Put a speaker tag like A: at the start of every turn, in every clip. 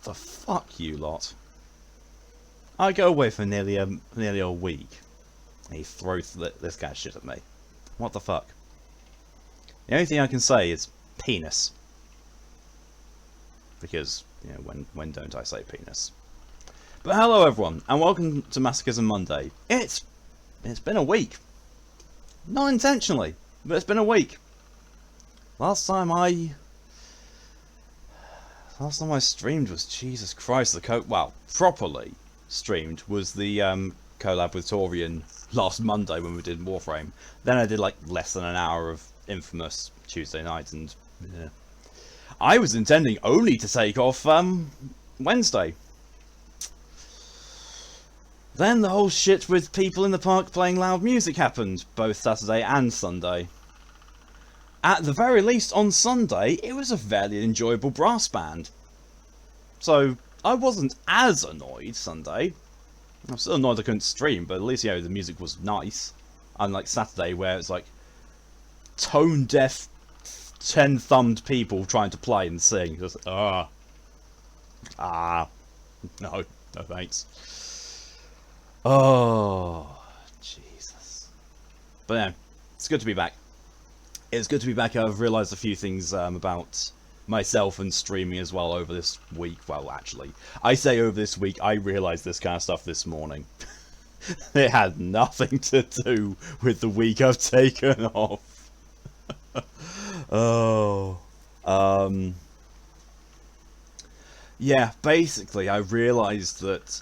A: What the fuck, you lot? I go away for nearly a week, and he throws this kind of shit at me. What the fuck? The only thing I can say is penis. Because, you know, when don't I say penis? But hello everyone, and welcome to Masochism Monday. It's been a week. Not intentionally, but it's been a week. Last time I streamed was, Jesus Christ, properly streamed was the collab with Torian last Monday when we did Warframe. Then I did like less than an hour of Infamous Tuesday night, and yeah. I was intending only to take off Wednesday. Then the whole shit with people in the park playing loud music happened, both Saturday and Sunday. At the very least, on Sunday, it was a fairly enjoyable brass band. So, I wasn't as annoyed Sunday. I'm still annoyed I couldn't stream, but at least, you know, the music was nice. Unlike Saturday, where it's like tone-deaf, 10-thumbed people trying to play and sing. Just, no thanks. Oh, Jesus. But yeah, it's good to be back. It's good to be back. I've realised a few things about myself and streaming as well over this week. Well, actually, I say over this week, I realised this kind of stuff this morning. It had nothing to do with the week I've taken off. Yeah, basically, I realised that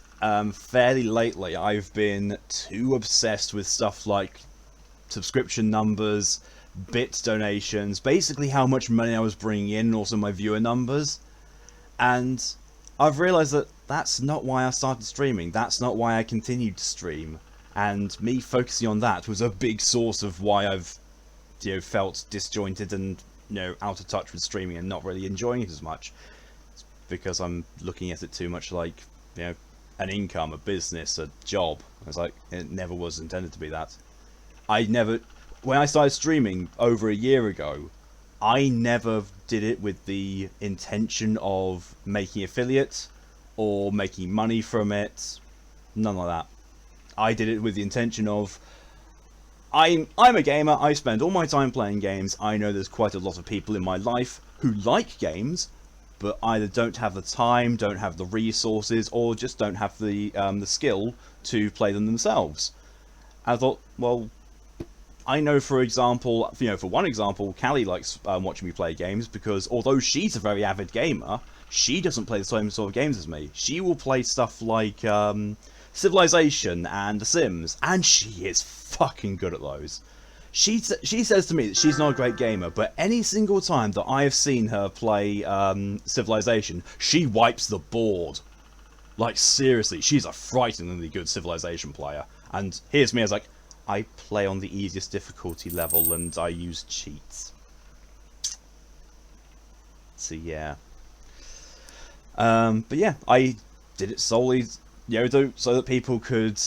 A: fairly lately I've been too obsessed with stuff like subscription numbers, bit donations, basically how much money I was bringing in, and also my viewer numbers. And I've realised that that's not why I started streaming, that's not why I continued to stream. And me focusing on that was a big source of why I've, you know, felt disjointed and, you know, out of touch with streaming and not really enjoying it as much. It's because I'm looking at it too much like, you know, an income, a business, a job. It's like, it never was intended to be that. When I started streaming over a year ago, I never did it with the intention of making affiliates or making money from it. None like that. I did it with the intention of, I'm a gamer, I spend all my time playing games, I know there's quite a lot of people in my life who like games, but either don't have the time, don't have the resources, or just don't have the skill to play them themselves. I thought, well, I know, for example, you know, for one example, Callie likes watching me play games because although she's a very avid gamer, she doesn't play the same sort of games as me. She will play stuff like Civilization and The Sims, and she is fucking good at those. She says to me that she's not a great gamer, but any single time that I have seen her play Civilization, she wipes the board. Like, seriously, she's a frighteningly good Civilization player. And here's me as like, I play on the easiest difficulty level and I use cheats. So yeah. But yeah, I did it solely, you know, so that people could,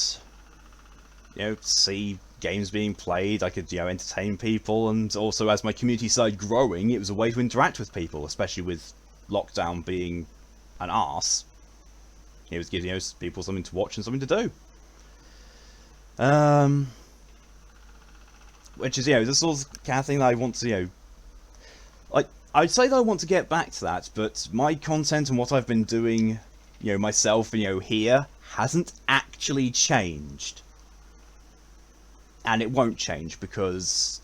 A: you know, see games being played. I could, you know, entertain people, and also as my community started growing, it was a way to interact with people, especially with lockdown being an arse. It was giving, you know, people something to watch and something to do. Which is, you know, the sort of kind of thing that I want to, you know, like, I'd say that I want to get back to that, but my content and what I've been doing, you know, myself, you know, here, hasn't actually changed. And it won't change because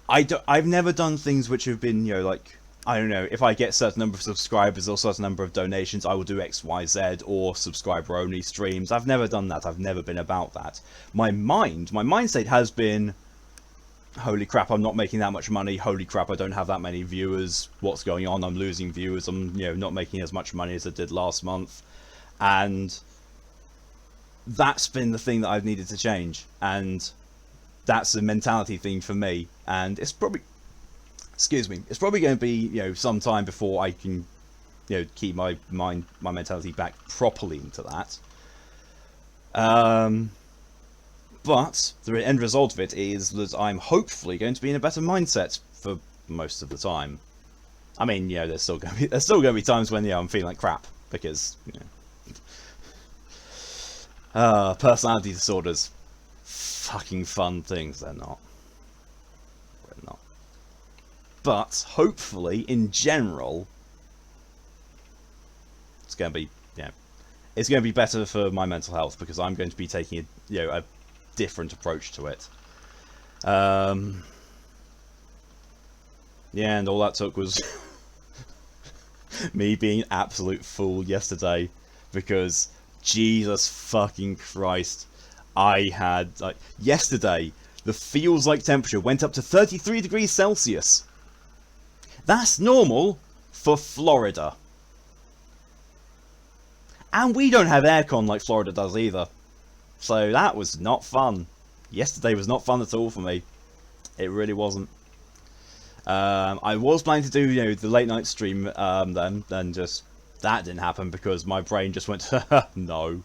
A: I've never done things which have been, you know, like, I don't know, if I get a certain number of subscribers or a certain number of donations, I will do X, Y, Z, or subscriber-only streams. I've never done that. I've never been about that. My mindset has been, holy crap, I'm not making that much money. Holy crap, I don't have that many viewers. What's going on? I'm losing viewers. I'm, you know, not making as much money as I did last month. And that's been the thing that I've needed to change. And that's a mentality thing for me. And it's probably... Excuse me. It's probably going to be, you know, some time before I can, you know, keep my mentality back properly into that. But the end result of it is that I'm hopefully going to be in a better mindset for most of the time. I mean, you know, there's still gonna be times when, you know, I'm feeling like crap because, you know, personality disorders, fucking fun things. They're not. They're not. But hopefully, in general, it's gonna be, you know, it's gonna be better for my mental health because I'm going to be taking a, you know, a different approach to it. Yeah, and all that took was me being an absolute fool yesterday because Jesus fucking Christ, I had, like, yesterday the feels like temperature went up to 33 degrees Celsius. That's normal for Florida. And we don't have aircon like Florida does either. So that was not fun. Yesterday was not fun at all for me. It really wasn't. I was planning to do, you know, the late night stream then just that didn't happen because my brain just went no.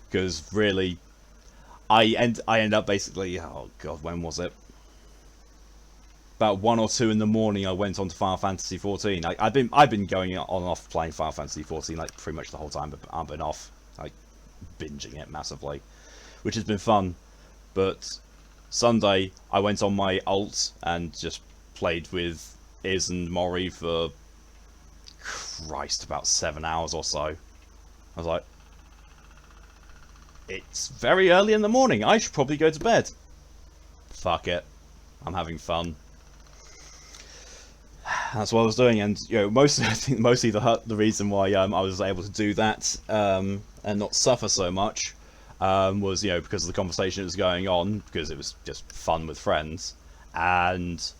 A: Because really, I end up basically, oh god, when was it? About 1 or 2 in the morning. I went on to Final Fantasy 14. I've been going on and off playing Final Fantasy 14 like pretty much the whole time, but I've been off, like, binging it massively, which has been fun. But Sunday, I went on my alt and just played with Iz and Mori for, Christ, about 7 hours or so. I was like, it's very early in the morning, I should probably go to bed. Fuck it. I'm having fun. That's what I was doing, and, you know, I think mostly the reason why I was able to do that and not suffer so much was, you know, because of the conversation that was going on, because it was just fun with friends, and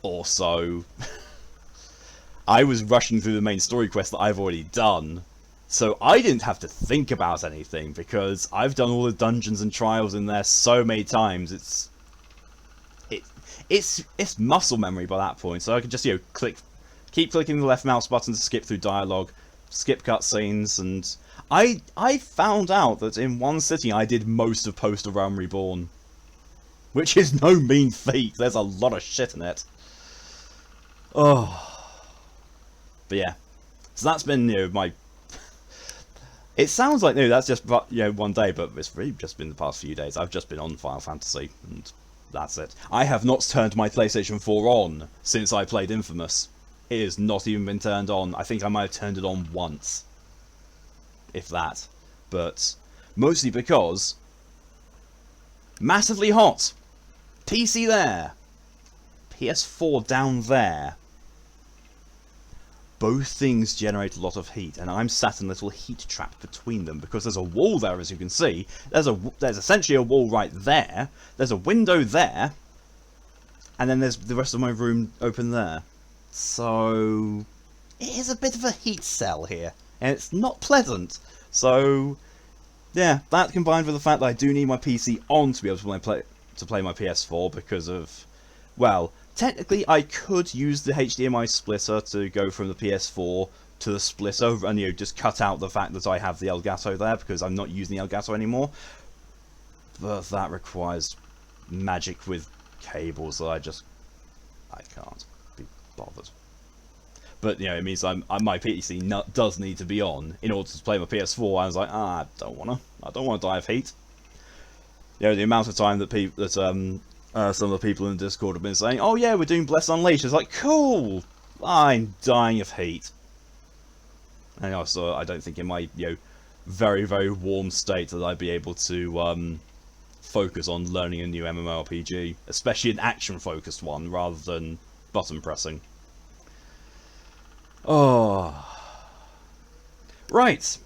A: also I was rushing through the main story quest that I've already done, so I didn't have to think about anything because I've done all the dungeons and trials in there so many times. It's muscle memory by that point, so I could just, you know, keep clicking the left mouse button to skip through dialogue, skip cutscenes, and I found out that in one sitting I did most of Postal Realm Reborn, which is no mean feat. There's a lot of shit in it. Oh, but yeah, so that's been, you know, my. It sounds like, no, that's just, you know, one day, but it's really just been the past few days. I've just been on Final Fantasy, and that's it. I have not turned my PlayStation 4 on since I played Infamous. It has not even been turned on. I think I might have turned it on once, if that. But mostly because massively hot. PC there. PS4 down there. Both things generate a lot of heat, and I'm sat in a little heat trap between them because there's a wall there, as you can see. There's essentially a wall right there. There's a window there, and then there's the rest of my room open there. So it is a bit of a heat cell here, and it's not pleasant. So yeah, that combined with the fact that I do need my PC on to be able to play my PS4 because of, well, technically, I could use the HDMI splitter to go from the PS4 to the splitter and, you know, just cut out the fact that I have the Elgato there because I'm not using the Elgato anymore. But that requires magic with cables that I can't be bothered. But, you know, it means my PC does need to be on in order to play my PS4. I was like, I don't wanna die of heat. You know, the amount of time that some of the people in the Discord have been saying, oh yeah, we're doing Bless Unleashed. It's like, cool! I'm dying of heat. And also, I don't think in my, you know, very, very warm state that I'd be able to focus on learning a new MMORPG. Especially an action-focused one, rather than button pressing. Oh. Right.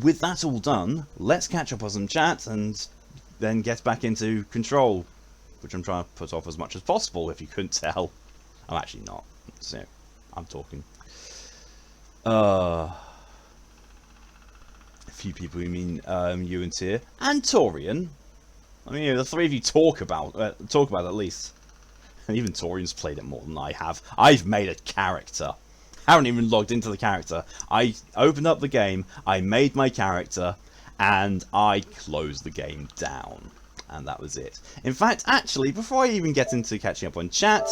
A: With that all done, let's catch up on some chat and then get back into Control, which I'm trying to put off as much as possible, if you couldn't tell. I'm actually not. So, I'm talking. A few people who mean you and Tyr. And Torian. I mean, you know, the three of you talk about it at least. And even Torian's played it more than I have. I've made a character. I haven't even logged into the character. I opened up the game, I made my character, and I closed the game down. And that was it. In fact, actually, before I even get into catching up on chat,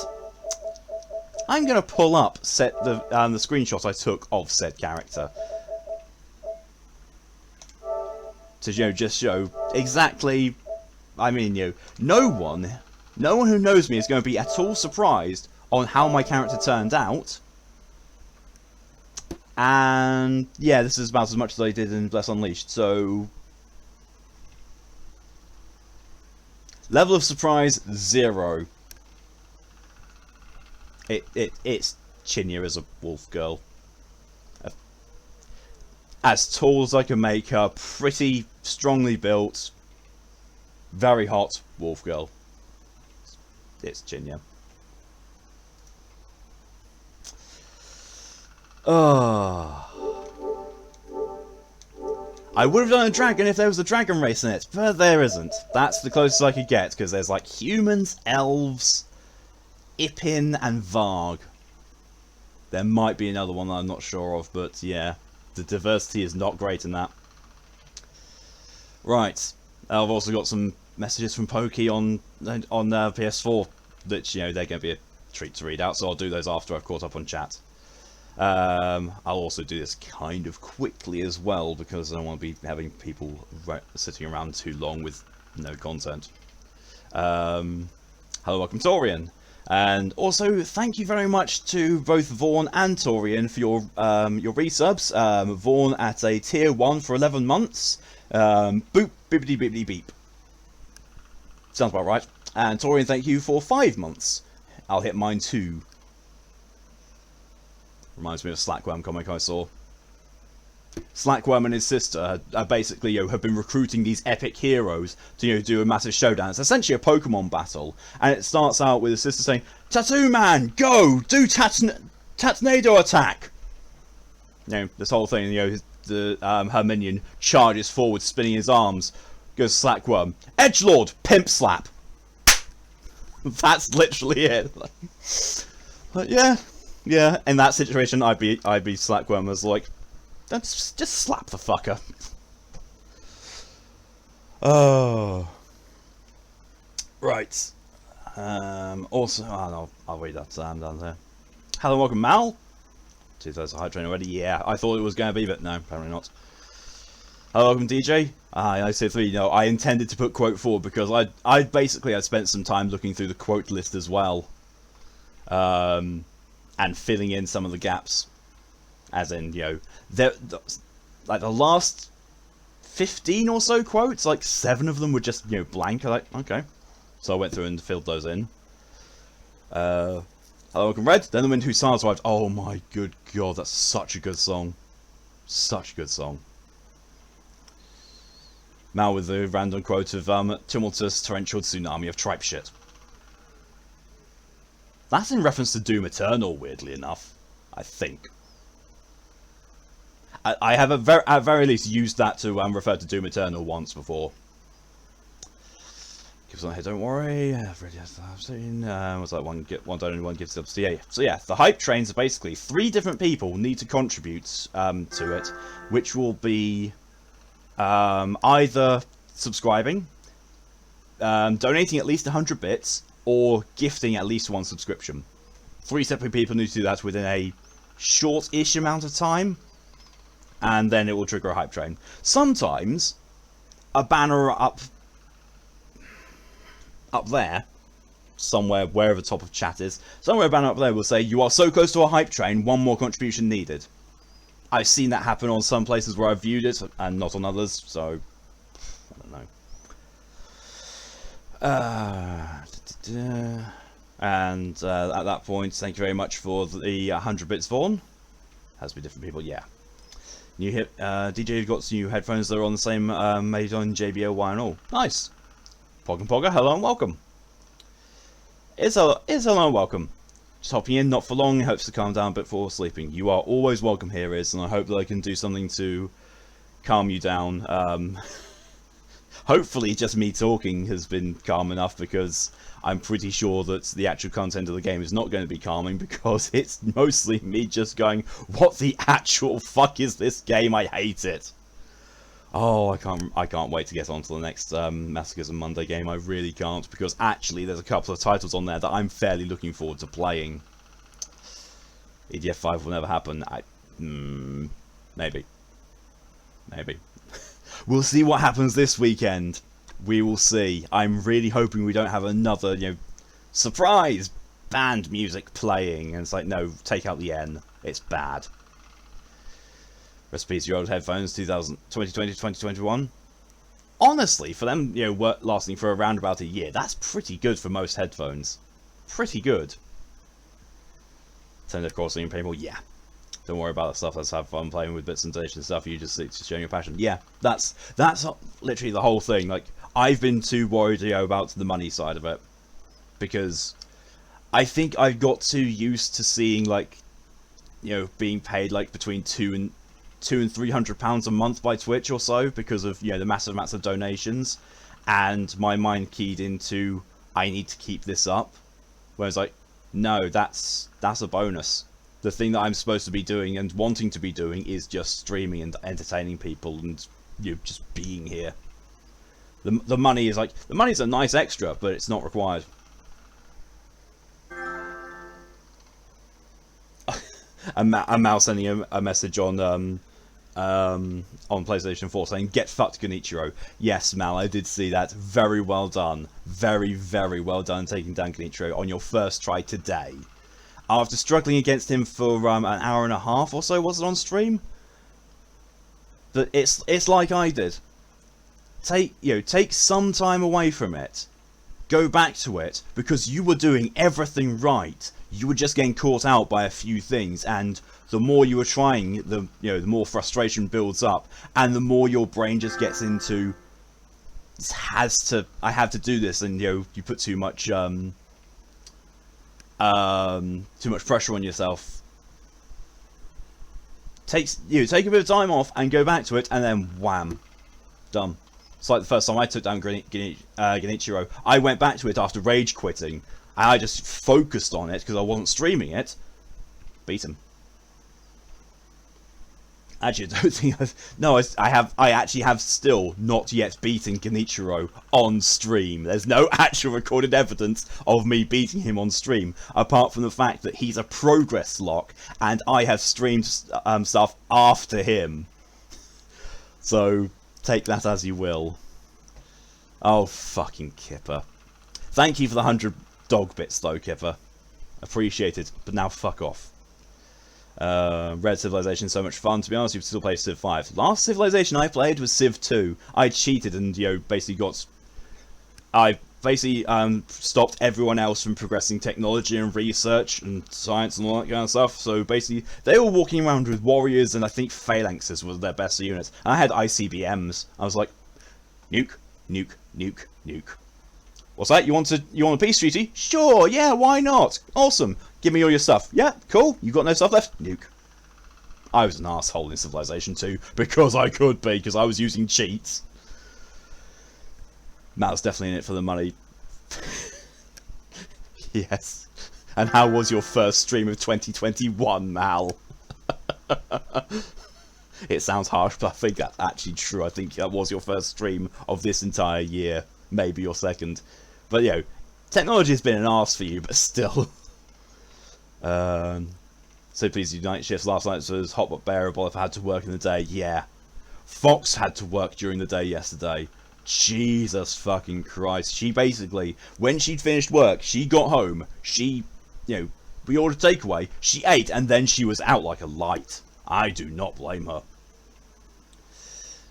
A: I'm going to pull up the screenshot I took of said character. To, just show exactly... I mean, no one who knows me is going to be at all surprised on how my character turned out. And, yeah, this is about as much as I did in Bless Unleashed, so... Level of surprise, 0. It's Chinya as a wolf girl. As tall as I can make her, pretty strongly built, very hot wolf girl. It's Chinya. I would have done a dragon if there was a dragon race in it, but there isn't. That's the closest I could get, because there's like humans, elves, Ipin, and Varg. There might be another one that I'm not sure of, but yeah, the diversity is not great in that. Right, I've also got some messages from Pokey on PS4, which, they're going to be a treat to read out, so I'll do those after I've caught up on chat. I'll also do this kind of quickly as well, because I don't want to be having people sitting around too long with no content. Hello, welcome Torian. And also, thank you very much to both Vaughn and Torian for your resubs. Vaughn at a tier 1 for 11 months. Boop, bippity bippity beep. Sounds about right. And Torian, thank you for 5 months. I'll hit mine too. Reminds me of a Slackworm comic I saw. Slackworm and his sister basically have been recruiting these epic heroes to do a massive showdown. It's essentially a Pokemon battle, and it starts out with his sister saying, "Tattoo Man, go do Tatnado attack." This whole thing. Her minion charges forward, spinning his arms. Goes Slackworm, Edgelord, pimp slap. That's literally it. But yeah. Yeah, in that situation, I'd be Slackworm as like, just slap the fucker. Oh, right. Also, I'll read that down there. Hello, welcome, Mal. 2000 hype train already. Yeah, I thought it was going to be, but no, apparently not. Hello, welcome, DJ. I said 3. No, I intended to put quote 4 because I spent some time looking through the quote list as well. And filling in some of the gaps, as in, like the last 15 or so quotes, like 7 of them were just, blank. I'm like, okay. So I went through and filled those in. Hello, welcome, Red. Then the Wind Whose Stars Arrived. Oh my good god, that's such a good song. Such a good song. Mal with the random quote of, tumultuous torrential tsunami of tripe shit. That's in reference to Doom Eternal, weirdly enough. I think. I have at very least used that to refer to Doom Eternal once before. Gives on here, don't worry. Was that one don't one gives up? So yeah, the hype trains are basically 3 different people need to contribute to it, which will be either subscribing, donating at least 100 bits, or gifting at least 1 subscription. 3 separate people need to do that within a short-ish amount of time, and then it will trigger a hype train. Sometimes a banner up there, somewhere, wherever the top of chat is, somewhere a banner up there will say, "You are so close to a hype train, 1 more contribution needed." I've seen that happen on some places where I've viewed it, and not on others, so I don't know. And at that point, thank you very much for the 100 bits, Vaughn. Has to be different people, yeah. New hit, DJ got some new headphones that are on the same made on JBL wire and all. Nice. Pog and Pogger, hello and welcome. Hello and welcome. Just hopping in, not for long, hopes to calm down a bit before sleeping. You are always welcome here, Iz, and I hope that I can do something to calm you down. Hopefully just me talking has been calm enough, because I'm pretty sure that the actual content of the game is not going to be calming, because it's mostly me just going, what the actual fuck is this game? I hate it. Oh, I can't wait to get on to the next Masochism Monday game. I really can't, because actually there's a couple of titles on there that I'm fairly looking forward to playing. EDF 5 will never happen. Maybe. Maybe. We'll see what happens this weekend. We will see. I'm really hoping we don't have another, surprise band music playing. And it's like, no, take out the N. It's bad. Recipes your old headphones, 2020 to 2021. Honestly, for them, lasting for around about a year, that's pretty good for most headphones. Pretty good. Tender crossing paintball, yeah. Don't worry about that stuff. Let's have fun playing with bits and station stuff. You just showing your passion. Yeah, that's literally the whole thing. Like, I've been too worried about the money side of it, because I think I've got too used to seeing being paid between £200 and £300 a month by Twitch or so, because of the massive amounts of donations, and my mind keyed into I need to keep this up. Whereas no, that's a bonus. The thing that I'm supposed to be doing and wanting to be doing is just streaming and entertaining people and just being here. The money is the money's a nice extra, but it's not required. And Mal sending a message on PlayStation 4 saying, "Get fucked, Genichiro." Yes, Mal, I did see that. Very well done. Very, very well done taking down Genichiro on your first try today. After struggling against him for an hour and a half or so, was it on stream? But it's like I did. Take some time away from it. Go back to it, because you were doing everything right. You were just getting caught out by a few things, and the more you were trying, the more frustration builds up, and the more your brain just gets into I have to do this, and you put too much pressure on yourself. Take a bit of time off and go back to it, and then wham, done. It's like the first time I took down Genichiro. I went back to it after rage quitting, and I just focused on it because I wasn't streaming it. Beat him. Actually, I don't think I actually have still not yet beaten Genichiro on stream. There's no actual recorded evidence of me beating him on stream, apart from the fact that he's a progress lock, and I have streamed stuff after him. So, take that as you will. Oh, fucking Kipper. Thank you for the 100 dog bits, though, Kipper. Appreciated, but now fuck off. Red Civilization, so much fun. To be honest, you still play Civ 5. Last Civilization I played was Civ 2. I cheated and I basically stopped everyone else from progressing technology and research and science and all that kind of stuff. So basically, they were walking around with warriors, and I think phalanxes was their best unit. And I had ICBMs. I was like, nuke, nuke, nuke, nuke. What's that? You want a peace treaty? Sure, yeah, why not? Awesome. Give me all your stuff. Yeah, cool. You got no stuff left? Nuke. I was an asshole in Civilization 2, because I could be, because I was using cheats. Matt's definitely in it for the money. Yes. And how was your first stream of 2021, Mal? It sounds harsh, but I think that's actually true. I think that was your first stream of this entire year. Maybe your second. But, technology has been an arse for you, but still. So please do night shifts. Last night was hot but bearable if I had to work in the day. Yeah. Fox had to work during the day yesterday. Jesus fucking Christ. She basically, when she'd finished work, she got home, we ordered takeaway, she ate, and then she was out like a light. I do not blame her.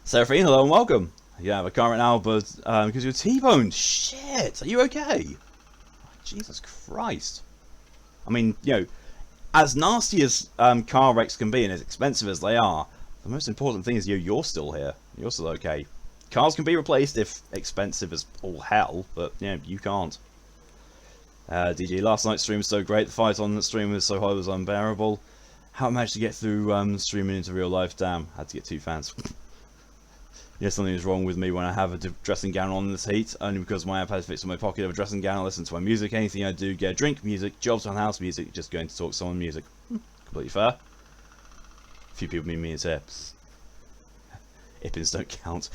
A: Seraphine, hello and welcome. You have a car right now, but because you're T-boned. Shit, are you okay? Jesus Christ. I mean, as nasty as car wrecks can be and as expensive as they are, the most important thing is you're still here. You're still okay. Cars can be replaced if expensive as all hell, but you can't. DJ, last night's stream was so great. The fight on the stream was so hot it was unbearable. How I managed to get through streaming into real life? Damn, had to get 2 fans. Something is wrong with me when I have a dressing gown on in this heat, only because my iPad fits in my pocket of a dressing gown. I listen to my music, anything I do, get a drink, music, jobs on house music, just going to talk to someone music. Completely fair. A few people mean me as here. Ippins don't count.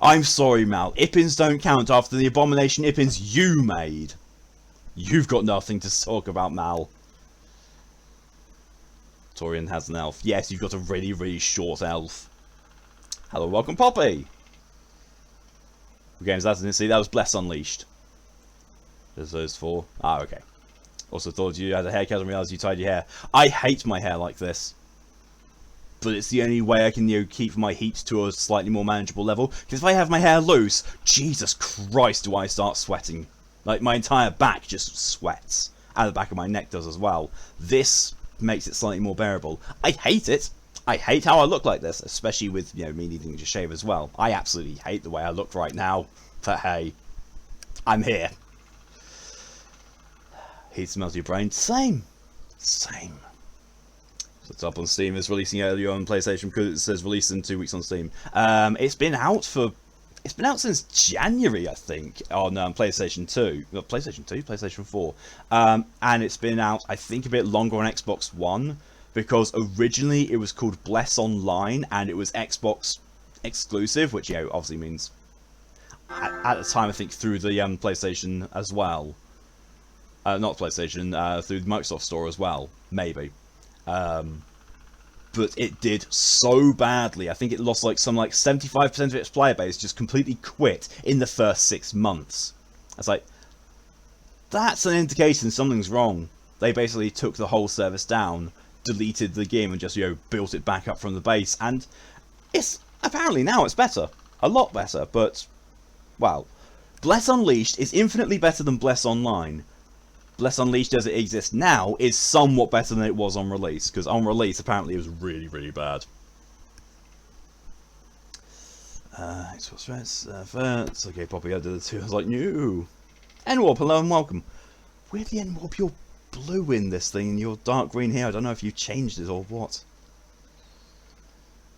A: I'm sorry, Mal. Ippins don't count after the abomination Ippins you made. You've got nothing to talk about, Mal. Torian has an elf. Yes, you've got a really, really short elf. Hello, welcome, Poppy. What games that didn't see? That was Bless Unleashed. There's those 4. Ah, okay. Also thought you had a haircut and realised you tied your hair. I hate my hair like this. But it's the only way I can, you know, keep my heat to a slightly more manageable level. Because if I have my hair loose, Jesus Christ, do I start sweating. Like, my entire back just sweats. And the back of my neck does as well. This makes it slightly more bearable. I hate it. I hate how I look like this, especially with, you know, me needing to shave as well. I absolutely hate the way I look right now. But hey, I'm here. Heat smells your brain. Same. Same. So it's up on Steam. It's releasing earlier on PlayStation because it says released in 2 weeks on Steam. It's been out since January, I think, on PlayStation 2. Well, PlayStation 2? PlayStation 4. And it's been out, I think, a bit longer on Xbox One, because originally it was called Bless Online, and it was Xbox exclusive, which, you know, obviously means, at the time, I think, through the PlayStation as well. Not PlayStation, through the Microsoft Store as well, maybe. But it did so badly. I think it lost like 75% of its player base, just completely quit in the first 6 months. It's like, that's an indication something's wrong. They basically took the whole service down, deleted the game, and just, you know, built it back up from the base. And it's apparently now it's better, a lot better. But wow, Bless Unleashed is infinitely better than Bless Online. Bless Unleashed as it exists now is somewhat better than it was on release, because on release apparently it was really, really bad. Xbox Threats, okay, Poppy, I did it too. I was like, no. N-Warp, hello and welcome. Weirdly, N-Warp, you're blue in this thing, and you're dark green here. I don't know if you changed it or what.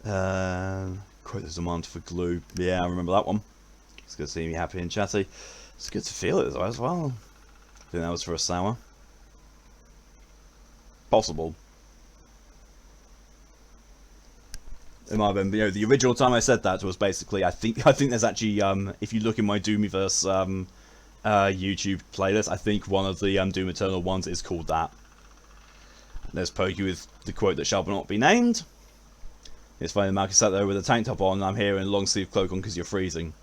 A: Quote the demand for glue. Yeah, I remember that one. It's good to see me happy and chatty. It's good to feel it as well. I think that was for a sour. Possible. It might have been, you know, the original time I said that was basically, I think there's actually, if you look in my Doomiverse YouTube playlist, I think one of the Doom Eternal ones is called that. There's Pokey with the quote that shall not be named. It's funny, Marcus sat there with a tank top on, and I'm here in a long sleeve cloak on because you're freezing.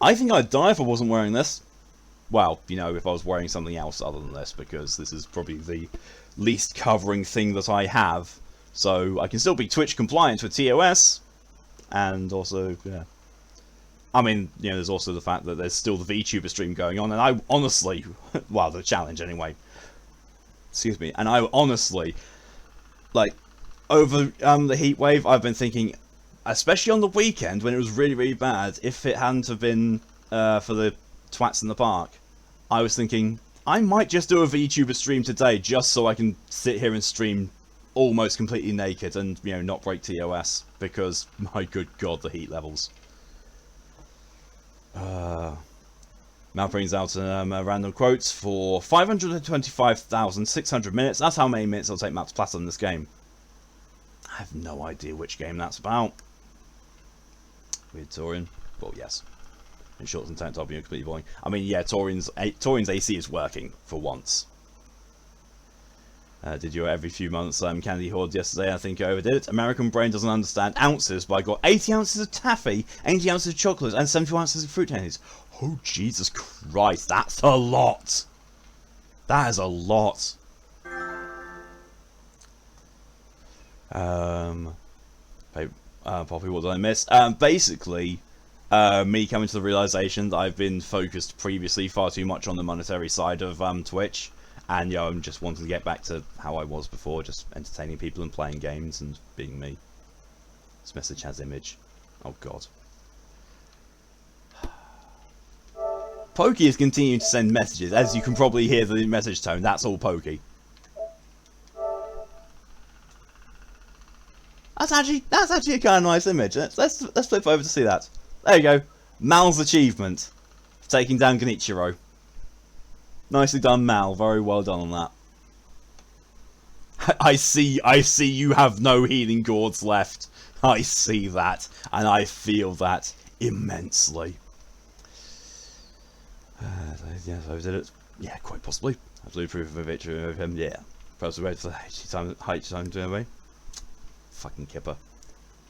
A: I think I'd die if I wasn't wearing this. Well, you know, if I was wearing something else other than this, because this is probably the least covering thing that I have. So I can still be Twitch compliant with TOS, and also, yeah. I mean, you know, there's also the fact that there's still the VTuber stream going on, and I honestly, well, the challenge anyway. Excuse me, and I honestly, like, over the heat wave, I've been thinking, especially on the weekend when it was really, really bad, if it hadn't have been for the twats in the park, I was thinking, I might just do a VTuber stream today just so I can sit here and stream almost completely naked and, you know, not break TOS, because, my good god, the heat levels. Mal brings out a random quote for 525,600 minutes. That's how many minutes it'll take Matt to platinum this game. I have no idea which game that's about. Weird Torian. Well, yes. In shorts and tank top, you're completely boring. I mean, yeah, Torian's AC is working for once. Did your every few months candy hoard yesterday? I think I overdid it. American brain doesn't understand ounces, but I got 80 ounces of taffy, 80 ounces of chocolate, and 70 ounces of fruit candies. Oh, Jesus Christ, that's a lot. That is a lot. Poppy, what did I miss? Basically, me coming to the realization that I've been focused previously far too much on the monetary side of Twitch, and you know, I'm just wanting to get back to how I was before, just entertaining people and playing games and being me. This message has image. Oh god. Pokey is continuing to send messages. As you can probably hear the message tone, that's all Pokey. That's actually a kind of nice image. Let's flip over to see that. There you go. Mal's achievement. Taking down Genichiro. Nicely done, Mal. Very well done on that. I see you have no healing gourds left. I see that. And I feel that immensely. Yeah, so I did it. Yeah, quite possibly. Absolute proof of a victory of him. Yeah. First we wait for the height time to away. Fucking kipper.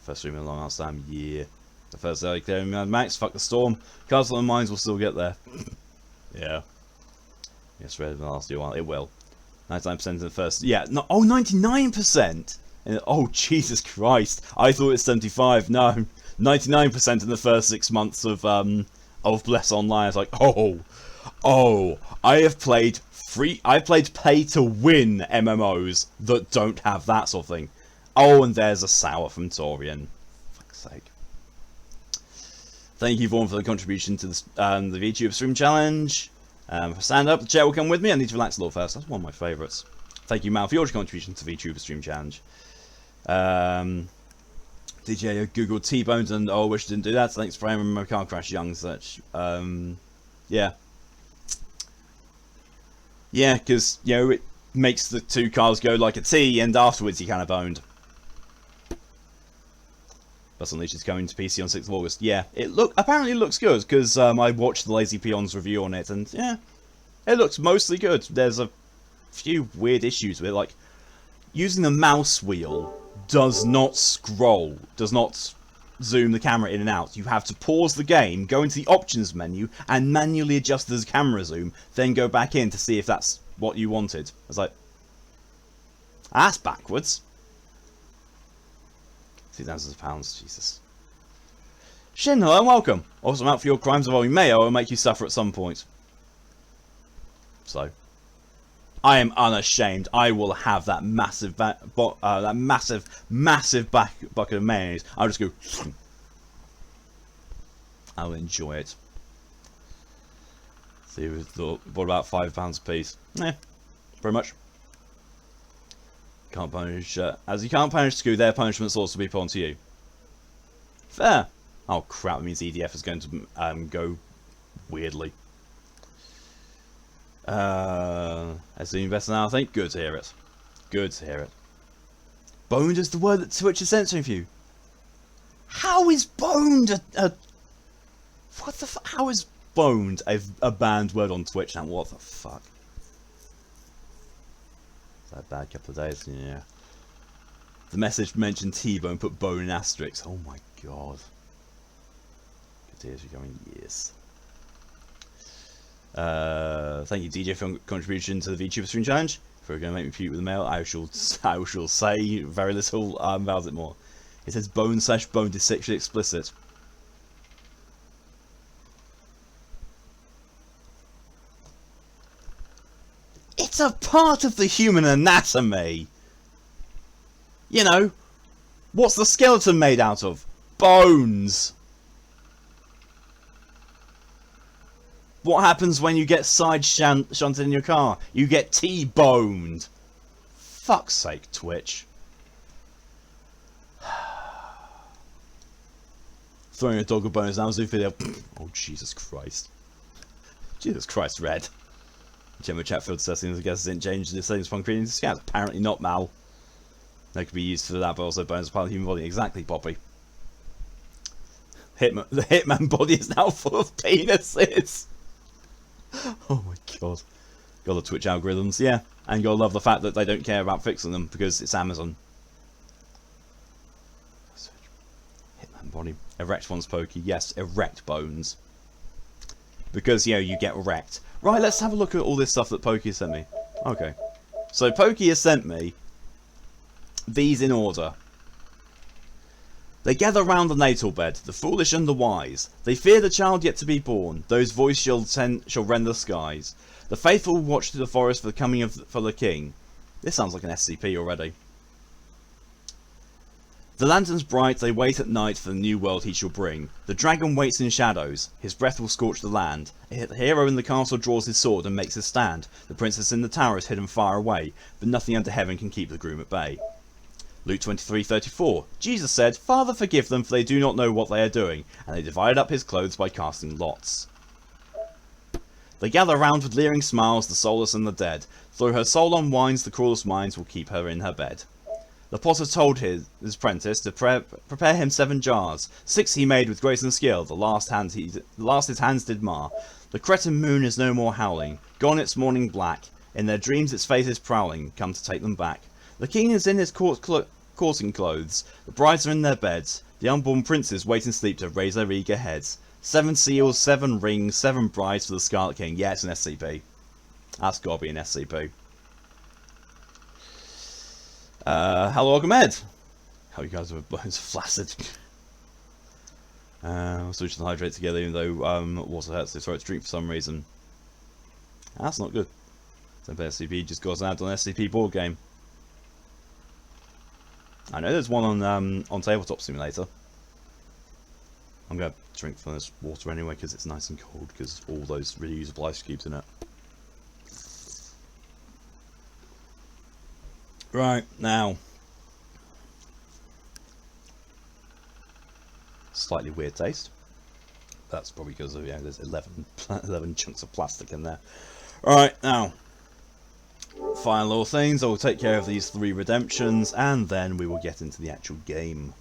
A: First stream in a long ass time. Yeah. The first early clearing max. Fuck the storm. Castle and mines will still get there. Yeah. Yes, red in the last year while. It will. 99% in the first. Yeah. No. Oh, 99%. Oh, Jesus Christ. I thought it was 75. No. 99% in the first 6 months of Bless Online. It's like, oh, I played pay to win MMOs that don't have that sort of thing. Oh, and there's a sour from Torian. Fuck's sake. Thank you, Vaughn, for the contribution to the VTube Stream Challenge. Stand up, the chair will come with me. I need to relax a little first. That's one of my favourites. Thank you, Mal, for your contribution to the VTuber Stream Challenge. DJ Google T-Bones and I wish I didn't do that. Thanks for having my car crash, young such. Yeah. Yeah, because, you know, it makes the two cars go like a T, and afterwards he kind of owned. Bus Unleashed is coming to PC on 6th of August. Yeah, apparently looks good, because I watched the Lazy Peons review on it, and yeah, it looks mostly good. There's a few weird issues with it, like, using the mouse wheel does not scroll, does not zoom the camera in and out. You have to pause the game, go into the options menu, and manually adjust the camera zoom, then go back in to see if that's what you wanted. I was like, that's backwards. £2,000, Jesus. Shin, hello and welcome. Also, I'm out for your crimes involving Mayo will make you suffer at some point. So, I am unashamed. I will have that massive, massive bucket of mayonnaise. I'll just go. I'll enjoy it. See, what about £5 a piece? Yeah, pretty much. Can't punish, as you can't punish Scoo, their punishments also be put onto you. Fair. Oh crap! It means EDF is going to go weirdly. As the investor now, I think. Good to hear it. Good to hear it. Boned is the word that Twitch is censoring for you. How is boned a what the fuck? How is boned a banned word on Twitch now? What the fuck? Is that a bad couple of days? Yeah. The message mentioned T-Bone, put bone in asterisks. Oh my god. Good to hear you going, yes. Thank you, DJ, for your contribution to the VTuber Stream Challenge. If you're going to make me puke with the mail, I shall say very little about it more. It says bone/boned is sexually explicit. It's a part of the human anatomy. You know, what's the skeleton made out of? Bones. What happens when you get side shunted in your car? You get T-boned. Fuck's sake, Twitch. Throwing a dog a bone is now a zoo video. Oh, Jesus Christ. Jesus Christ, Red. Gemma Chatfield says I guess didn't change the settings upon creating the scans. Apparently not, Mal. They could be used for that, but also bones are part of the human body. Exactly, Poppy. The Hitman body is now full of penises. Oh my god. Gotta Twitch algorithms, yeah. And you gotta love the fact that they don't care about fixing them because it's Amazon. Hitman body. Erect one's pokey. Yes, erect bones. Because, you know, you get wrecked. Right, let's have a look at all this stuff that Pokey has sent me. Okay. So, Pokey has sent me these in order. They gather round the natal bed, the foolish and the wise. They fear the child yet to be born, those voice shall rend the skies. The faithful watch through the forest for the coming for the king. This sounds like an SCP already. The lanterns bright, they wait at night for the new world he shall bring. The dragon waits in shadows, his breath will scorch the land. The hero in the castle draws his sword and makes his stand. The princess in the tower is hidden far away, but nothing under heaven can keep the groom at bay. Luke 23:34. Jesus said, Father, forgive them, for they do not know what they are doing. And they divided up his clothes by casting lots. They gather round with leering smiles, the soulless and the dead. Though her soul unwinds, the cruelest minds will keep her in her bed. The potter told his apprentice to prepare him 7 jars. 6 he made with grace and skill, the last his hands did mar. The cretin moon is no more howling, gone its morning black. In their dreams its face is prowling, come to take them back. The king is in his coursing clothes, the brides are in their beds, the unborn princes wait in sleep to raise their eager heads. 7 seals, 7 rings, 7 brides for the Scarlet King. Yeah, it's an SCP. That's gotta be an SCP. Hello, Ahmed. How you guys are flaccid. Switch and hydrate together, even though water hurts his throat to drink for some reason. That's not good. So SCP just goes out on an SCP board game. I know there's one on Tabletop Simulator. I'm gonna drink from this water anyway because it's nice and cold because all those reusable ice cubes in it. Right, now. Slightly weird taste. That's probably because of, there's 11 chunks of plastic in there. Alright, now. Final little things. I will take care of these 3 redemptions and then we will get into the actual game.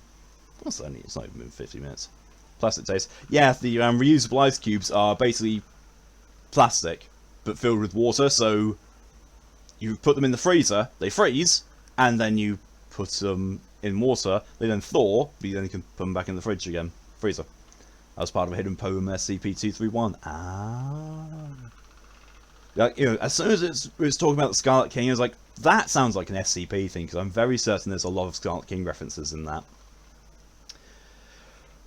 A: It's not even been 50 minutes. Plastic taste. Yeah, the reusable ice cubes are basically plastic, but filled with water, so you put them in the freezer, they freeze, and then you put them in water, they then thaw, but then you can put them back in the fridge again. Freezer. That was part of a hidden poem SCP-231. Ah. Like, as soon as it was talking about the Scarlet King, I was like, that sounds like an SCP thing, because I'm very certain there's a lot of Scarlet King references in that.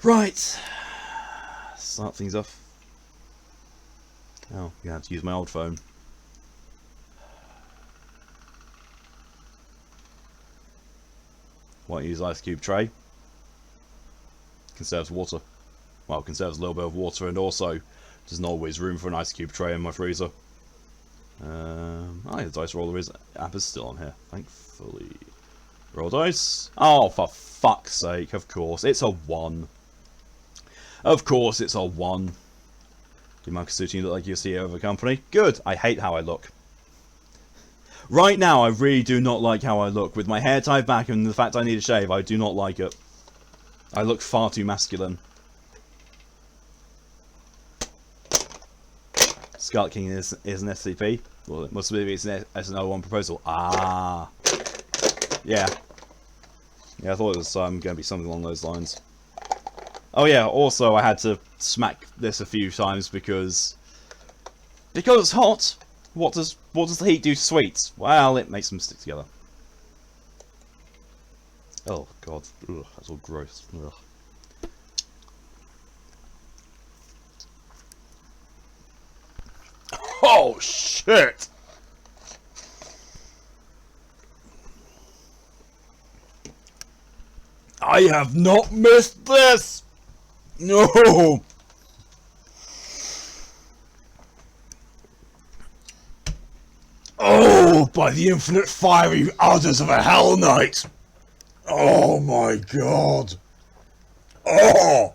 A: Right. Start things off. Oh, you have to use my old phone. Won't use ice cube tray. Conserves water. Well, conserves a little bit of water, and also there's not always room for an ice cube tray in my freezer. The dice roller app is still on here, thankfully. Roll dice. Oh, for fuck's sake! Of course, it's a 1. Of course, it's a 1. Do my suiting look like your CEO of a company? Good. I hate how I look. Right now, I really do not like how I look. With my hair tied back and the fact I need a shave, I do not like it. I look far too masculine. Scarlet King is an SCP. Well, it must be it's an S01 proposal. Ah. Yeah. Yeah, I thought it was going to be something along those lines. Oh yeah, also I had to smack this a few times because it's hot. What does the heat do to sweets? Well, it makes them stick together. Oh god, ugh, that's all gross. Ugh. Oh shit! I have not missed this! No! Oh, by the infinite fiery udders of a Hell Knight! Oh my god! Oh!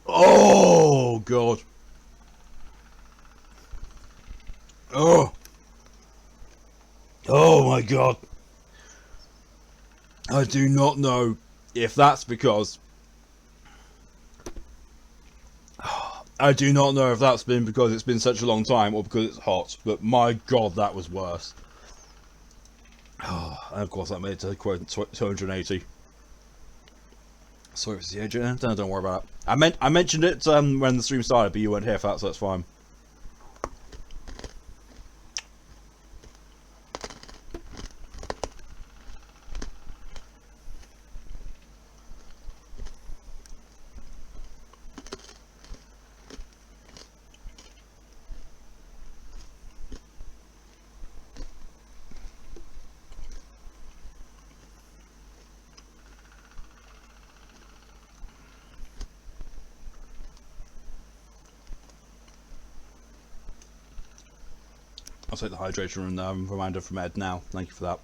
A: Oh god! Oh! Oh my god! I do not know if that's because... I do not know if that's been because it's been such a long time or because it's hot, but my god, that was worse. Oh, and of course that made it to quote 280. Sorry, it's the agent. Don't worry about it. I mentioned it when the stream started, but you weren't here for that, so that's fine. I'll take the hydration reminder from Ed now. Thank you for that.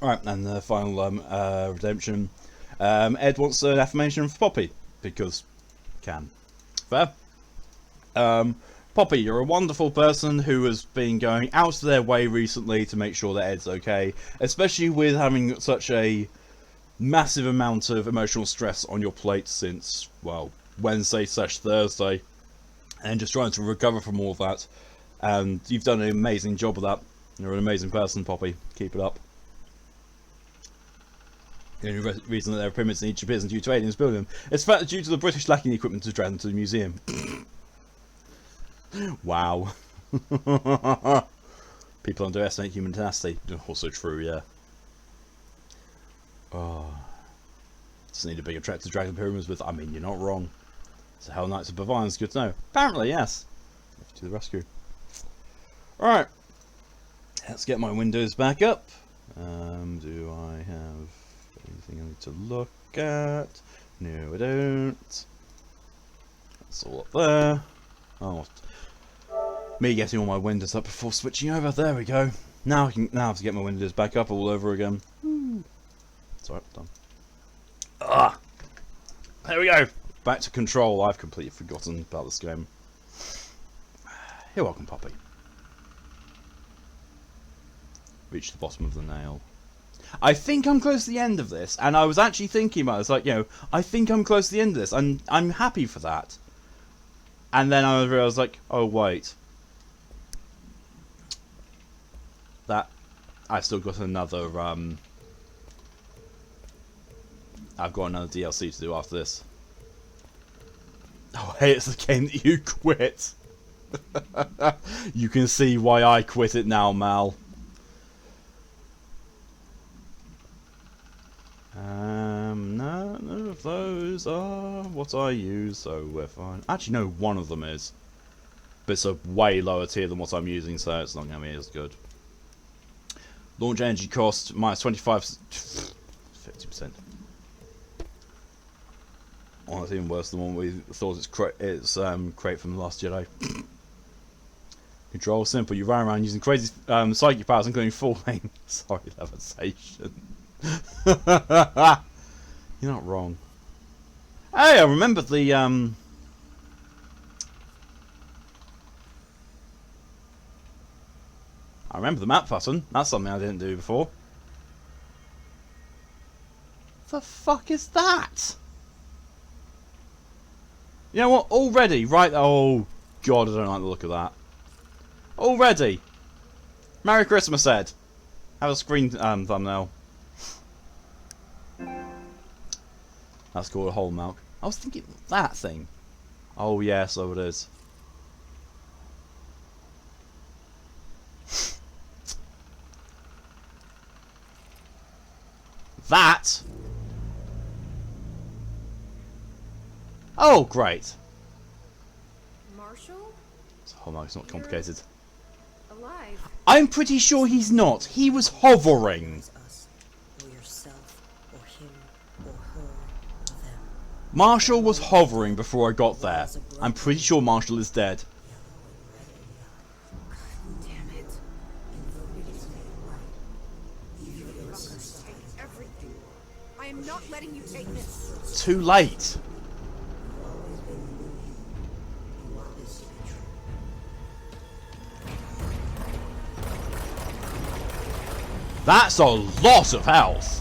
A: Alright, and the final redemption. Ed wants an affirmation for Poppy, because can. Fair. Poppy, you're a wonderful person who has been going out of their way recently to make sure that Ed's okay, especially with having such a massive amount of emotional stress on your plate since, well, Wednesday/Thursday, and just trying to recover from all of that. And you've done an amazing job of that. You're an amazing person, Poppy. Keep it up. The only reason that there are pyramids in Egypt isn't due to aliens building them. It's in fact due to the British lacking the equipment to drag them to the museum. Wow. People underestimate human tenacity. Also true, yeah. Oh. Just need a bigger trap to drag the pyramids with. I mean, you're not wrong. So Hell Knights of Bavarian's good to know. Apparently, yes. Off to the rescue. Alright. Let's get my windows back up. Do I have anything I need to look at? No, I don't. That's all up there. Oh, me getting all my windows up before switching over. There we go. Now I have to get my windows back up all over again. Sorry, done. Ah, there we go. Back to control. I've completely forgotten about this game. You're welcome, Poppy. Reach the bottom of the nail. I think I'm close to the end of this, and I was actually thinking about it. It's like, you know, I think I'm close to the end of this, and I'm happy for that. And then I realized, like, oh wait, that I've still got another. I've got another DLC to do after this. Oh, hey, it's the game that you quit. You can see why I quit it now, Mal. None of those are what I use, so we're fine. Actually, no, one of them is. But it's a way lower tier than what I'm using, so it's not going to be as good. Launch energy cost, minus 25... 50%. Oh, that's even worse than the one we thought it's crate from The Last Jedi. Control simple. You run around using crazy psychic powers, including falling. Sorry, levitation. You're not wrong. Hey, I remembered the I remember the map button. That's something I didn't do before. The fuck is that? You know what? Already, right? Oh god, I don't like the look of that. Already. Merry Christmas, Ed. Have a screen thumbnail. That's called a whole milk. I was thinking that thing. Oh yeah, so it is. That. Oh great.
B: Marshall?
A: It's a whole milk. It's not complicated.
B: Alive.
A: I'm pretty sure he's not. He was hovering. Marshall was hovering before I got there. I'm pretty sure Marshall is dead.
B: Damn it. I am not letting you take this.
A: Too late. That's a lot of health.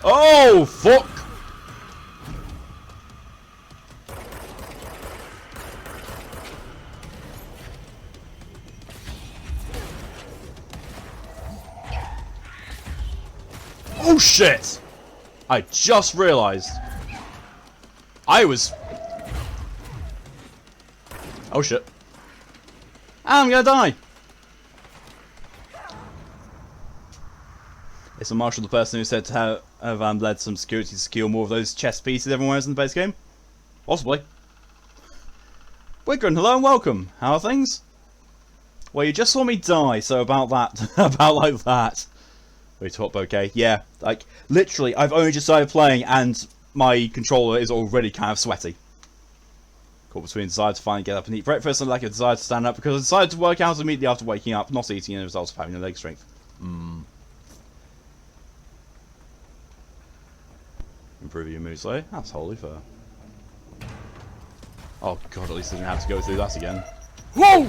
A: Oh, fuck! Oh, shit! I just realised. I was... Oh, shit. I'm gonna die! Is a Marshall the person who said to have led some security to secure more of those chess pieces everyone has in the base game? Possibly. Wiggren, hello and welcome. How are things? Well, you just saw me die, so about that. About like that. We talk okay. Yeah, like, literally, I've only just started playing and my controller is already kind of sweaty. Caught between desire to finally get up and eat breakfast and like a desire to stand up because I decided to work out immediately after waking up, not eating the results of having no leg strength. Improve your mood slowly. That's wholly fair. Oh god, at least I didn't have to go through that again. Whoa!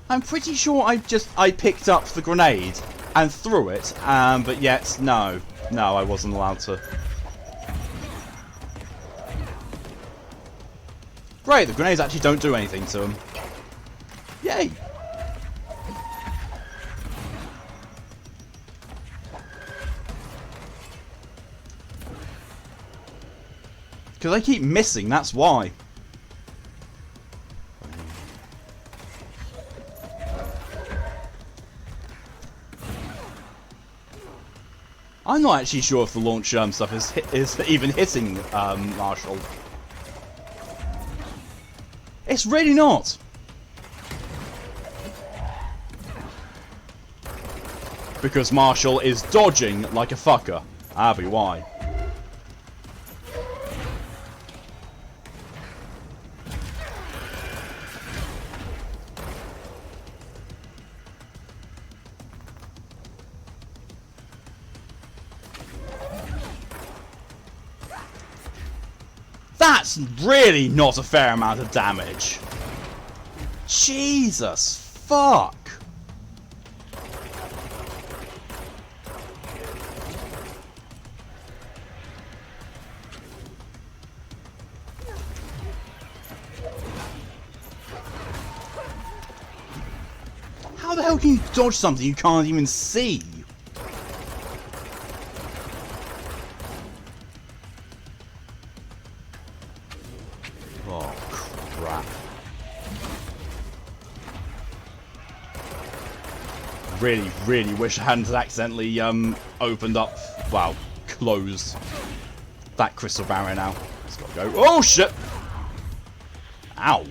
A: I'm pretty sure I picked up the grenade and threw it, but yet, no, I wasn't allowed to. Great, the grenades actually don't do anything to him. Yay! Because I keep missing, that's why. I'm not actually sure if the launch stuff is even hitting Marshall. It's really not. Because Marshall is dodging like a fucker. That'll be why. That's really not a fair amount of damage. Jesus fuck. How the hell can you dodge something you can't even see? Oh, crap. Really wish I hadn't accidentally, opened up, well, closed that crystal barrier now. It's gotta go. Oh, shit! Ow.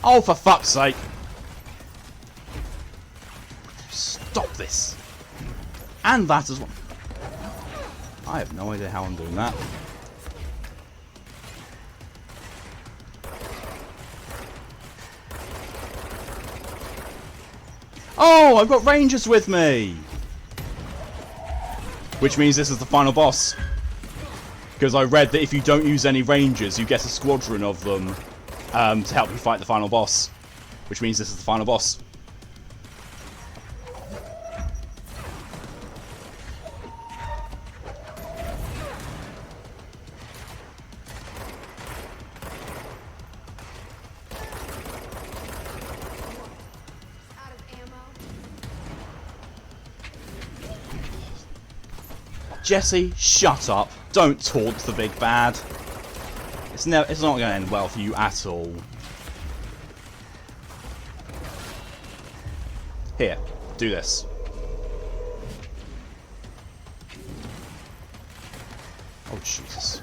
A: Oh, for fuck's sake. Stop this. And that as well. I have no idea how I'm doing that. Oh, I've got rangers with me! Which means this is the final boss. Because I read that if you don't use any rangers, you get a squadron of them to help you fight the final boss. Which means this is the final boss. Jesse, shut up. Don't taunt the big bad. It's not going to end well for you at all. Here, do this. Oh, Jesus.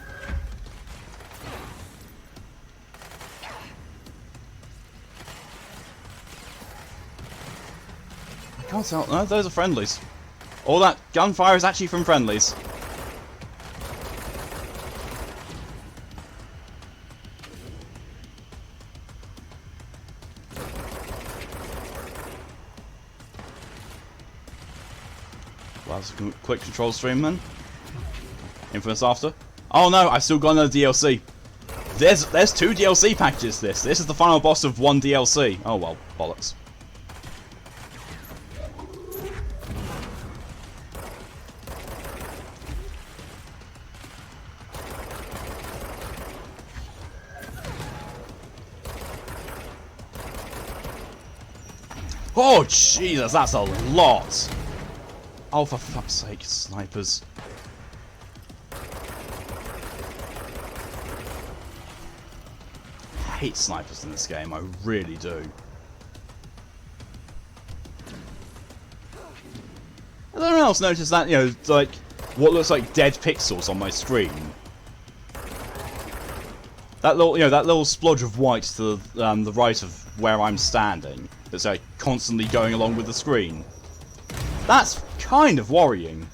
A: I can't tell. No, those are friendlies. All that gunfire is actually from friendlies. Well, that's a quick control stream then. Infamous after. Oh no, I've still got another DLC. There's 2 DLC packages this. This is the final boss of 1 DLC. Oh well, bollocks. Oh, Jesus, that's a lot. Oh, for fuck's sake, snipers. I hate snipers in this game, I really do. Has anyone else noticed that, you know, like, what looks like dead pixels on my screen. That little, that little splodge of white to the right of where I'm standing, that's like constantly going along with the screen. That's kind of worrying.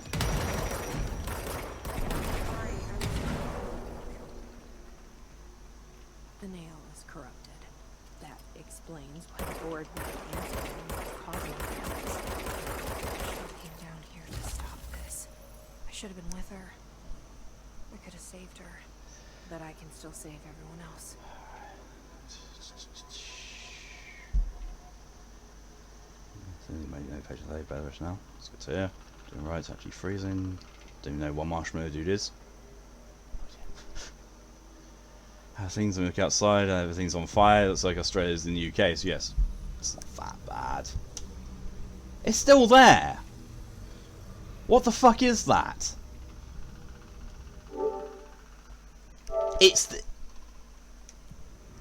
B: The nail is corrupted. That explains why the board was causing chaos. She came down here to stop this. I should have been with her. I could have saved her. But I can still save everyone else.
A: Better now. It's good to hear. Doing right, it's actually freezing. Don't even know what marshmallow dude is. Things look outside, everything's on fire. Looks like Australia's in the UK, so yes, it's not that bad. It's still there. What the fuck is that?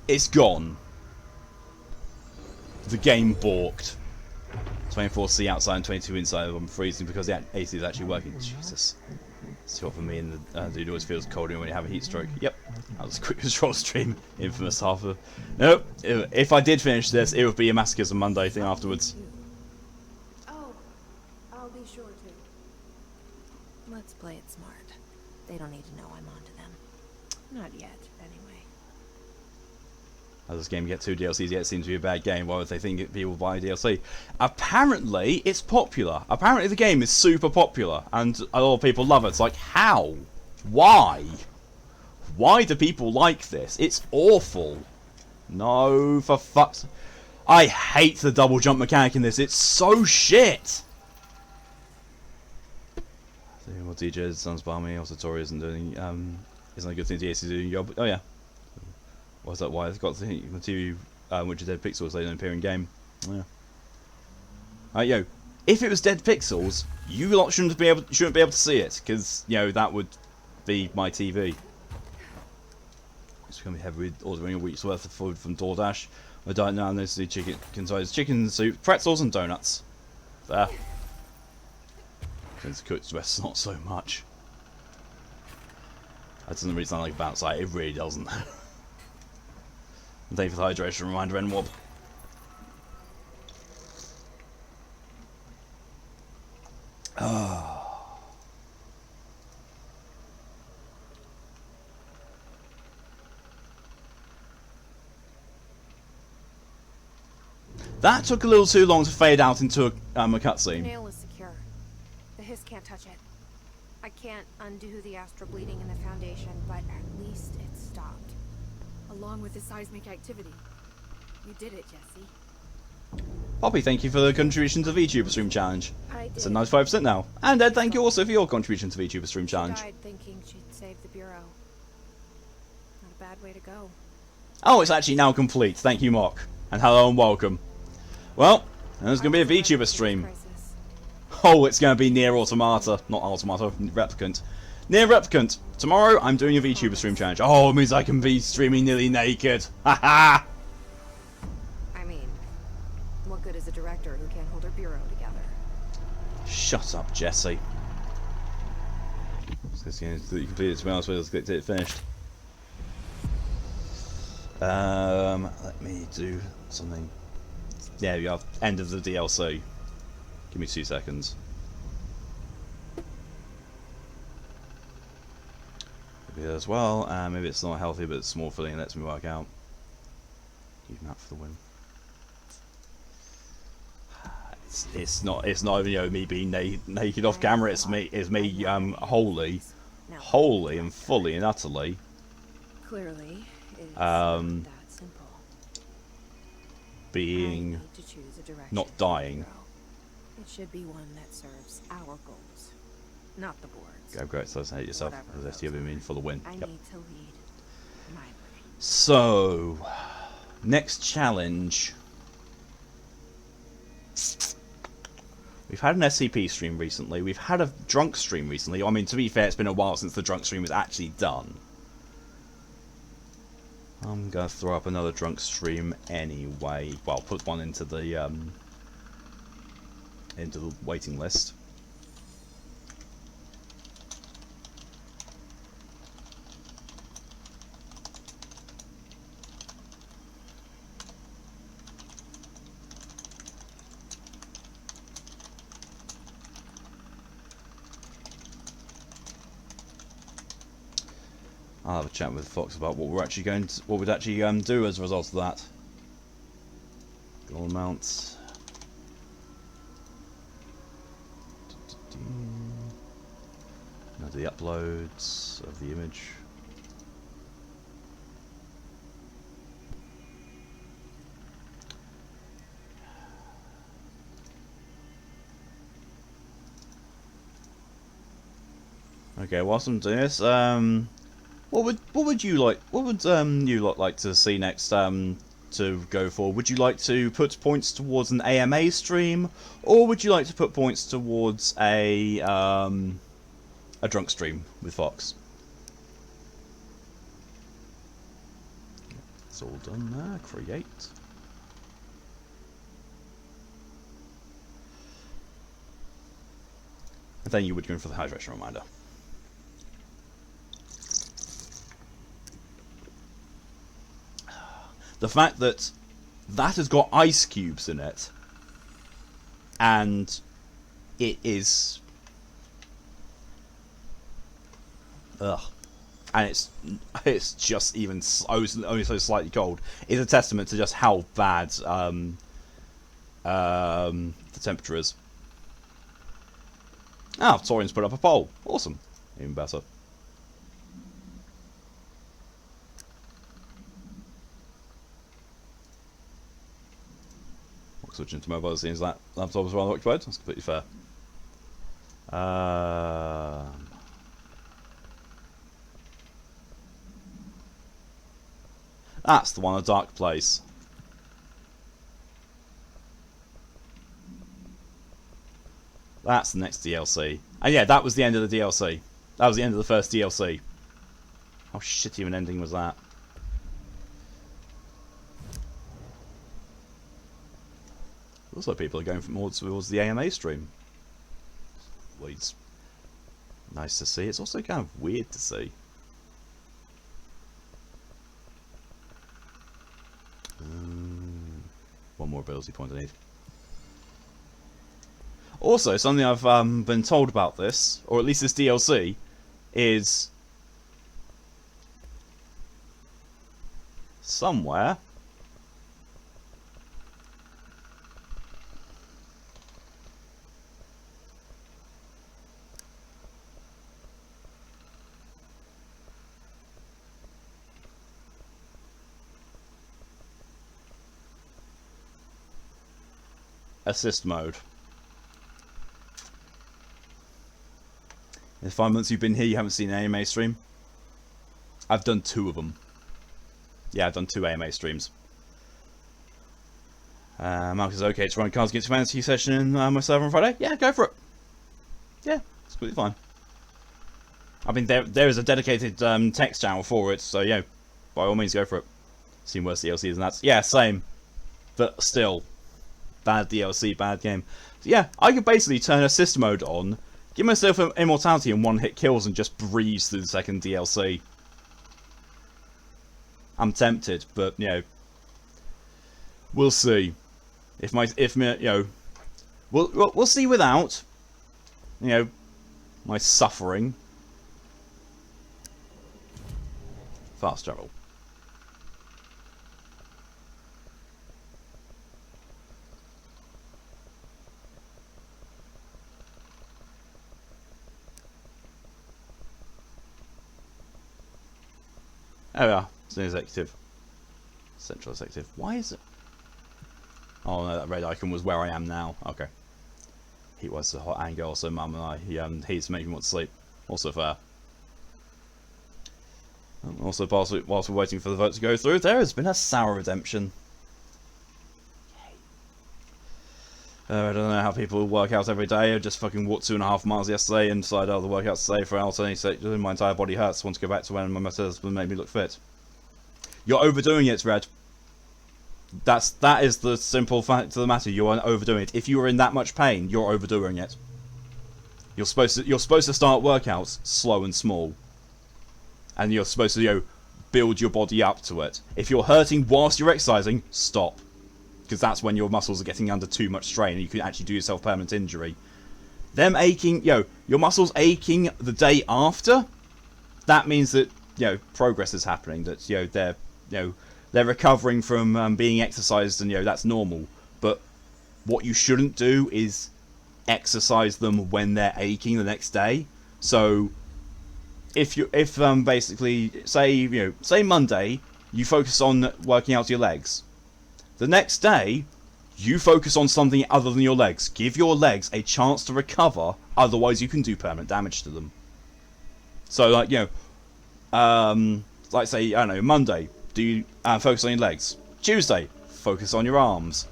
A: It's gone. The game balked. 24C outside and 22 inside. I'm freezing because the AC is actually working. Jesus. It's too hot for me, and the dude always feels colder when you have a heat stroke. Yep. That was a quick control stream. Infamous half of. Nope. If I did finish this, it would be a Masochism Monday thing afterwards.
B: Oh, I'll be sure to. Let's play it smart. They don't need to know I'm onto them. Not yet, anyway.
A: How does this game get 2 DLCs yet? It seems to be a bad game. Why would they think people buy a DLC? Apparently, it's popular. Apparently, the game is super popular, and a lot of people love it. It's like, how? Why? Why do people like this? It's awful. No, for fuck's... I hate the double jump mechanic in this. It's so shit. What DJs sounds balmy. Also, Tori isn't doing... isn't a good thing DAC doing your job. Oh, yeah. Why's that? Why? It's got the TV, which is dead pixels, they don't appear in game. Yeah. Yo, if it was dead pixels, you lot shouldn't be able to see it, because that would be my TV. It's gonna be heavy with ordering a week's worth of food from DoorDash. I don't know. There's the chicken soup, pretzels, and donuts. There. Since cooked, the rest not so much. That doesn't really sound like a bounce site. It really doesn't. Thank you for the hydration reminder, N-Wob. That took a little too long to fade out into a cutscene.
B: The nail is secure. The hiss can't touch it. I can't undo the astral bleeding in the foundation, but at least it stopped. Along with the seismic activity. You did it, Jesse.
A: Poppy, thank you for the contribution to the VTuber Stream Challenge. It's a 95% now. And Ed, thank you also for your contribution to the VTuber Stream Challenge.
B: She died thinking she'd save the Bureau. Not a bad way to go.
A: Oh, it's actually now complete. Thank you, Mock. And hello and welcome. Well, there's going to be a VTuber stream. Oh, it's going to be Nier Automata. Not Automata, Replicant. Nier Replicant. Tomorrow, I'm doing a VTuber stream challenge. Oh, it means I can be streaming nearly naked. Haha!
B: I mean, what good is a director who can't hold her bureau together?
A: Shut up, Jesse. This game is completed. To be honest with you, let's get it finished. Let me do something. Yeah, we have end of the DLC. Give me 2 seconds. Maybe as well, maybe it's not healthy, but it's more filling and lets me work out. Even that for the win. It's not me being naked off camera. It's me wholly and fully and utterly
B: Clearly, it's not that simple.
A: being not dying.
B: It should be one that serves our goals, not the board's.
A: Go great, so hate yourself. As you mean for the win.
B: I
A: Yep.
B: need to lead my way.
A: So, next challenge. We've had an SCP stream recently. We've had a drunk stream recently. I mean, to be fair, it's been a while since the drunk stream was actually done. I'm gonna throw up another drunk stream anyway. Well, put one into the waiting list. I'll have a chat with Fox about what we're actually going to, what we'd actually do as a result of that. Goal amounts. Now the uploads of the image. Okay, whilst I'm doing this, what would you like? What would you lot like to see next? To go for? Would you like to put points towards an AMA stream, or would you like to put points towards a drunk stream with Fox? It's all done there. Create. And then you would go for the hydration reminder. The fact that that has got ice cubes in it, and it is, and it's just even only so slightly cold, is a testament to just how bad the temperature is. Ah, Torian's put up a poll. Awesome, even better. Switching to mobile seems that laptop was rather occupied. That's completely fair. That's the one, A Dark Place. That's the next DLC. And yeah, that was the end of the DLC. That was the end of the first DLC. How shitty of an ending was that? Also, people are going more towards the AMA stream. Well, it's nice to see. It's also kind of weird to see. One more ability point I need. Also, something I've been told about this, or at least this DLC, is somewhere. Assist mode. In the 5 months you've been here, you haven't seen an AMA stream? I've done 2 of them. Yeah, I've done 2 AMA streams. Mark is okay to run Cards Against Humanity session in my server on Friday? Yeah, go for it. Yeah, it's completely fine. I mean, there is a dedicated text channel for it, so yeah, by all means go for it. Seen worse DLCs than that. Yeah, same. But still. Bad DLC, bad game. So yeah, I could basically turn assist mode on, give myself immortality and one-hit kills and just breeze through the second DLC. I'm tempted, but you know, we'll see. We'll see without, you know, my suffering. Fast travel. Oh yeah, it's an executive. Central executive. Why is it? Oh no, that red icon was where I am now. Okay. He was the hot anger, also Mum and I. He's making me want to sleep. Also fair. Also, whilst we're waiting for the vote to go through, there has been a sour redemption. I don't know how people work out every day. I just fucking walked 2.5 miles yesterday and decided the workouts today for alternating. My entire body hurts. I want to go back to when my metabolism made me look fit. You're overdoing it, Red. That is the simple fact of the matter. You are overdoing it. If you are in that much pain, you're overdoing it. You're supposed to start workouts slow and small, and you're supposed to build your body up to it. If you're hurting whilst you're exercising, stop. Because that's when your muscles are getting under too much strain and you can actually do yourself permanent injury. Them aching, your muscles aching the day after, that means that progress is happening. That they're recovering from being exercised, and that's normal. But what you shouldn't do is exercise them when they're aching the next day. So if basically say Monday you focus on working out your legs, the next day you focus on something other than your legs. Give your legs a chance to recover, otherwise you can do permanent damage to them. So like like say, I don't know, Monday do you focus on your legs, Tuesday focus on your arms,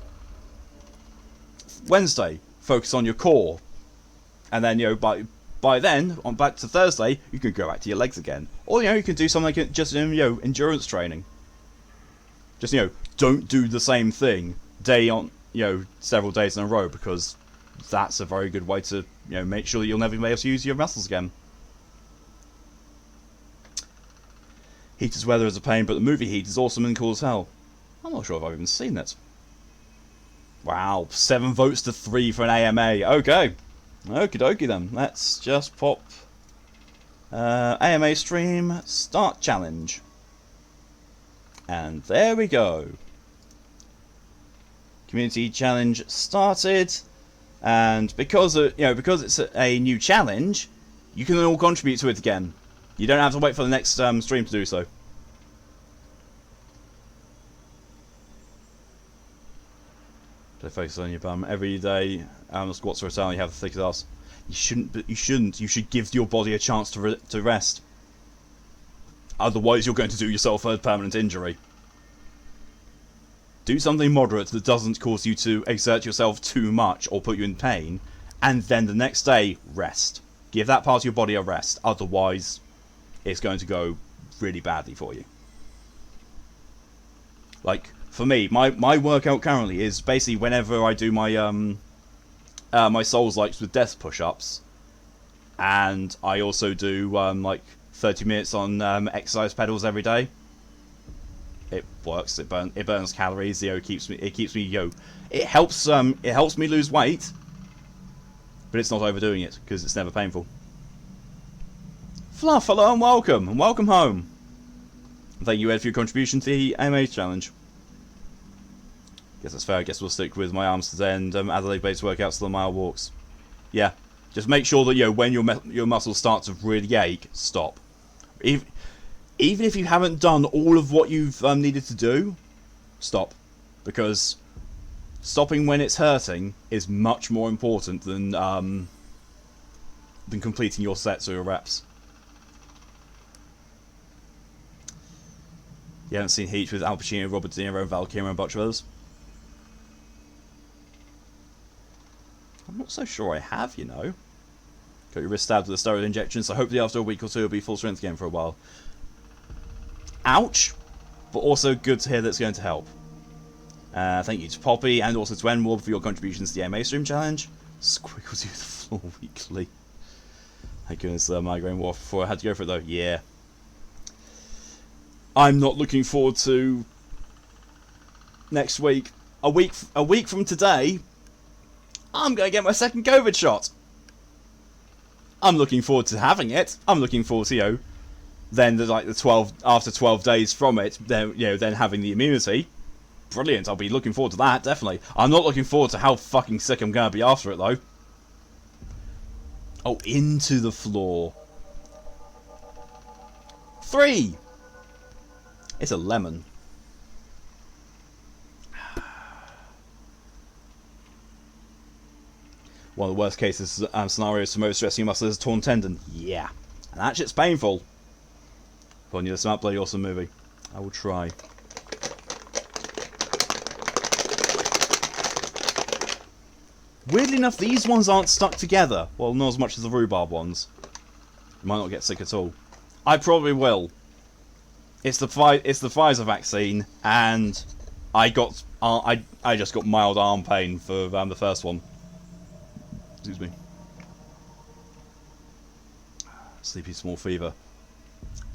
A: Wednesday focus on your core, and then by then on back to Thursday you can go back to your legs again. Or you can do something like just endurance training. Just don't do the same thing several days in a row, because that's a very good way to make sure that you'll never be able to use your muscles again. Heater's weather is a pain, but the movie Heat is awesome and cool as hell. I'm not sure if I've even seen it. Wow, 7 votes to 3 for an AMA. Okay. Okie dokie then. Let's just pop AMA stream start challenge. And there we go. Community challenge started. And because it's a new challenge, you can all contribute to it again. You don't have to wait for the next stream to do so. So focus on your bum every day. The squats are a sound. You have the thickest ass. You shouldn't. You should give your body a chance to rest. Otherwise, you're going to do yourself a permanent injury. Do something moderate that doesn't cause you to exert yourself too much or put you in pain, and then the next day rest. Give that part of your body a rest. Otherwise, it's going to go really badly for you. Like for me, my workout currently is basically whenever I do my my Souls likes with death push-ups, and I also do like 30 minutes on exercise pedals every day. It works. It burns calories. It keeps me. It helps me lose weight, but it's not overdoing it because it's never painful. Fluff, hello and welcome home. Thank you, Ed, for your contribution to the AMA challenge. Guess that's fair. I guess we'll stick with my arms today and Adelaide-based workouts to the mile walks. Yeah, just make sure that when your muscles start to really ache, stop. Even if you haven't done all of what you've needed to do, stop, because stopping when it's hurting is much more important than completing your sets or your reps. You haven't seen Heat with Al Pacino, Robert De Niro, Val Kilmer, and a bunch of others? I'm not so sure I have, Got your wrist stabbed with a steroid injection, so hopefully after a week or two it'll be full strength again for a while. Ouch! But also good to hear that it's going to help. Thank you to Poppy and also to Enward for your contributions to the AMA Stream Challenge. Squiggles you the floor weekly. Thank goodness migraine war before I had to go for it though. Yeah. I'm not looking forward to next week. A week from today, I'm going to get my second COVID shot. I'm looking forward to having it. I'm looking forward to, then after 12 days from it, then having the immunity. Brilliant. I'll be looking forward to that, definitely. I'm not looking forward to how fucking sick I'm going to be after it, though. Oh, into the floor. 3. It's a lemon. One of the worst cases scenarios for most stressing muscle is a torn tendon. Yeah. And that shit's painful. Pulling you this out, bloody awesome movie. I will try. Weirdly enough, these ones aren't stuck together. Well, not as much as the rhubarb ones. You might not get sick at all. I probably will. It's the Pfizer vaccine, and I just got mild arm pain for the first one. Excuse me. Sleepy small fever.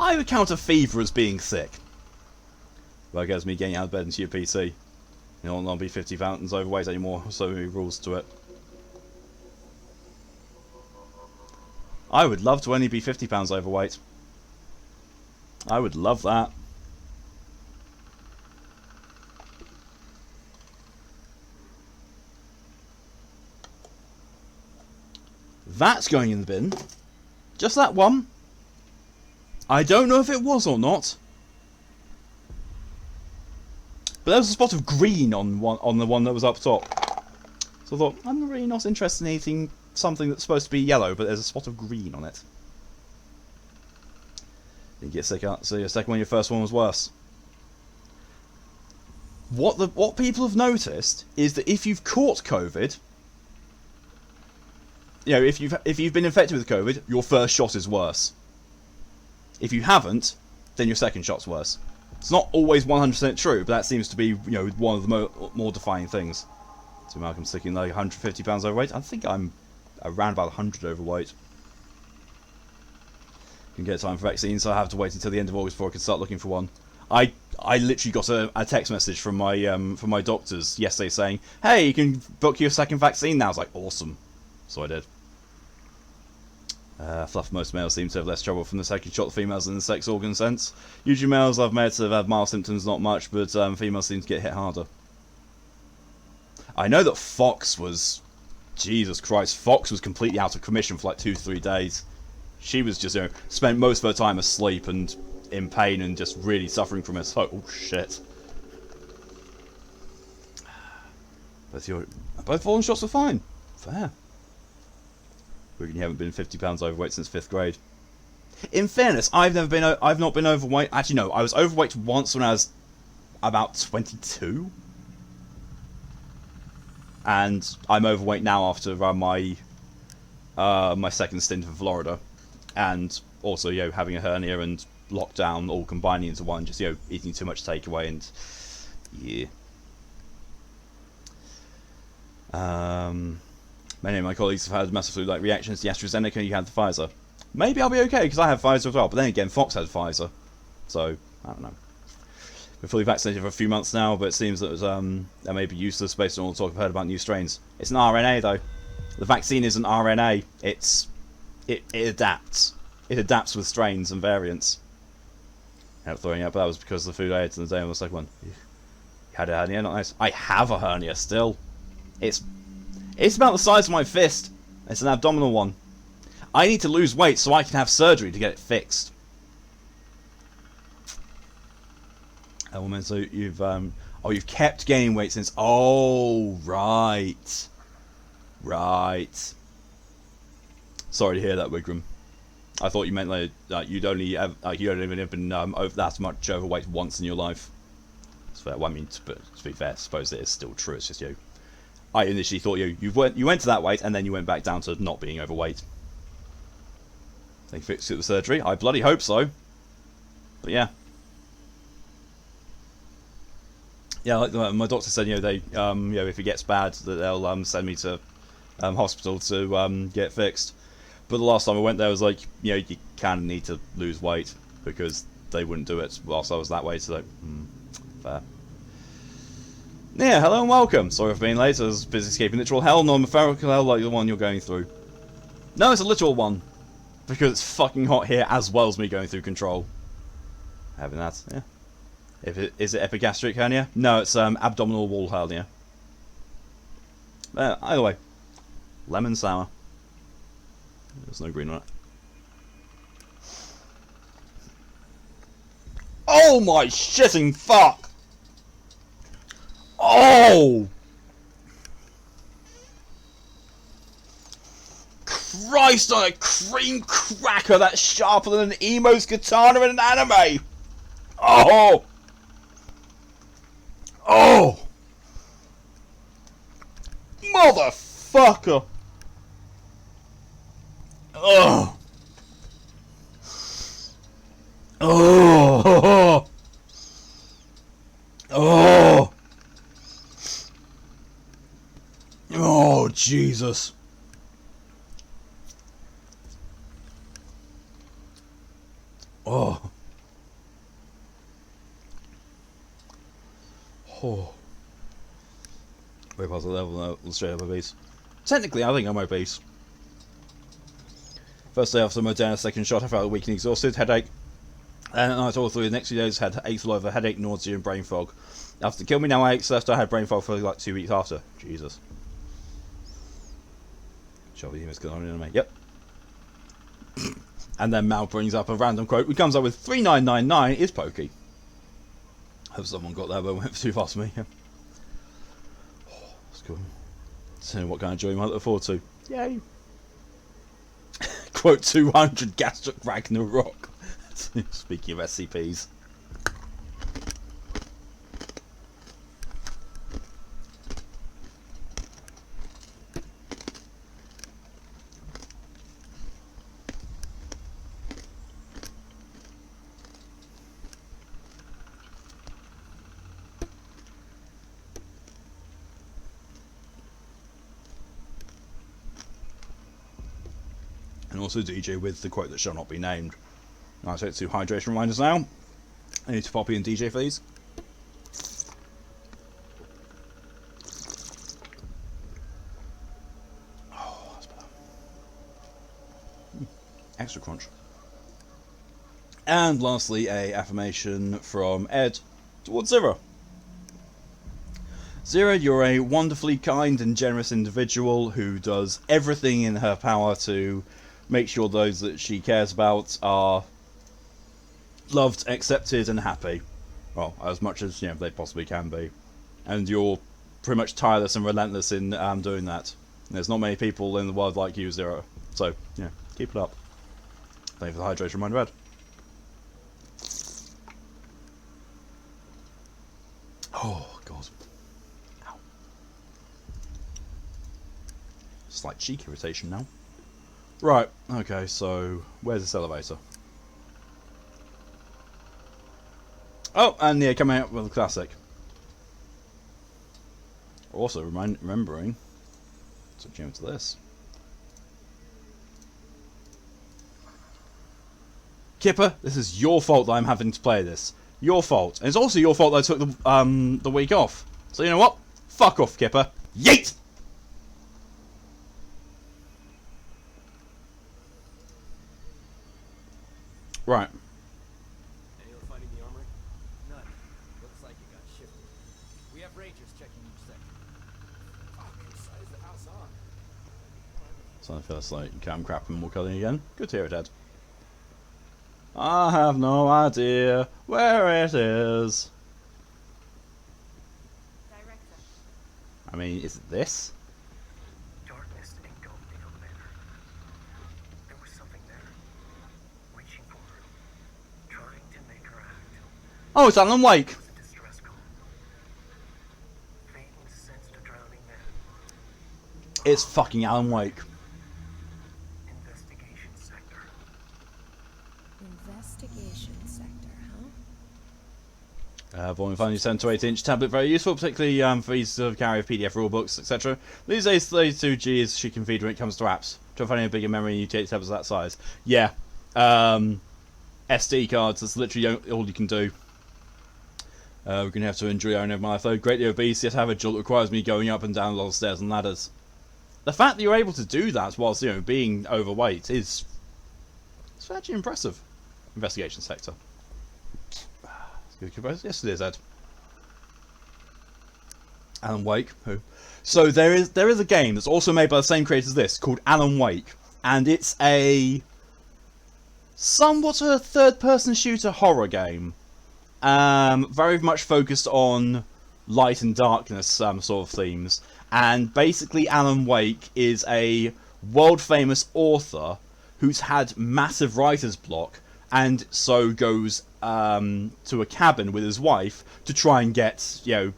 A: I would count a fever as being sick. Well, I guess me getting out of bed into your PC. You don't want to be 50 fountains overweight anymore. So many rules to it. I would love to only be 50 pounds overweight. I would love that. That's going in the bin. Just that one. I don't know if it was or not. But there was a spot of green on the one that was up top. So I thought, I'm really not interested in anything, something that's supposed to be yellow, but there's a spot of green on it. Didn't get sick out, so your second one, your first one was worse. What people have noticed is that if you've caught COVID, you know, if you've been infected with COVID, your first shot is worse. If you haven't, then your second shot's worse. It's not always 100% true, but that seems to be, you know, one of the more defining things. So Malcolm's sticking like 150 pounds overweight. I think I'm around about 100 overweight. Can get time for vaccines, so I have to wait until the end of August before I can start looking for one. I literally got a text message from my doctors yesterday saying, "Hey, you can book your second vaccine now." I was like, awesome. So I did. Fluff, most males seem to have less trouble from the second shot than females in the sex organ sense. Usually males I've met have had mild symptoms, not much, but females seem to get hit harder. I know that Fox was... Jesus Christ, Fox was completely out of commission for like 2-3 days. She was just, you know, spent most of her time asleep and in pain and just really suffering from it. So, oh shit. Both fallen shots were fine. Fair. You haven't been 50 pounds overweight since 5th grade. In fairness, I've not been overweight. Actually, no, I was overweight once when I was about 22. And I'm overweight now after my second stint in Florida, and also, you know, having a hernia and lockdown all combining into one. Just, you know, eating too much takeaway and yeah. Many of my colleagues have had massive flu-like reactions to the AstraZeneca. You had the Pfizer. Maybe I'll be okay because I have Pfizer as well. But then again, Fox had Pfizer, so I don't know. We're fully vaccinated for a few months now, but it seems that that may be useless based on all the talk I've heard about new strains. It's an RNA though. The vaccine isn't RNA. It adapts. It adapts with strains and variants. I ended up throwing up, but that was because of the food I ate on the day on the second one. You had a hernia, not nice. I have a hernia still. It's about the size of my fist. It's an abdominal one. I need to lose weight so I can have surgery to get it fixed. Oh man, so you've kept gaining weight since. Oh right. Sorry to hear that, Wigram. I thought you meant like you'd only have, you hadn't even been over that much overweight once in your life. It's fair. Well, I mean, to be fair, I suppose it is still true. It's just you. I initially thought you went to that weight and then you went back down to not being overweight. They fixed it with surgery. I bloody hope so. But yeah. Yeah, like my doctor said, you know, they, you know, if it gets bad, that they'll send me to hospital to get fixed. But the last time I went there, I was like, you know, you kind of need to lose weight because they wouldn't do it whilst I was that way. So, like, fair. Yeah, hello and welcome. Sorry for being late. I was busy escaping literal hell, non-metaphorical hell like the one you're going through. No, it's a literal one because it's fucking hot here as well as me going through control. Having that, yeah. Is it epigastric hernia? No, it's abdominal wall hernia. Either way, lemon sour. There's no green on it. Oh my shitting fuck! Oh! Christ on a cream cracker that's sharper than an emo's katana in an anime! Oh! Oh! Motherfucker! Oh! Oh! Oh! Oh, Jesus. Oh. Oh. Way past the level now, straight up obese. Technically, I think I'm obese. First day after Moderna second shot, I felt weak and exhausted, headache. And I told through the next few days had aches all over, headache, nausea, and brain fog. After killing me, now I aches left. I had brain fog for like 2 weeks after. Jesus. Shall we what's going on in me? Yep. And then Mal brings up a random quote. He comes up with 3999 is pokey. Hope someone got that, but went too fast for me. Yeah. Oh, that's cool. So what kind of joy you might look forward to? Yay. Quote 200 gastric Ragnarok. Speaking of SCPs. And also DJ with the quote that shall not be named. I take 2 hydration reminders now. I need to Poppy and DJ for these. Oh, that's better. Extra crunch. And lastly, a affirmation from Ed towards Zero. Zero, you're a wonderfully kind and generous individual who does everything in her power to make sure those that she cares about are loved, accepted, and happy. Well, as much as they possibly can be. And you're pretty much tireless and relentless in doing that. There's not many people in the world like you, Zero. So, yeah, keep it up. Thank you for the hydration reminder, Ed. Oh, God. Ow. Slight cheek irritation now. Right, okay, so where's this elevator? Oh, and yeah, coming out with a classic. Also, remembering to jump to this. Kipper, this is your fault that I'm having to play this. Your fault. And it's also your fault that I took the week off. So you know what? Fuck off, Kipper. Yeet! Right.
C: Anyone finding the armory? None. Looks like it got shifted. We have rangers checking each sector. Fuck, whose side is the house on?
A: So I feel like I'm crapping more cutting again. Good to hear it, Ed. I have no idea where it is.
B: Director.
A: I mean, is it this?
D: Darkness engulfed the elevator. There was something there, reaching for her, trying to make her act.
A: Oh, it's Alan Wake.
D: It was a distress call. Fading sensed a drowning man.
A: It's fucking Alan Wake.
D: Investigation sector.
B: Investigation sector, huh?
A: Volume 5 7 to 8-inch tablet, very useful, particularly for ease of carry of PDF rulebooks, etc. These days, 32G is she can feed when it comes to apps. Try finding a bigger memory utility tablets that size. Yeah, SD cards. That's literally all you can do. We're gonna have to enjoy our own life though. Greatly obese, yet have a jolt that requires me going up and down a lot of stairs and ladders. The fact that you're able to do that whilst being overweight is it's actually impressive. Investigation sector. Yes, it is, Ed. Alan Wake. Who? So there is a game that's also made by the same creators as this called Alan Wake, and it's a somewhat a third-person shooter horror game. Very much focused on light and darkness sort of themes. And basically Alan Wake is a world-famous author who's had massive writer's block and so goes to a cabin with his wife to try and get, the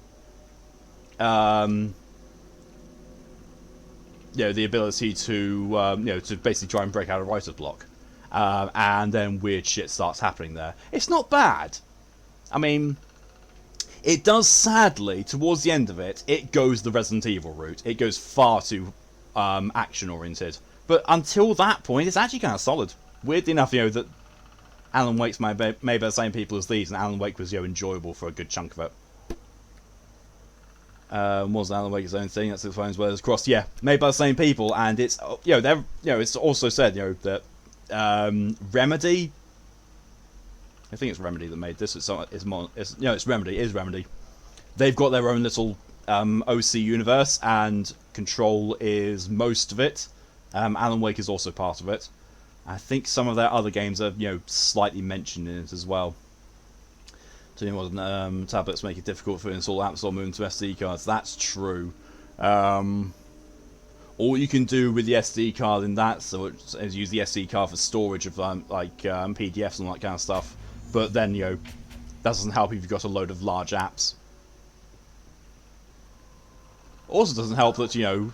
A: ability to, to basically try and break out of writer's block. And then weird shit starts happening there. It's not bad. I mean, it does, sadly, towards the end of it, it goes the Resident Evil route. It goes far too action-oriented. But until that point, it's actually kind of solid. Weirdly enough, that Alan Wake's made by the same people as these, and Alan Wake was, enjoyable for a good chunk of it. Wasn't Alan Wake his own thing? That's explains where it's crossed. Yeah, made by the same people, and it's, it's also said, that Remedy I think it's Remedy that made this. It's Remedy. It is Remedy. They've got their own little OC universe, and Control is most of it. Alan Wake is also part of it. I think some of their other games are, slightly mentioned in it as well. Modern tablets make it difficult for install apps or move into SD cards. That's true. All you can do with the SD card in that is use the SD card for storage of PDFs and all that kind of stuff. But then, that doesn't help if you've got a load of large apps. Also doesn't help that,
B: Anyone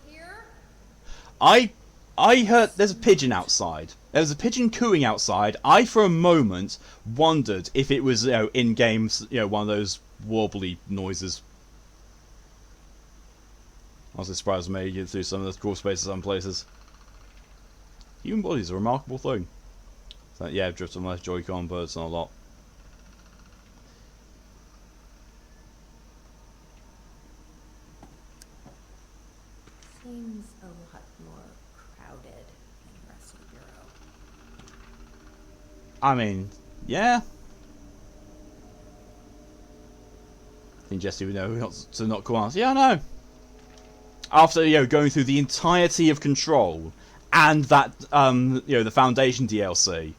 B: here?
A: I heard there's a pigeon outside. There's a pigeon cooing outside. I, for a moment, wondered if it was, in games, one of those warbly noises. Honestly surprised me get through some of the crawl spaces some places. Human bodies are a remarkable thing. So, yeah, drift on left Joy-Con, but it's not a lot.
B: Seems a lot more crowded than the rest of the bureau.
A: I mean, yeah. I think Jesse would know to not come on. Yeah, I know. After going through the entirety of Control and that the Foundation DLC.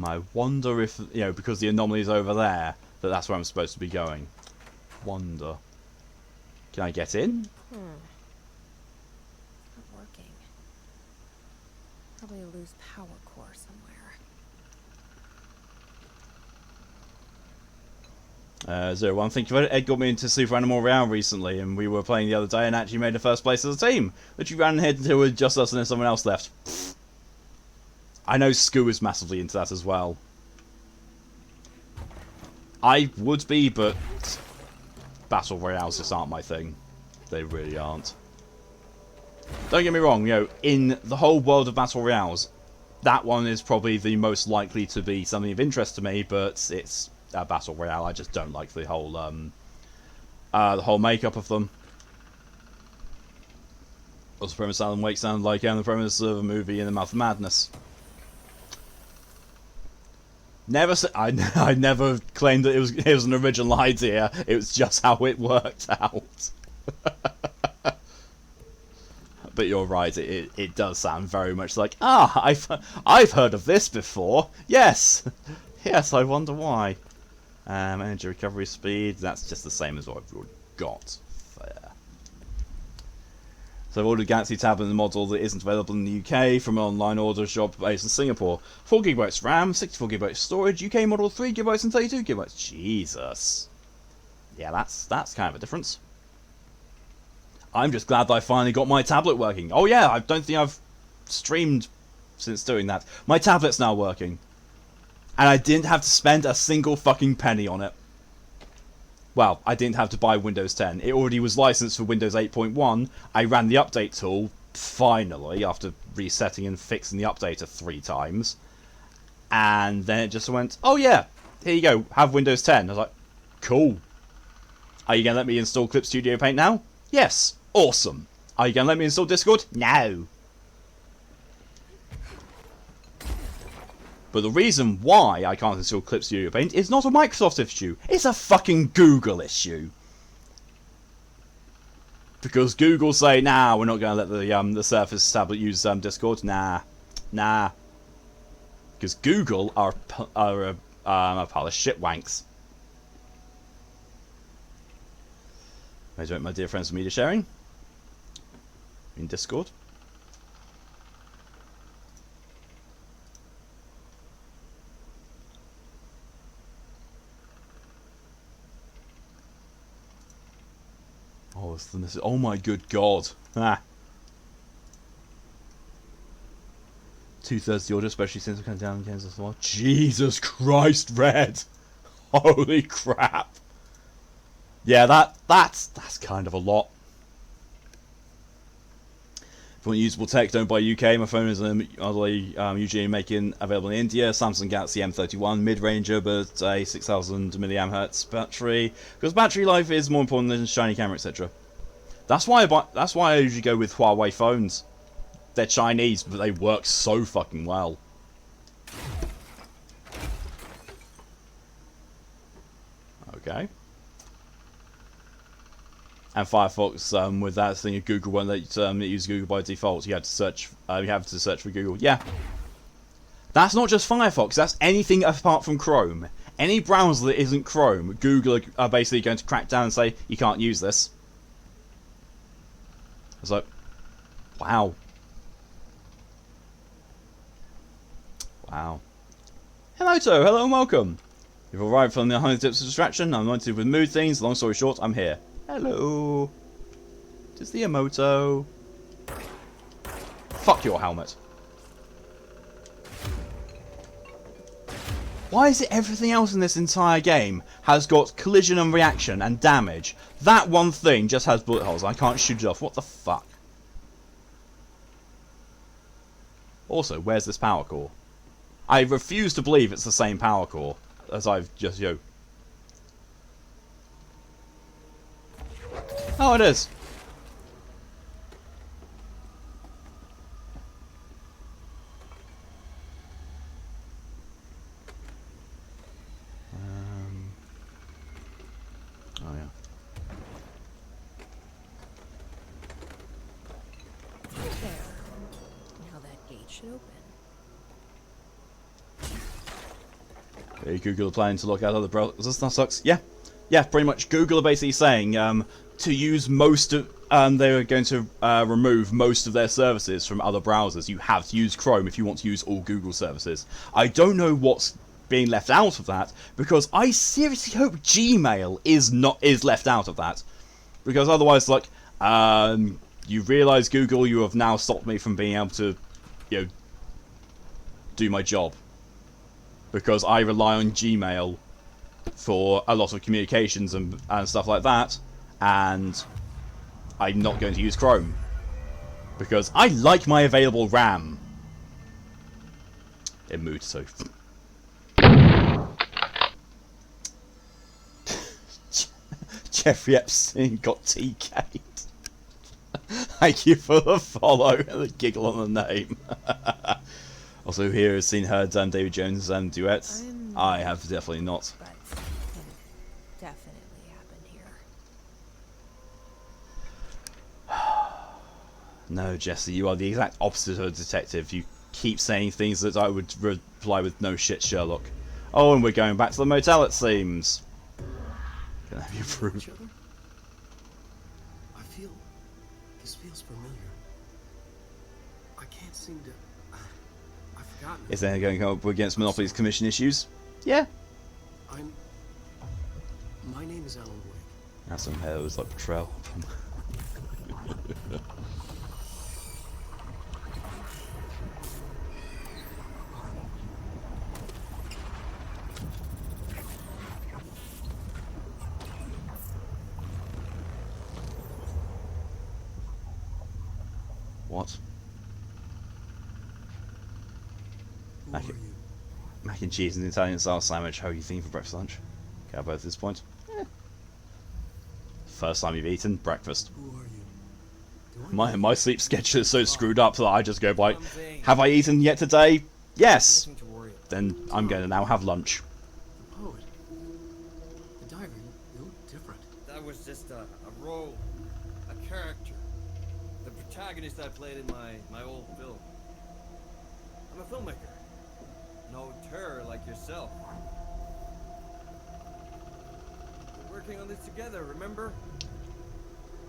A: I wonder if because the anomaly is over there that's where I'm supposed to be going. Wonder. Can I get in?
B: Not working. Probably a loose power core somewhere.
A: 01. Thank you for it. Ed got me into Super Animal Royale recently, and we were playing the other day and actually made the first place as a team. But you ran ahead until it was just us and then someone else left. Pfft. I know Scoo is massively into that as well. I would be, but Battle Royales just aren't my thing. They really aren't. Don't get me wrong, in the whole world of Battle Royales, that one is probably the most likely to be something of interest to me, but it's Battle Royale. I just don't like the whole makeup of them. Also, the premise Alan Wake sounded like the premise of a movie In the Mouth of Madness. I never claimed that it was an original idea. It was just how it worked out. But you're right. It does sound very much like I've heard of this before. Yes, yes. I wonder why. Energy recovery speed. That's just the same as what I've already got. Fair. So I've ordered a Galaxy tablet in the model that isn't available in the UK from an online order shop based in Singapore. 4GB RAM, 64GB storage, UK model 3GB and 32GB. Jesus. Yeah, that's kind of a difference. I'm just glad that I finally got my tablet working. Oh yeah, I don't think I've streamed since doing that. My tablet's now working. And I didn't have to spend a single fucking penny on it. Well, I didn't have to buy Windows 10. It already was licensed for Windows 8.1. I ran the update tool, finally, after resetting and fixing the updater 3 times. And then it just went, oh yeah, here you go, have Windows 10. I was like, cool. Are you going to let me install Clip Studio Paint now? Yes. Awesome. Are you going to let me install Discord? No. But the reason why I can't install Clip Studio Paint is not a Microsoft issue. It's a fucking Google issue. Because Google say, nah, we're not going to let the Surface tablet use Discord. Nah. Because Google are a pile of shit wanks. My dear friends from media sharing. In Discord. Oh my good god. 2/3 the order, especially since we come down in Kansas as well. Jesus Christ, Red! Holy crap! Yeah, that's kind of a lot. If you want usable tech, don't buy UK. My phone is usually making available in India. Samsung Galaxy M31 mid-ranger, but a 6000 mAh battery. Because battery life is more important than shiny camera, etc. That's why I usually go with Huawei phones. they're Chinese, but they work so fucking well. Okay. And Firefox, with that thing of Google, when they use Google by default, you have to search. You have to search for Google. Yeah. That's not just Firefox. That's anything apart from Chrome. Any browser that isn't Chrome, Google are basically going to crack down and say you can't use this. It's like, wow. Wow. Hello, To. Hello and welcome. You've arrived from the 100 Tips of Distraction. I'm anointed with mood things. Long story short, I'm here. Hello. It's the Emoto. Fuck your helmet. Why is it everything else in this entire game has got collision and reaction and damage? That one thing just has bullet holes. I can't shoot it off. What the fuck? Also, where's this power core? I refuse to believe it's the same power core as I've just, Oh, it is. Oh, yeah.
B: There. Now that gate should open.
A: Hey, Google are planning to look at other browsers. That sucks. Yeah. Yeah, pretty much. Google are basically saying to use most of... they were going to remove most of their services from other browsers. You have to use Chrome if you want to use all Google services. I don't know what's being left out of that, because I seriously hope Gmail is left out of that. Because otherwise, like, you realise, Google, you have now stopped me from being able to, do my job. Because I rely on Gmail for a lot of communications and stuff like that, and I'm not going to use Chrome. Because I like my available RAM. Emoto. Jeffrey Epstein got TK'd. Thank you for the follow and the giggle on the name. Also, here has seen her David Jones duets. I have definitely not.
B: But it definitely happened here.
A: No, Jesse, you are the exact opposite of a detective. You keep saying things that I would reply with no shit, Sherlock. Oh, and we're going back to the motel, it seems. Can I have your proof?
D: Each other? This feels familiar. I can't seem to... I've forgotten.
A: Is there going up against Monopoly's commission issues? Yeah.
D: My name is Alan Wake.
A: That's some hair. It was like betrayal. What?
D: Who are you?
A: Mac and cheese and Italian style sandwich. How are you thinking for breakfast lunch? Okay, both at this point. First time you've eaten breakfast.
D: Who are you?
A: My sleep schedule is so screwed up that I just go by. Have I eaten yet today? Yes.
C: Nothing to worry about.
A: Then I'm going to now have lunch.
D: The poet. The diver. You look different.
C: That was just a role, a character. The protagonist I played in my old film. I'm a filmmaker. No terror like yourself. We're working on this together, remember?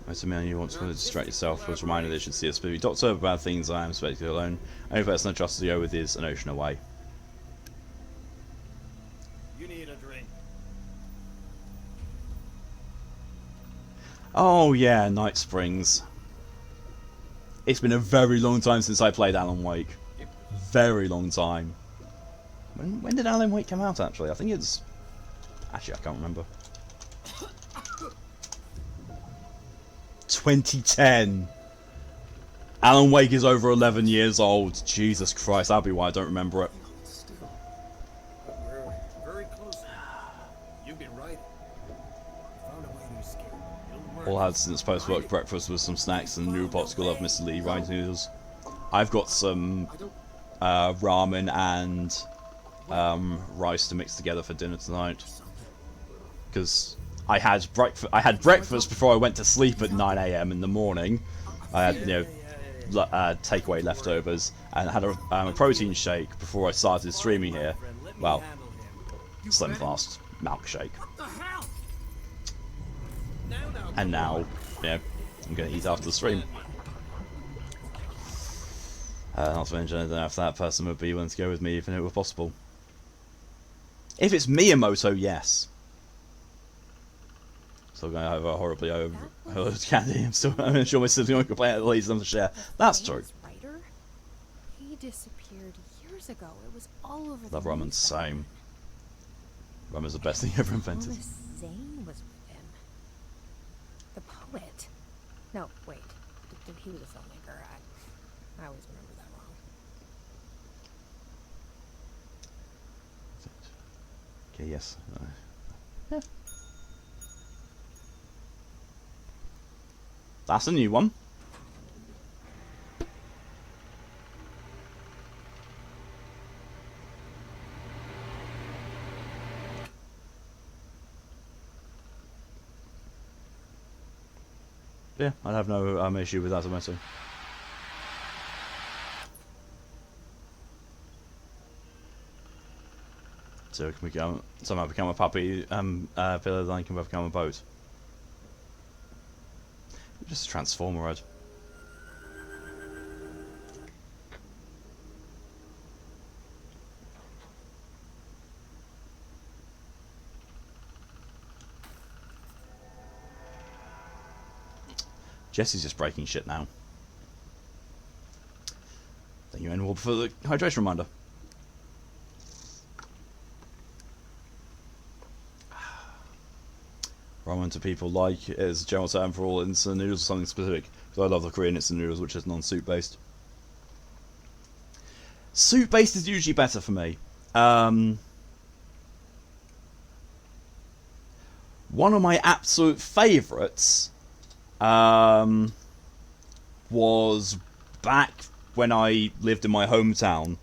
A: Most of me you want to distract yourself was reminded they should see a spooky doctor about things I am expected alone. Only person I trust to go with is an ocean away.
C: You need a drink.
A: Oh yeah, Night Springs. It's been a very long time since I played Alan Wake. Very long time. When did Alan Wake come out, actually? I think it's... Actually, I can't remember. 2010. Alan Wake is over 11 years old. Jesus Christ, that'll be why I don't remember it.
D: Still.
C: We're very close. You've been right. We found a way to escape. It'll work.
A: All I had since post-work breakfast was some snacks and a new popsicle of Mr. Lee rice noodles. I've got some ramen and rice to mix together for dinner tonight. Because I had breakfast before I went to sleep at 9 AM in the morning. I had, takeaway leftovers, and had a protein shake before I started streaming here. Well, Slim Fast milk shake. And now, I'm going to eat after the stream. Not to mention, I don't know if that person would be willing to go with me even if it were possible. If it's Miyamoto, yes. Still going to have a horribly overloaded candy. I'm sure my sibling could play at least them to share. That's true.
B: Writer? He disappeared years ago. It was all over the
A: Love ramen,
B: news.
A: same. Ramen's the best thing ever invented.
B: Thomas Zane was with him. The poet. No, wait. He was a filmmaker. I always remember that wrong.
A: Okay, yes. That's a new one. Yeah, I'd have no issue with that, honestly. So can we somehow become a puppy, Villa, then can become a boat. Just a transformer, Ed. Jesse's just breaking shit now. Thank you, Enward, for the hydration reminder. Ramen to people like is a general term for all instant noodles or something specific. Because I love the Korean instant noodles, which is non-soup based. Soup based is usually better for me. One of my absolute favourites was back when I lived in my hometown.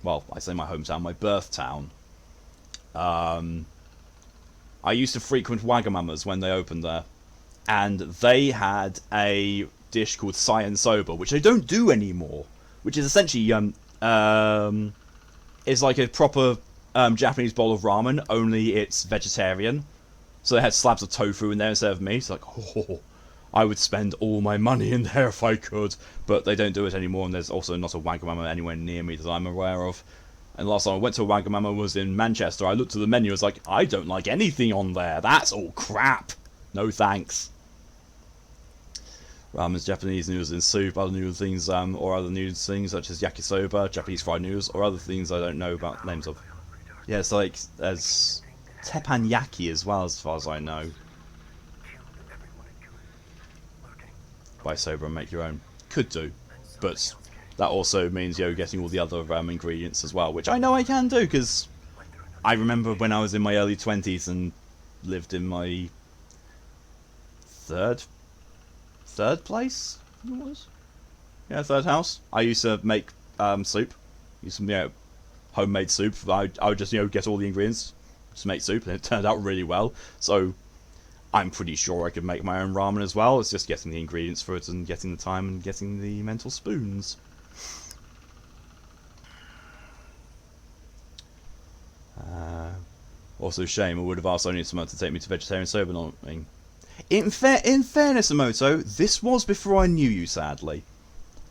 A: Well, I say my hometown, my birth town. I used to frequent Wagamama's when they opened there, and they had a dish called Cyan Soba, which they don't do anymore, which is essentially is like a proper Japanese bowl of ramen, only it's vegetarian. So they had slabs of tofu in there instead of meat. It's like, oh, I would spend all my money in there if I could, but they don't do it anymore, and there's also not a Wagamama anywhere near me that I'm aware of. And the last time I went to a Wagamama was in Manchester. I looked at the menu, I was like, I don't like anything on there. That's all crap. No thanks. Ramen's Japanese noodles in soup, other noodle things, or other noodle things such as yakisoba, Japanese fried noodles, or other things I don't know about names of. Yeah, it's like, there's teppanyaki as well, as far as I know. Buy soba and make your own. Could do, but that also means you're getting all the other ingredients as well, which I know I can do, because I remember when I was in my early 20s and lived in my third place, I think it was? Yeah, third house. I used to make soup. Use some, homemade soup. I would just, get all the ingredients, just make soup, and it turned out really well. So I'm pretty sure I could make my own ramen as well. It's just getting the ingredients for it and getting the time and getting the mental spoons. Also, shame. I would have asked only someone to take me to vegetarian soba. Not, in fairness, Emoto, this was before I knew you. Sadly,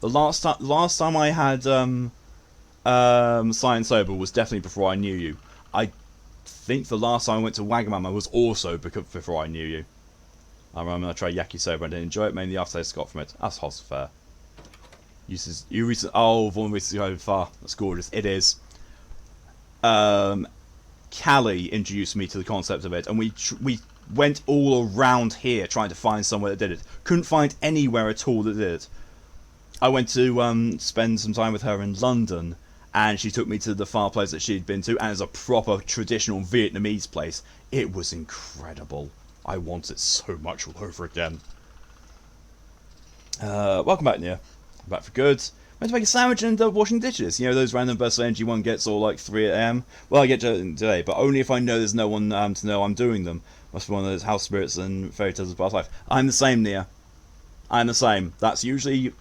A: the last time I had Cyan Soba was definitely before I knew you. I think the last time I went to Wagamama was also before I knew you. I remember I tried yakisoba and didn't enjoy it. Mainly the aftertaste I got from it. That's fair. You recently, Vaughan recently over far. That's gorgeous. It is. Callie introduced me to the concept of it, and we went all around here trying to find somewhere that did it. Couldn't find anywhere at all that did it. I went to spend some time with her in London, and she took me to the far place that she'd been to, and it's a proper traditional Vietnamese place. It was incredible. I want it so much all over again. Welcome back, Nia. Back for good. went to make a sandwich and washing dishes. You know, those random bursts of energy one gets all like 3 a.m. Well, I get today, but only if I know there's no one to know I'm doing them. Must be one of those house spirits and fairy tales of past life. I'm the same, Nia. I'm the same. That's usually,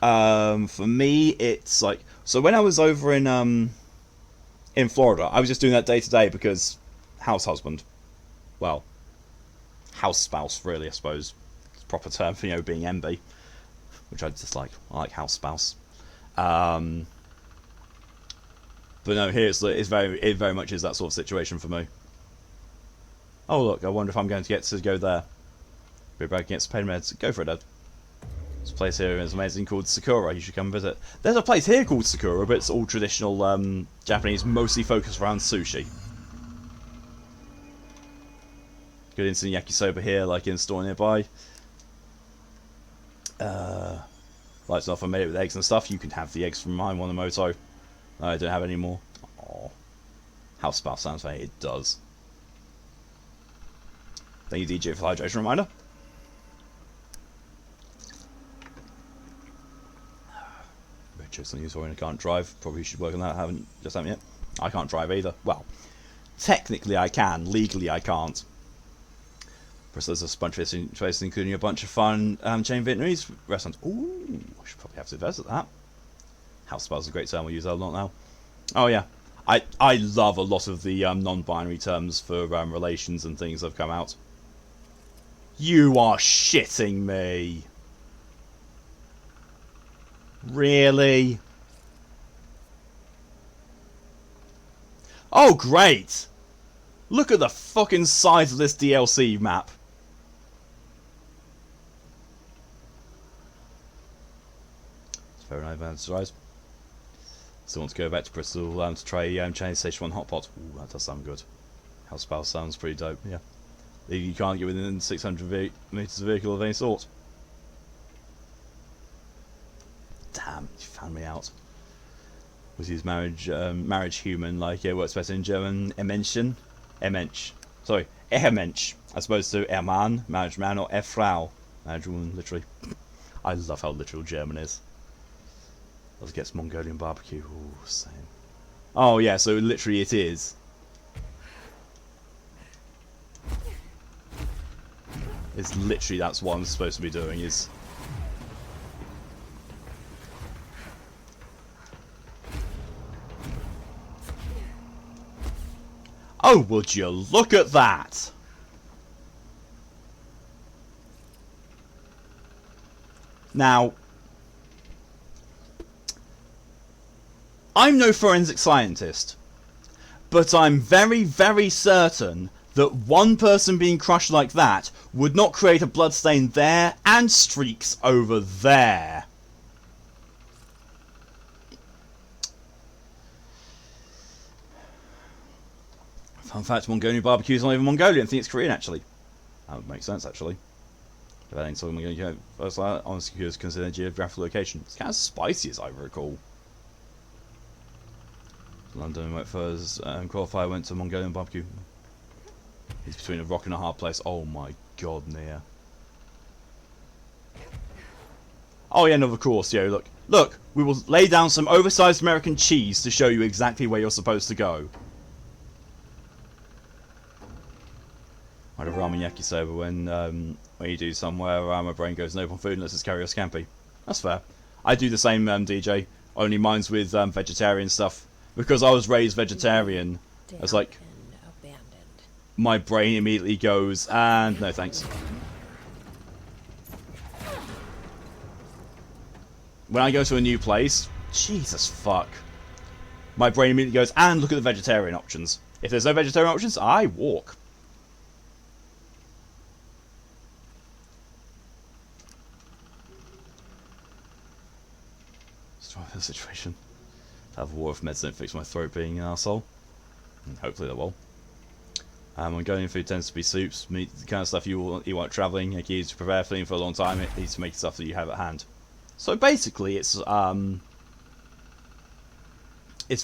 A: for me, it's like, so when I was over in Florida, I was just doing that day to day because house husband. Well, house spouse, really, I suppose. It's a proper term for, you know, being MB. Which I just like. I like house spouse. But no, here it very much is that sort of situation for me. Oh look, I wonder if I'm going to get to go there. Be back against pain meds. Go for it, Dad. This place here is amazing called Sakura. You should come visit. There's a place here called Sakura, but it's all traditional Japanese, mostly focused around sushi. Good instant yakisoba here, like in a store nearby. Lights off. I made it with eggs and stuff. You can have the eggs from my Monomoto. No, I don't have any more. Oh, house spouse sounds funny. It does. Thank you, DJ, for the hydration reminder. Richard's on you, sorry, I can't drive. Probably should work on that. I haven't yet. I can't drive either. Well, technically I can. Legally I can't. Plus there's a bunch of places, including a bunch of fun chain Vietnamese restaurants. Ooh, I should probably have to visit that. House spouse is a great term. We'll use that a lot now. Oh yeah. I love a lot of the non-binary terms for relations and things that have come out. You are shitting me. Really? Oh, great! Look at the fucking size of this DLC map. It's very nice, guys. Still want to go back to Bristol to try Chinese Station 1 Hot Pot. Ooh, that does sound good. House spouse sounds pretty dope, yeah. You can't get within 600 meters of vehicle of any sort. Damn, you found me out. Was his marriage human, like it works better in German, Emenschen? Emensch. Sorry, Ehemensch, as opposed to Ehemann, marriage man, or Ehefrau, marriage woman, literally. I love how literal German is. Let's get some Mongolian barbecue. Ooh, same. Oh yeah, so literally it is. It's literally, that's what I'm supposed to be doing, is... Oh, would you look at that? Now, I'm no forensic scientist, but I'm very, very certain that one person being crushed like that would not create a bloodstain there and streaks over there. Fun fact, Mongolian barbecue is not even Mongolian. I think it's Korean, actually. That would make sense, actually. If I ain't talking Mongolian, first honestly, is considered a geographical location. It's kind of spicy, as I recall. London went first, qualifier went to Mongolian barbecue. He's between a rock and a hard place. Oh my god, Nia. Oh yeah, no, of course, yo, look. Look, we will lay down some oversized American cheese to show you exactly where you're supposed to go. I'd have ramen yakisoba when you do somewhere my brain goes no on food unless it's curry or scampi. That's fair. I do the same, DJ. Only mine's with vegetarian stuff. Because I was raised vegetarian, it's like my brain immediately goes, and no thanks. When I go to a new place, Jesus fuck, my brain immediately goes, and look at the vegetarian options. If there's no vegetarian options, I walk. Describe the situation. Have a war of meds don't fix my throat being an arsehole. Hopefully they will. Mongolian food tends to be soups, meat, the kind of stuff you want travelling. You need to prepare for a long time. It needs to make stuff that you have at hand. So basically, it's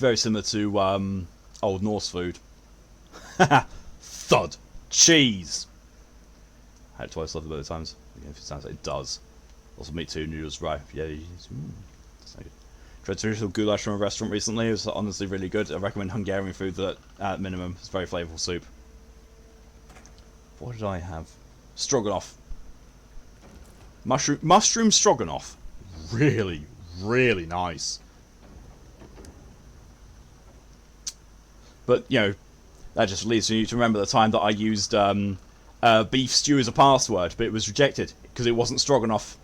A: very similar to Old Norse food. Thud, cheese. I had it twice, loved it both times. Again, if it sounds like it does. Also, meat too, noodles, right? Yeah, that's not good. Tried traditional goulash from a restaurant recently. It was honestly really good. I recommend Hungarian food that, at minimum, it's very flavourful soup. What did I have? Stroganoff. Mushroom stroganoff. Really, really nice. But, you know, that just leads you to remember the time that I used beef stew as a password, but it was rejected because it wasn't stroganoff.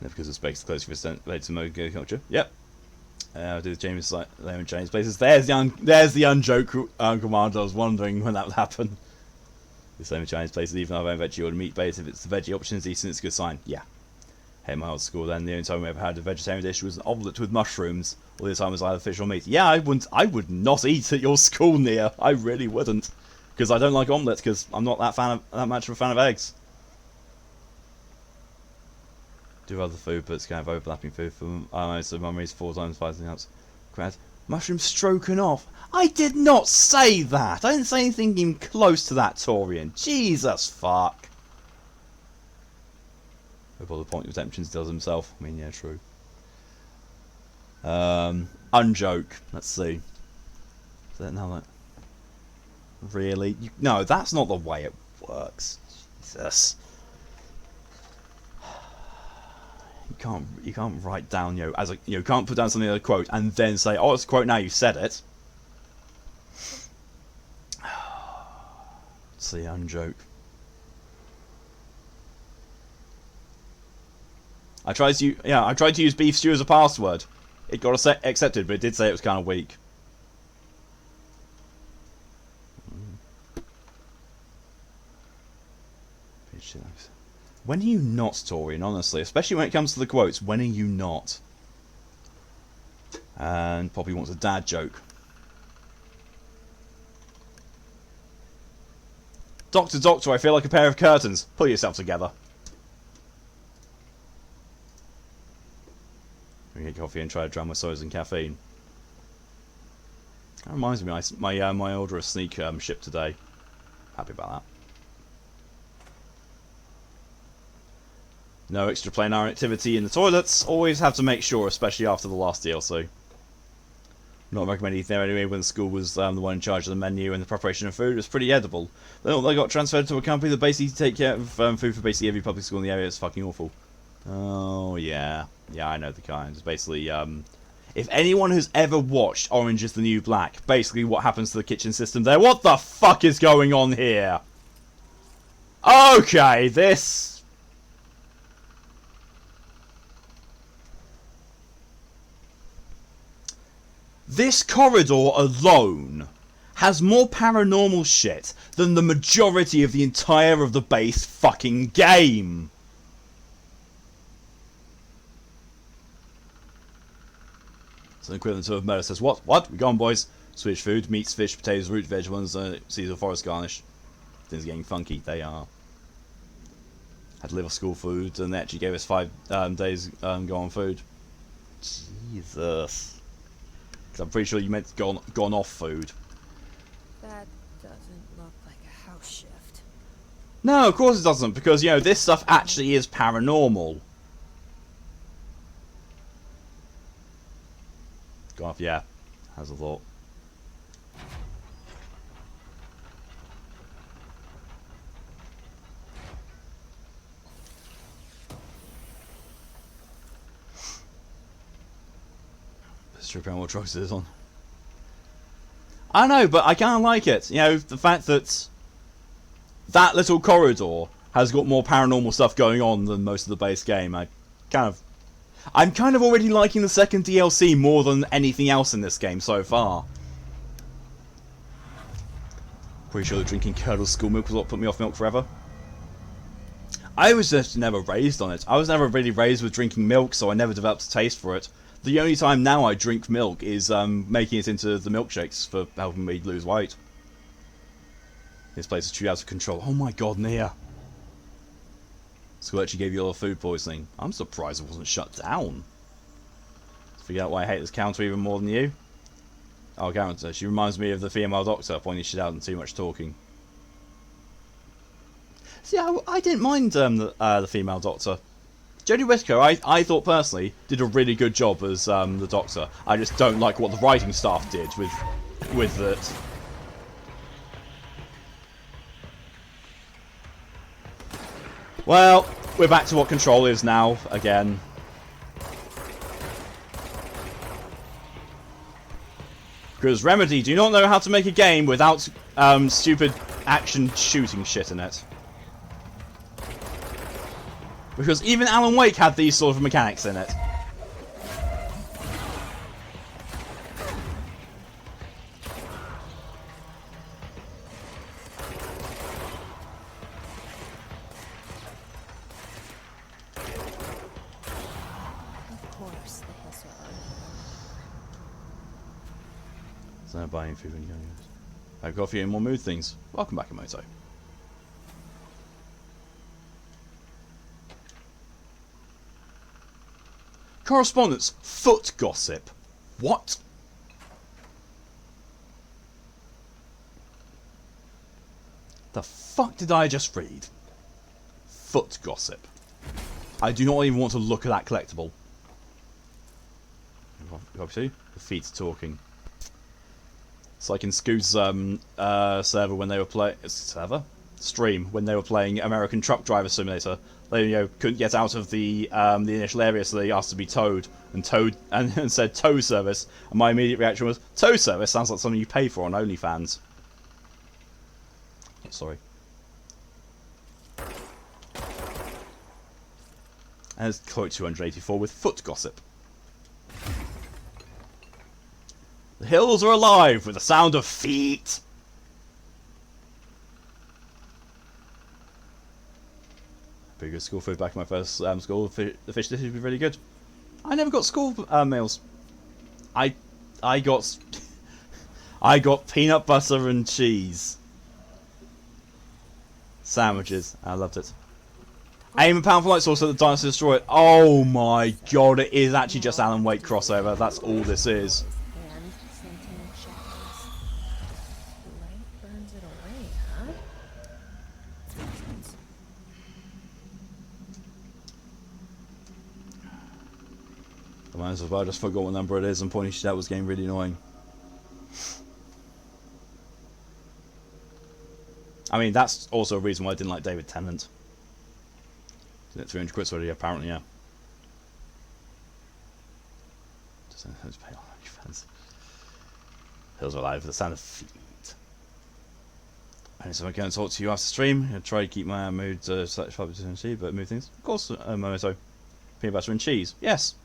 A: Because it's based closely related to Mogo culture. Yep. Do the James Lemon Chinese places. There's the unjoke commander. I was wondering when that would happen. The Lemon Chinese places, even though I've veggie or meat base, if it's the veggie option is decent, it's a good sign. Yeah. Hey, my old school then, the only time we ever had a vegetarian dish was an omelette with mushrooms. All the time was either fish or meat. Yeah, I would not eat at your school, Nia. I really wouldn't. Because I don't like omelettes, because I'm not that much of a fan of eggs. Do other food, but it's kind of overlapping food for so mummies 4 times 5 nuts. Crad. Mushroom stroganoff. I did not say that. I didn't say anything even close to that, Torian. Jesus fuck. With all the point of temptations does himself. I mean, yeah, true. Unjoke. Let's see. Is that now that? Really? No, that's not the way it works. Jesus. You can't write down, you know, as a, you can't put down something as a quote and then say, oh, it's a quote now, you said it. Let's see, unjoke. I tried to use beef stew as a password. It got accepted, but it did say it was kind of weak. When are you not, Torian, honestly? Especially when it comes to the quotes. When are you not? And Poppy wants a dad joke. Doctor, doctor, I feel like a pair of curtains. Pull yourself together. We get coffee and try to drown my sorrows in caffeine. That reminds me, my order of sneak shipped today. Happy about that. No extra planar activity in the toilets. Always have to make sure, especially after the last DLC. Not recommending there anyway when the school was the one in charge of the menu and the preparation of food. It was pretty edible. Then they got transferred to a company that basically take care of food for basically every public school in the area. It's fucking awful. Oh, yeah. Yeah, I know the kind. It's basically, if anyone has ever watched Orange is the New Black, basically what happens to the kitchen system there. What the fuck is going on here? Okay, this... This corridor alone has more paranormal shit than the majority of the entire of the base fucking game. So the equivalent to a murder says, what? What? We go on, boys. Swedish food, meats, fish, potatoes, root veg ones, Caesar forest garnish. Things are getting funky. They are. Had liver school food, and they actually gave us 5 days go on food. Jesus. I'm pretty sure you meant gone off food.
B: That doesn't look like a house shift.
A: No, of course it doesn't, because, you know, this stuff actually is paranormal. Gone off, yeah. Has a thought. Stripping what drugs it is on. I know, but I kind of like it. You know, the fact that that little corridor has got more paranormal stuff going on than most of the base game. I'm kind of already liking the second DLC more than anything else in this game so far. Pretty sure that drinking curdled school milk was what put me off milk forever. I was just never raised on it. I was never really raised with drinking milk, so I never developed a taste for it. The only time now I drink milk is making it into the milkshakes for helping me lose weight. This place is too out of control. Oh my god, Nia. School actually gave you all food poisoning. I'm surprised it wasn't shut down. Figure out why I hate this counter even more than you? Oh, counter. She reminds me of the female doctor pointing shit out and too much talking. See, I didn't mind the female Doctor. Jodie Whittaker, I thought personally, did a really good job as the Doctor. I just don't like what the writing staff did with it. Well, we're back to what Control is now, again. Because Remedy do not know how to make a game without stupid action shooting shit in it. Because even Alan Wake had these sort of mechanics in it.
B: Of course, the Hiss are
A: So buying food when you go. I've got a few more mood things. Welcome back, Emoto. Correspondence. Foot gossip. What? The fuck did I just read? Foot gossip. I do not even want to look at that collectible. Obviously, the feet are talking. It's like in Scoot's server when they were stream when they were playing American Truck Driver Simulator. They couldn't get out of the initial area, so they asked to be towed and said tow service. And my immediate reaction was, tow service sounds like something you pay for on OnlyFans. Oh, sorry. And it's quote 284 with foot gossip. The hills are alive with the sound of feet. Pretty good school food back in my first school. The fish dishes would be really good. I never got school meals. I got I got peanut butter and cheese sandwiches. I loved it. Aim a pound for light source at the dinosaur destroyer. Oh my god! It is actually just Alan Wake crossover. That's all this is.
B: and sentient shadows. The light burns it away, huh? Makes sense.
A: I might as well just forgot what number it is and pointing shit out was getting really annoying. I mean, that's also a reason why I didn't like David Tennant. Is it 300 quid already? Apparently, yeah. Just pay all your fans. Hills are alive with the sound of feet. And so I'm going to talk to you after stream. I'll try to keep my mood satisfied with but move things. Of course, Momoto. Peanut butter and cheese. Yes.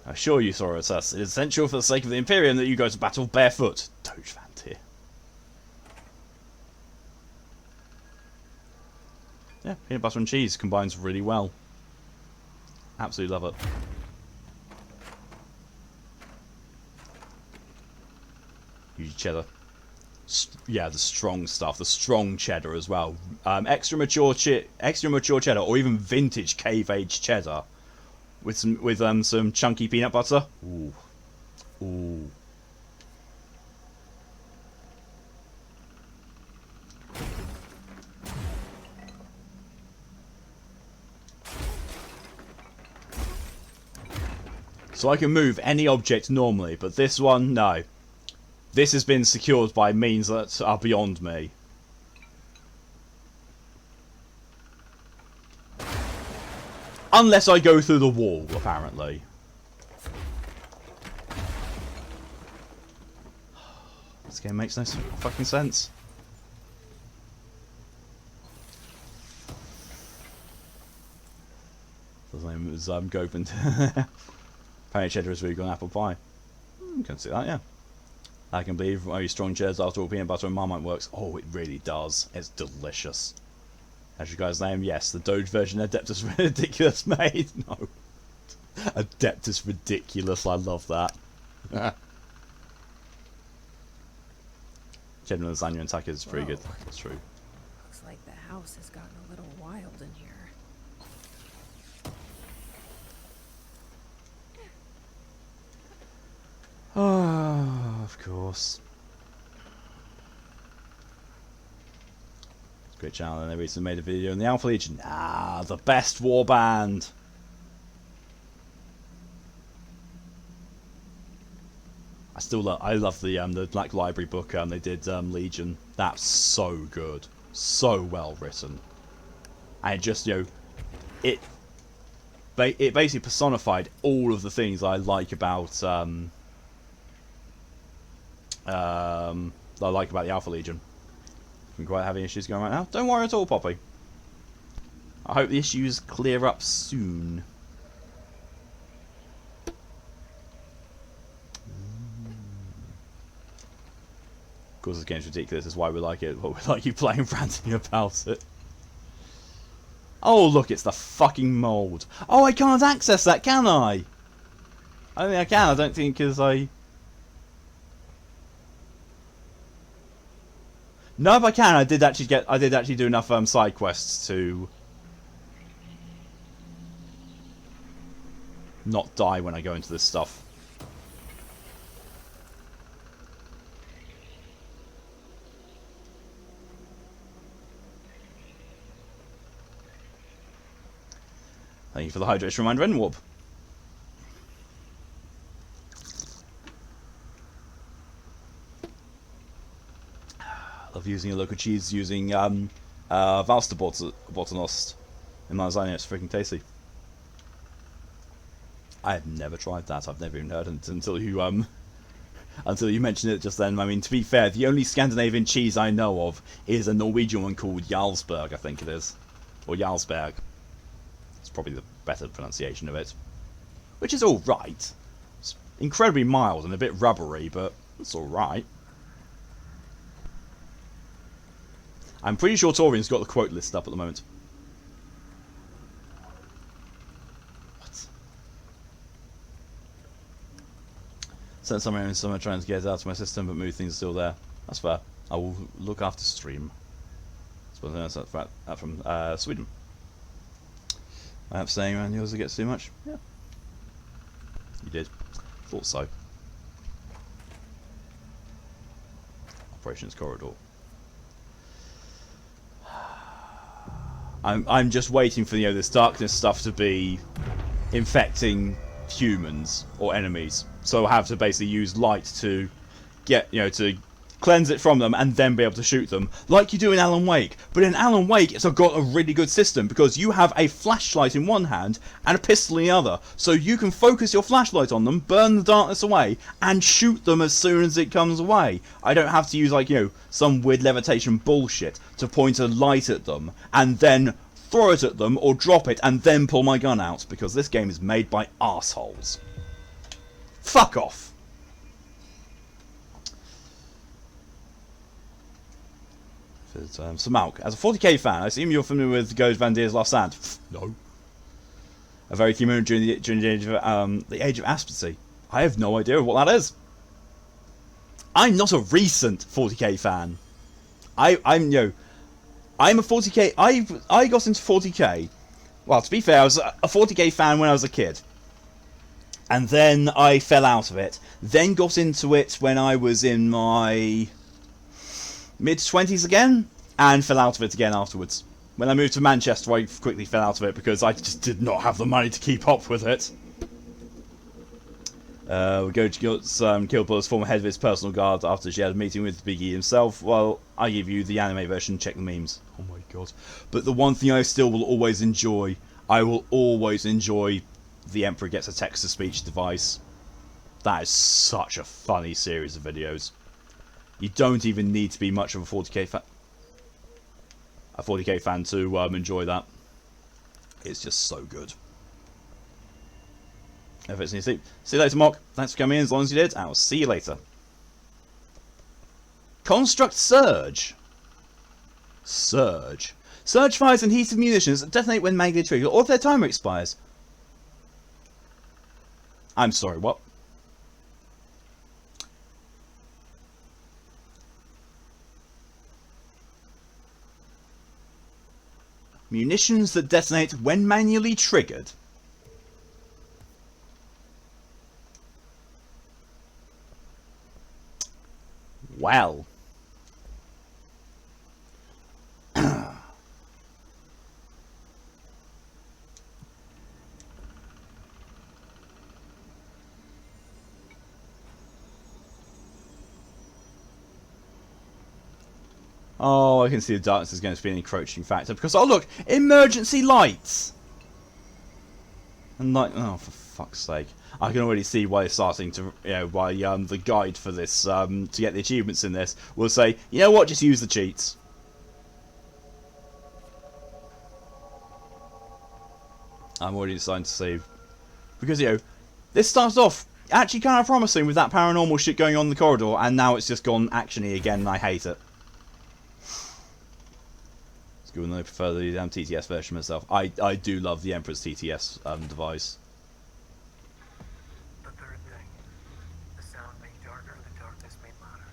A: I assure you, Thoros, it is essential for the sake of the Imperium that you go to battle barefoot. Doge fan tier. Yeah, peanut butter and cheese combines really well. Absolutely love it. Usually cheddar. Yeah, the strong stuff, the strong cheddar as well. Extra mature cheddar, or even vintage cave age cheddar, with some chunky peanut butter. Ooh, ooh. So I can move any object normally, but this one, no. This has been secured by means that are beyond me. Unless I go through the wall, apparently. This game makes no fucking sense. His name was Gopin. Apparently cheddar is really good on apple pie. Can see that, yeah. I can believe very strong cheddars after all peanut butter and Marmite works. Oh, it really does. It's delicious. As you guys name, yes, the Doge version Adeptus Ridiculous made. No. Adeptus Ridiculous, I love that. Cheddar lasagna and tacos is pretty good. That's true.
B: Looks like the house has gotten a little wild in here.
A: Ah, of course. Great channel, and they recently made a video on the Alpha Legion. Ah, the best war band. I love the Black Library book they did Legion. That's so good, so well written, and it just it basically personified all of the things I like about the Alpha Legion. I'm quite having issues going right now. Don't worry at all, Poppy. I hope the issues clear up soon. Of course, this game's ridiculous. That's why we like it. But we like you playing ranting about it. Oh, look, it's the fucking mold. Oh, I can't access that, can I? I don't think I can. I don't think because I... No, if I can, I did actually do enough side quests to not die when I go into this stuff. Thank you for the hydration reminder, Warp. Love using a local cheese using Valsterbotanost in my lasagna. It's freaking tasty. I have never tried that. I've never even heard it until you mentioned it just then. I mean, to be fair, the only Scandinavian cheese I know of is a Norwegian one called Jarlsberg, I think it is, or Jarlsberg. It's probably the better pronunciation of it, which is all right. It's incredibly mild and a bit rubbery, but it's all right. I'm pretty sure Torian's got the quote list up at the moment. What? Sent somewhere in summer trying to get it out of my system, but mood things are still there. That's fair. I will look after stream. I suppose that's that from Sweden. I have saying around yours that gets too much. Yeah. You did. Thought so. Operations corridor. I'm just waiting for this darkness stuff to be infecting humans or enemies. So I have to basically use light to get to cleanse it from them and then be able to shoot them, like you do in Alan Wake. But in Alan Wake, it's got a really good system because you have a flashlight in one hand and a pistol in the other, so you can focus your flashlight on them, burn the darkness away, and shoot them as soon as it comes away. I don't have to use some weird levitation bullshit to point a light at them and then throw it at them or drop it and then pull my gun out, because this game is made by arseholes. Fuck off. Samalk, as a 40k fan, I assume you're familiar with Ghost Van Deer's Last Stand. No. A very key moment during the age of Asperity. I have no idea what that is. I'm not a recent 40k fan. I'm a 40k. I got into 40k. Well, to be fair, I was a 40k fan when I was a kid, and then I fell out of it. Then got into it when I was in my mid-20s again, and fell out of it again afterwards. When I moved to Manchester, I quickly fell out of it because I just did not have the money to keep up with it. We go to Killpuller's former head of his personal guard after she had a meeting with Biggie himself. Well, I give you the anime version, check the memes. Oh my god. But the one thing I still will always enjoy, I will always enjoy the Emperor Gets a Text-to-Speech device. That is such a funny series of videos. You don't even need to be much of a 40k fan to enjoy that. It's just so good. If it's in your sleep. See you later, Mock. Thanks for coming in. As long as you did, I'll see you later. Construct Surge. Surge. Surge fires and heated munitions that detonate when manually triggered or if their timer expires. I'm sorry, what? Munitions that detonate when manually triggered. Well. Oh, I can see the darkness is going to be an encroaching factor because, oh look, emergency lights! And like, oh, for fuck's sake. I can already see why they're starting to, you know, why the guide for this, to get the achievements in this, will say, you know what, just use the cheats. I'm already deciding to save. Because, you know, this starts off actually kind of promising with that paranormal shit going on in the corridor, and now it's just gone actiony again, and I hate it. It's good when I prefer the TTS version myself. I do love the Emperor's TTS device.
D: The third thing, the sound made darker, the darkness made louder.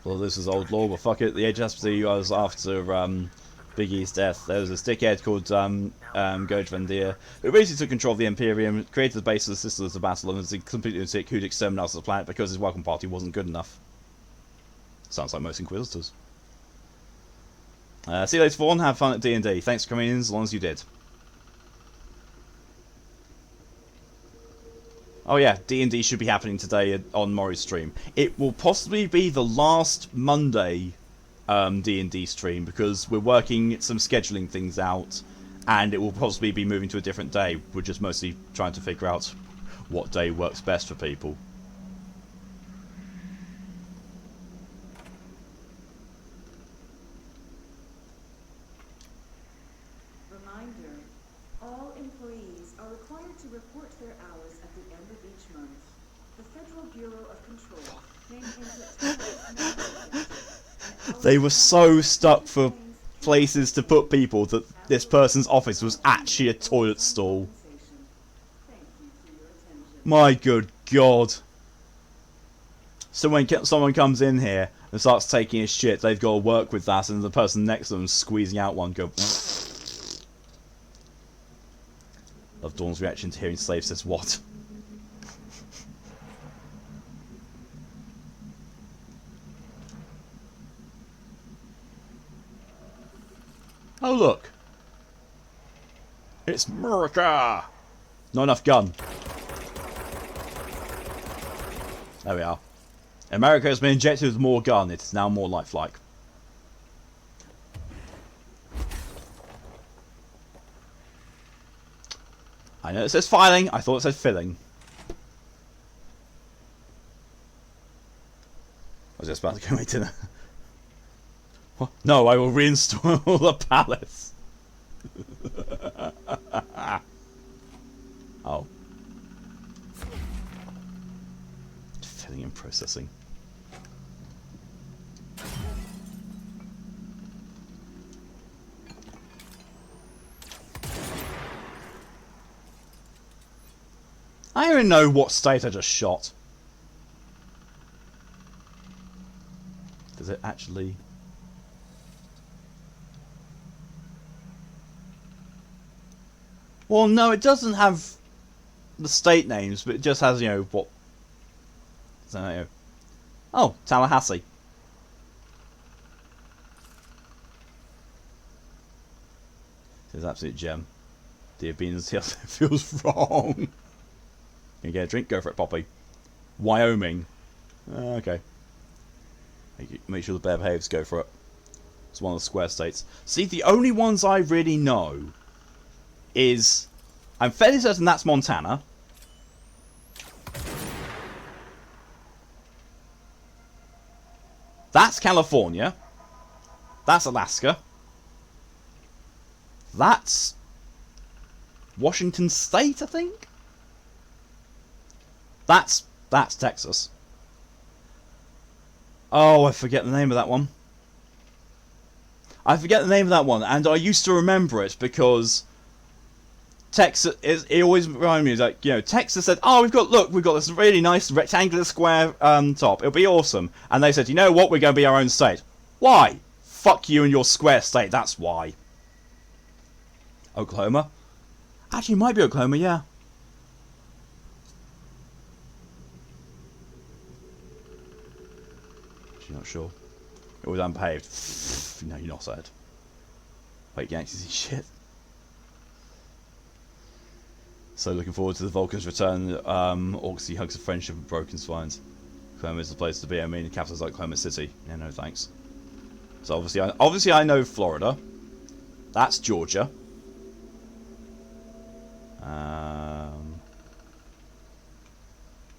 A: Well, this is old lore, but fuck it. The Age of Asperty was after Big E's death. There was a stickhead called Goj Van Deer, who basically took control of the Imperium, created the base of the Sisters of Battle, and was completely lunatic who'd exterminate us the planet because his welcome party wasn't good enough. Sounds like most Inquisitors. See you later, Fawn. Have fun at D&D. Thanks for coming in as long as you did. Oh yeah, D&D should be happening today on Maury's stream. It will possibly be the last Monday D&D stream because we're working some scheduling things out, and it will possibly be moving to a different day. We're just mostly trying to figure out what day works best for people.
E: Reminder, all employees are required to report their hours at the end of each month. The Federal Bureau of Control maintains a
A: They were so stuck for places to put people that this person's office was actually a toilet stall. My good God. So when someone comes in here and starts taking his shit, they've got to work with that, and the person next to them squeezing out one go. Love Dawn's reaction to hearing Slave says what. Oh look! It's America! Not enough gun. There we are. America has been injected with more gun. It is now more lifelike. I know it says filing. I thought it said filling. I was just about to go make dinner. What? No, I will reinstall the palace. Oh. Filling and processing. I don't even know what state I just shot. Does it actually... Well, no, it doesn't have the state names, but it just has, you know, what... So, you know. Oh, Tallahassee. It's an absolute gem. The obedience feels wrong. You get a drink? Go for it, Poppy. Wyoming. Okay. Make sure the bear behaves, go for it. It's one of the square states. See, the only ones I really know is... I'm fairly certain that's Montana. That's California. That's Alaska. That's Washington State, I think. That's Texas. Oh, I forget the name of that one. I forget the name of that one, and I used to remember it because Texas it always reminded me, like, you know, Texas said, "Oh, we've got this really nice rectangular square top. It'll be awesome." And they said, "You know what? We're going to be our own state." Why? Fuck you and your square state. That's why. Oklahoma? Actually, it might be Oklahoma, yeah. Actually, not sure. It was unpaved. No, you're not sad. Wait, Yankees is shit. So looking forward to the Vulcans' return. Orcsy hugs of friendship and broken spines. Oklahoma is the place to be. I mean, capitals like Oklahoma City. Yeah, no thanks. So obviously I know Florida. That's Georgia.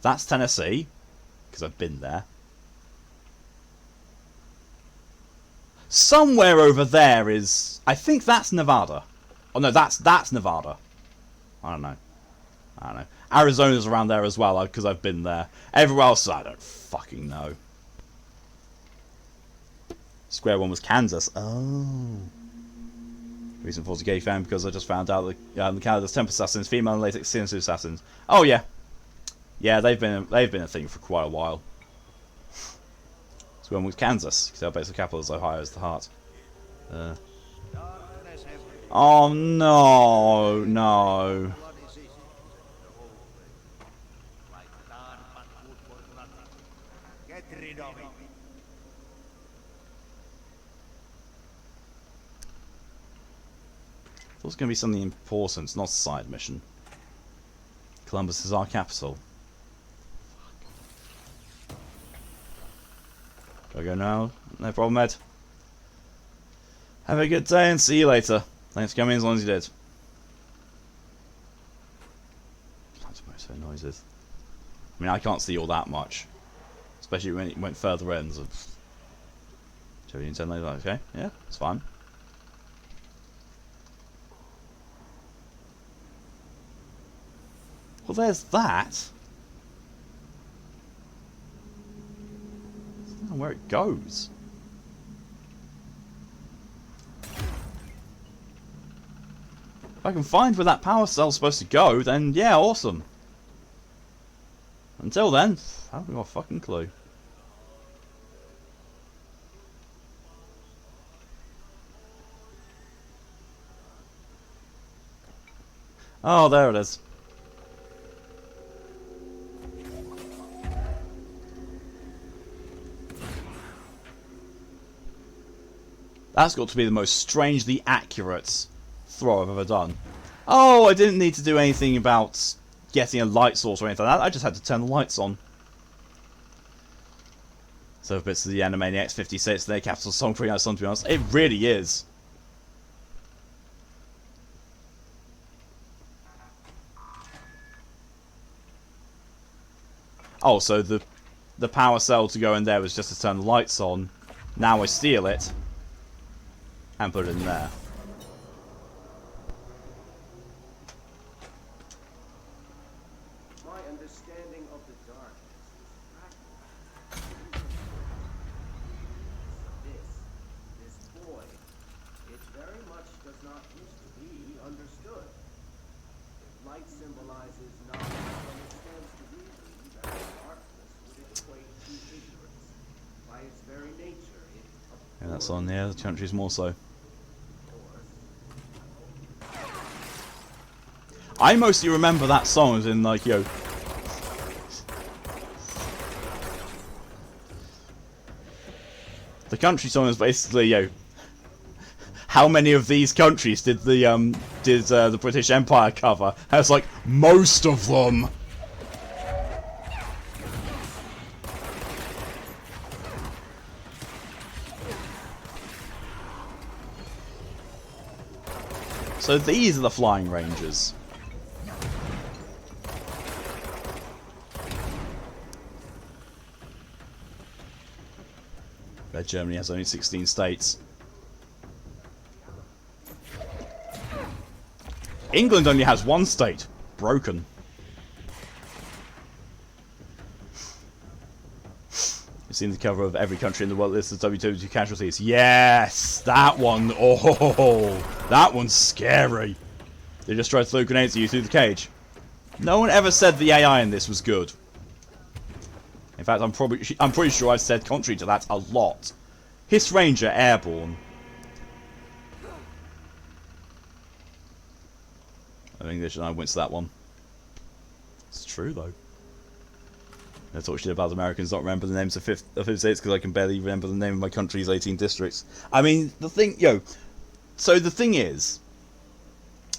A: That's Tennessee, because I've been there. Somewhere over there is... I think that's Nevada. Oh no, that's Nevada. I don't know. Arizona's around there as well, because I've been there. Everywhere else, I don't fucking know. Square one was Kansas. Oh. Reason for a gay fan, because I just found out that Canada's temp assassins, female and latex sinister assassins. Oh yeah. Yeah, they've been a thing for quite a while. So one was Kansas, because our base of capital is Ohio as the heart. Oh no, no.
F: Get rid of it.
A: Thought it was going to be something important, it's not a side mission. Columbus is our capital. Gotta go now? No problem, Ed. Have a good day and see you later. Thanks for coming as long as you did. That's most of noises. I mean, I can't see all that much. Especially when it went further ends of... Show you 10 later, okay? Yeah, it's fine. Well, there's that. I don't know where it goes. If I can find where that power cell's supposed to go, then yeah, awesome. Until then, I haven't got a fucking clue. Oh, there it is. That's got to be the most strangely accurate throw I've ever done. Oh, I didn't need to do anything about getting a light source or anything like that. I just had to turn the lights on. So bits of the Animaniacs 56, their capital song, pretty nice song to be honest. It really is. Oh, so the power cell to go in there was just to turn the lights on. Now I steal it and put it in there.
F: My understanding of the darkness is this void, it very much does not wish to be understood. If light symbolizes knowledge, then it stands to reason that darkness would equate to ignorance. By its very nature, it
A: Yeah, that's on the other countries more so. I mostly remember that song as in like, yo. The country song is basically, yo. How many of these countries did the British Empire cover? And it's like, most of them. So these are the Flying Rangers. Where Germany has only 16 states. England only has one state. Broken. You've seen the cover of every country in the world list of WW2 casualties. Yes! That one! Oh! That one's scary. They just tried to throw grenades at you through the cage. No one ever said the AI in this was good. In fact, I'm pretty sure I've said contrary to that a lot. Hiss Ranger airborne. I'm English and I went to that one. It's true though. I talk shit about Americans not remember the names of 50 states because I can barely remember the name of my country's 18 districts. I mean, the thing, so the thing is,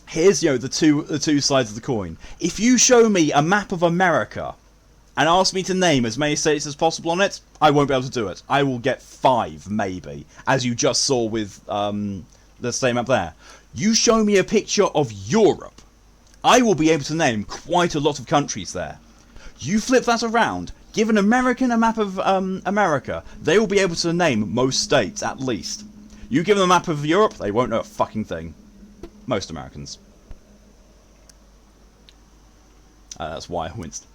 A: here's the two sides of the coin. If you show me a map of America and ask me to name as many states as possible on it, I won't be able to do it. I will get 5, maybe, as you just saw with the state map there. You show me a picture of Europe, I will be able to name quite a lot of countries there. You flip that around, give an American a map of America, they will be able to name most states, at least. You give them a map of Europe, they won't know a fucking thing. Most Americans. That's why I winced.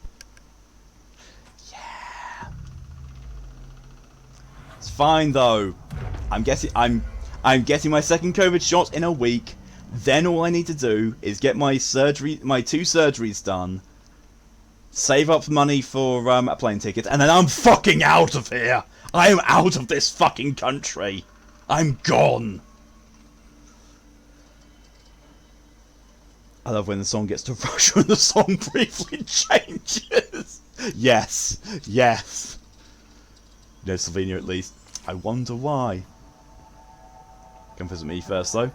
A: Yeah. It's fine though. I'm getting my second COVID shot in a week. Then all I need to do is get my 2 surgeries done, save up money for a plane ticket, and then I'm fucking out of here. I am out of this fucking country. I'm gone. I love when the song gets to Russia and the song briefly changes. Yes, yes. No, Slovenia at least. I wonder why. Come visit me first, though.
B: I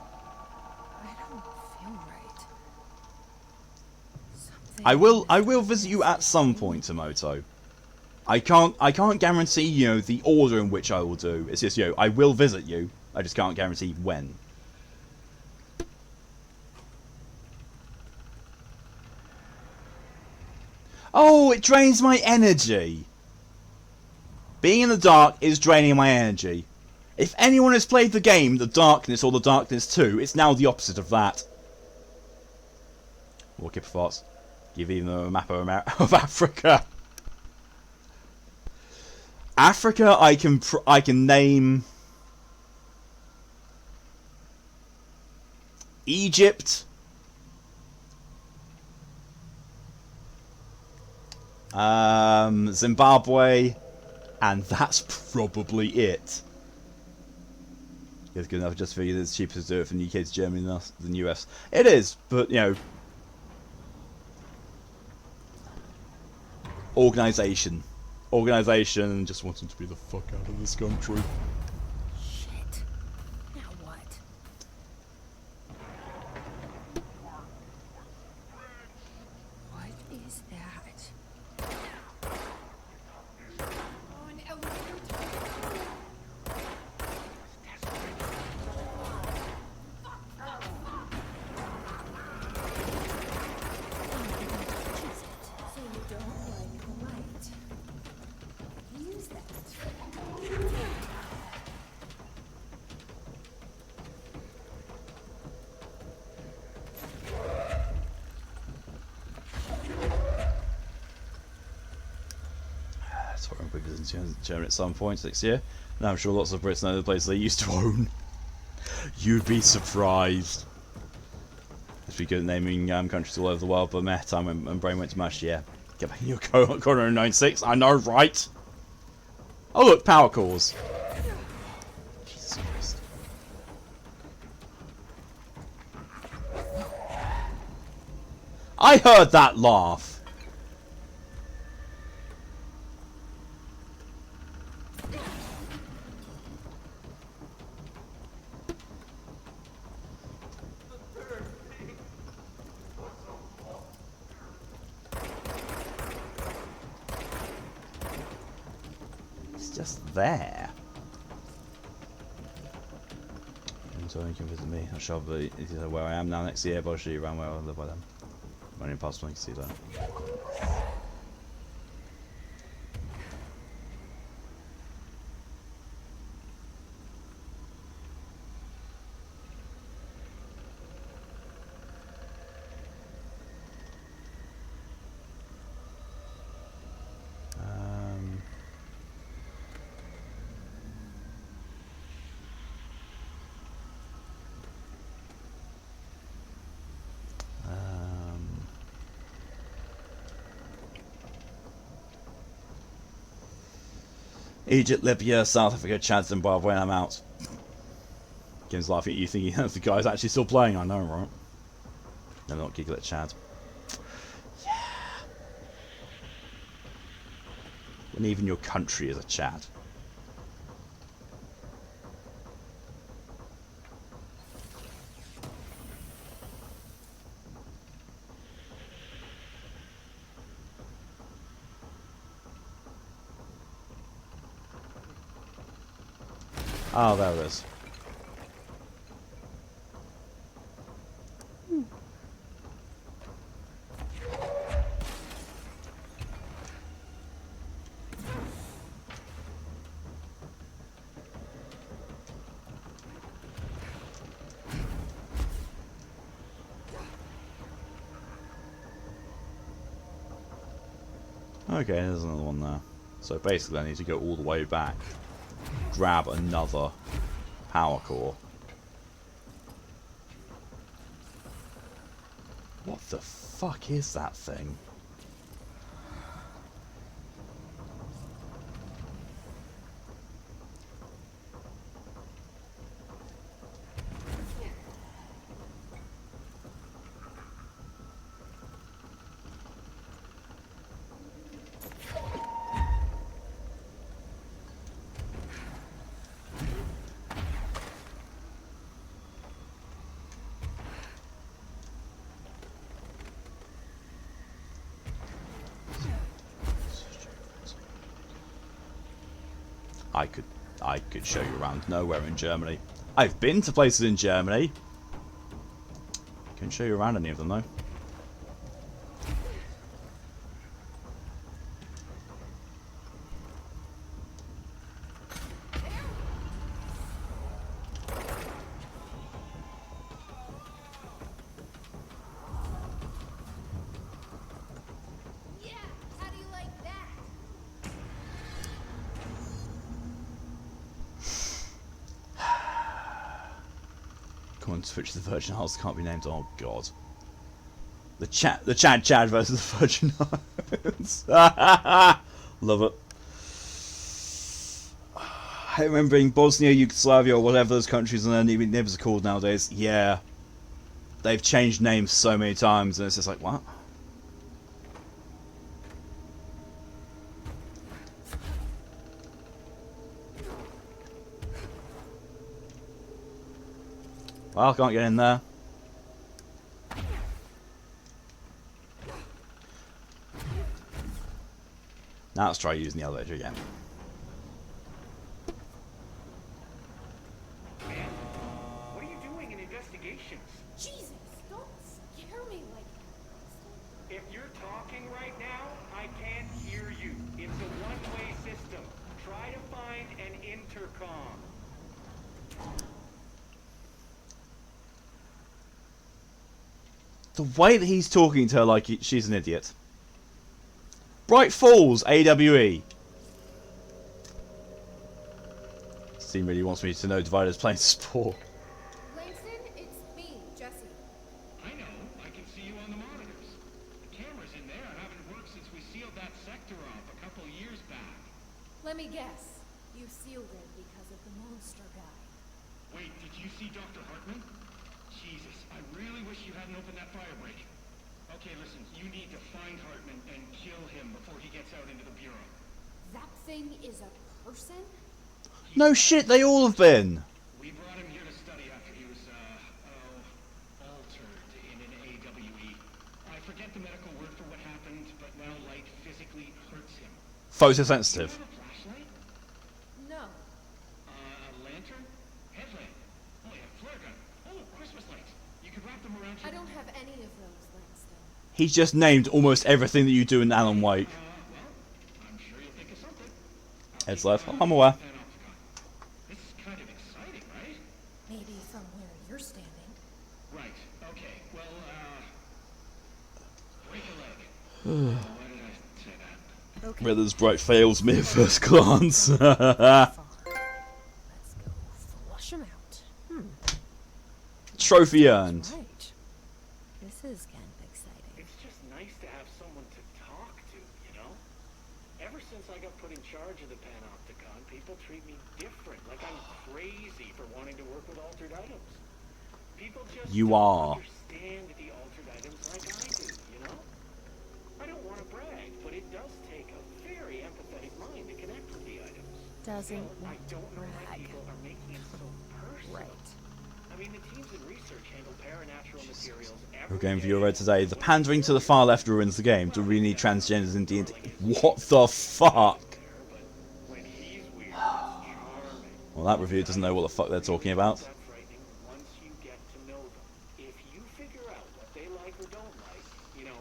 B: don't feel right. Something
A: I will visit you at some point, Tomoto. I can't guarantee, you know, the order in which I will do. It's just, you know, I will visit you. I just can't guarantee when. Oh, it drains my energy. Being in the dark is draining my energy. If anyone has played the game, The Darkness or The Darkness 2, it's now the opposite of that. More kipper farts. Give even a map of Africa. Africa, I can name Egypt, Zimbabwe, and that's probably it. It's good enough just for you. It's cheaper to do it from the UK to Germany than the US. It is, but you know, organisation, just wanting to be the fuck out of this country.
B: Shit. Now what? What is that? Oh, no. So you don't like the light. Use that.
A: So we're visiting Germany at some point next year. Now I'm sure lots of Brits know the place they used to own. You'd be surprised. It's be good at naming countries all over the world, but meh, time when brain went to mush, yeah. Get back in your corner in 96, I know, right? Oh look, power cores. Jesus Christ. I heard that laugh. It's just there. And so you can visit me. I shall be where I am now next year, but I'll show you around where I live by then. Only impossible I can see that. Egypt, Libya, South Africa, Chad, Zimbabwe, and I'm out. Kim's laughing at you thinking the guy's actually still playing, I know, right? No, not giggle at Chad. Yeah. When even your country is a Chad. Oh, there it is. Okay, there's another one there. So basically I need to go all the way back, grab another power core. What the fuck is that thing? I could show you around nowhere in Germany. I've been to places in Germany. Can't show you around any of them though.
B: Yeah, how do you like that?
A: Come on, switch to the Virgin Isles can't be named. Oh god. The Chad versus the Virgin Islands. Love it. I remember in Bosnia, Yugoslavia, or whatever those countries and their neighbours are called nowadays. Yeah. They've changed names so many times and it's just like, what? Well, I can't get in there. Now let's try using the elevator again.
D: Man, what are you doing in investigations?
B: Jesus, don't scare me like that.
D: If you're talking right now, I can't hear you. It's a one-way system. Try to find an intercom.
A: The way that he's talking to her like she's an idiot. Bright Falls, AWE. Steam really wants me to know Divider's playing sport.
B: Langston, it's me, Jesse.
G: I know. I can see you on the monitors. The cameras in there haven't worked since we sealed that sector off a couple years back.
B: Let me guess. You sealed it because of the monster guy.
G: Wait, did you see Dr. Hartman? Jesus, I really wish you hadn't opened that fire break. Okay, listen, you need to find Hartman and kill him before he gets out into the Bureau.
B: That thing is a person?
A: No shit, they all have been.
G: We brought him here to study after he was, altered in an AWE. I forget the medical word for what happened, but now light physically hurts him.
A: Photosensitive.
G: Do you have a flashlight?
B: No.
G: A lantern? Headlamp? Oh yeah, flare gun. Oh, Christmas lights. You could wrap them around your...
B: I don't have any of those, Langston.
A: He's just named almost everything that you do in Alan Wake.
G: Well, I'm sure you'll think of something.
A: Heads left. I'm aware.
G: This is kind of exciting, right?
B: Maybe from where you're standing.
G: Right. Okay. Well, break a leg. Why did I say that?
B: Okay.
A: Riddler's Bright fails me at first glance.
B: Let's go flush him out.
A: Trophy earned.
B: Right. This is kind of exciting.
D: It's just nice to have someone to talk to, you know? Ever since I got put in charge of the Panopticon, people treat me different, like I'm crazy for wanting to work with altered items. People just
A: You
D: don't
A: are.
D: understand the altered items like I do, you know? I don't want to brag, but it does take a very empathetic mind to connect with the items.
B: Doesn't
D: I don't know why
B: brag.
D: people are making it so personal.
B: Right.
D: I mean, the teams in research handle paranatural materials
A: We're
D: every
A: going for your
D: day.
A: red today. The pandering to the far left ruins the game. Do we need transgenders in D&D? What the fuck?
D: When he's weird, it's charming.
A: Well, that review doesn't know what the fuck they're talking about.
D: That frightening once you get to know them. If you figure out what they like or don't like, you know,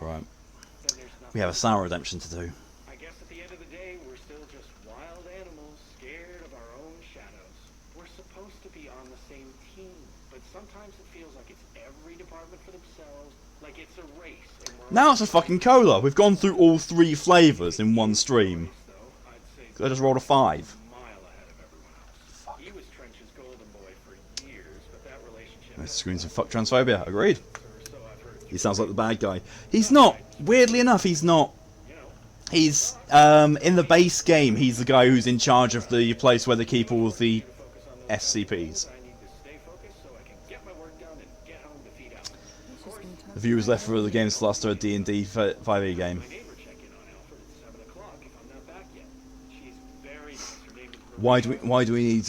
A: Right.
D: then there's nothing.
A: We have a sour redemption to do.
D: I guess at the end of the day, we're still just wild animals scared of our own shadows. We're supposed to be on the same team, but sometimes it feels like it's every department for themselves, like it's a race. And we're
A: Now it's a fucking cola. We've gone through all 3 flavours in one stream.
D: though, I'd say
A: I just rolled a 5.
D: mile ahead of everyone else. He was Trench's golden boy for years, but that relationship
A: This screams of fuck transphobia. Agreed.
D: so I've heard.
A: He sounds like the bad guy. He's not. Weirdly enough, he's not.
D: You know,
A: He's, in the base game, he's the guy who's in charge of the place where they keep all of the SCPs.
D: I need to stay focused so I can get my work done and get home to feed out. Of course,
A: The viewers left for the game's cluster a D&D 5e game.
D: my neighbor check in on Alfred at 7 o'clock if I'm not back yet. She's very nice. Her name is
A: Why do we need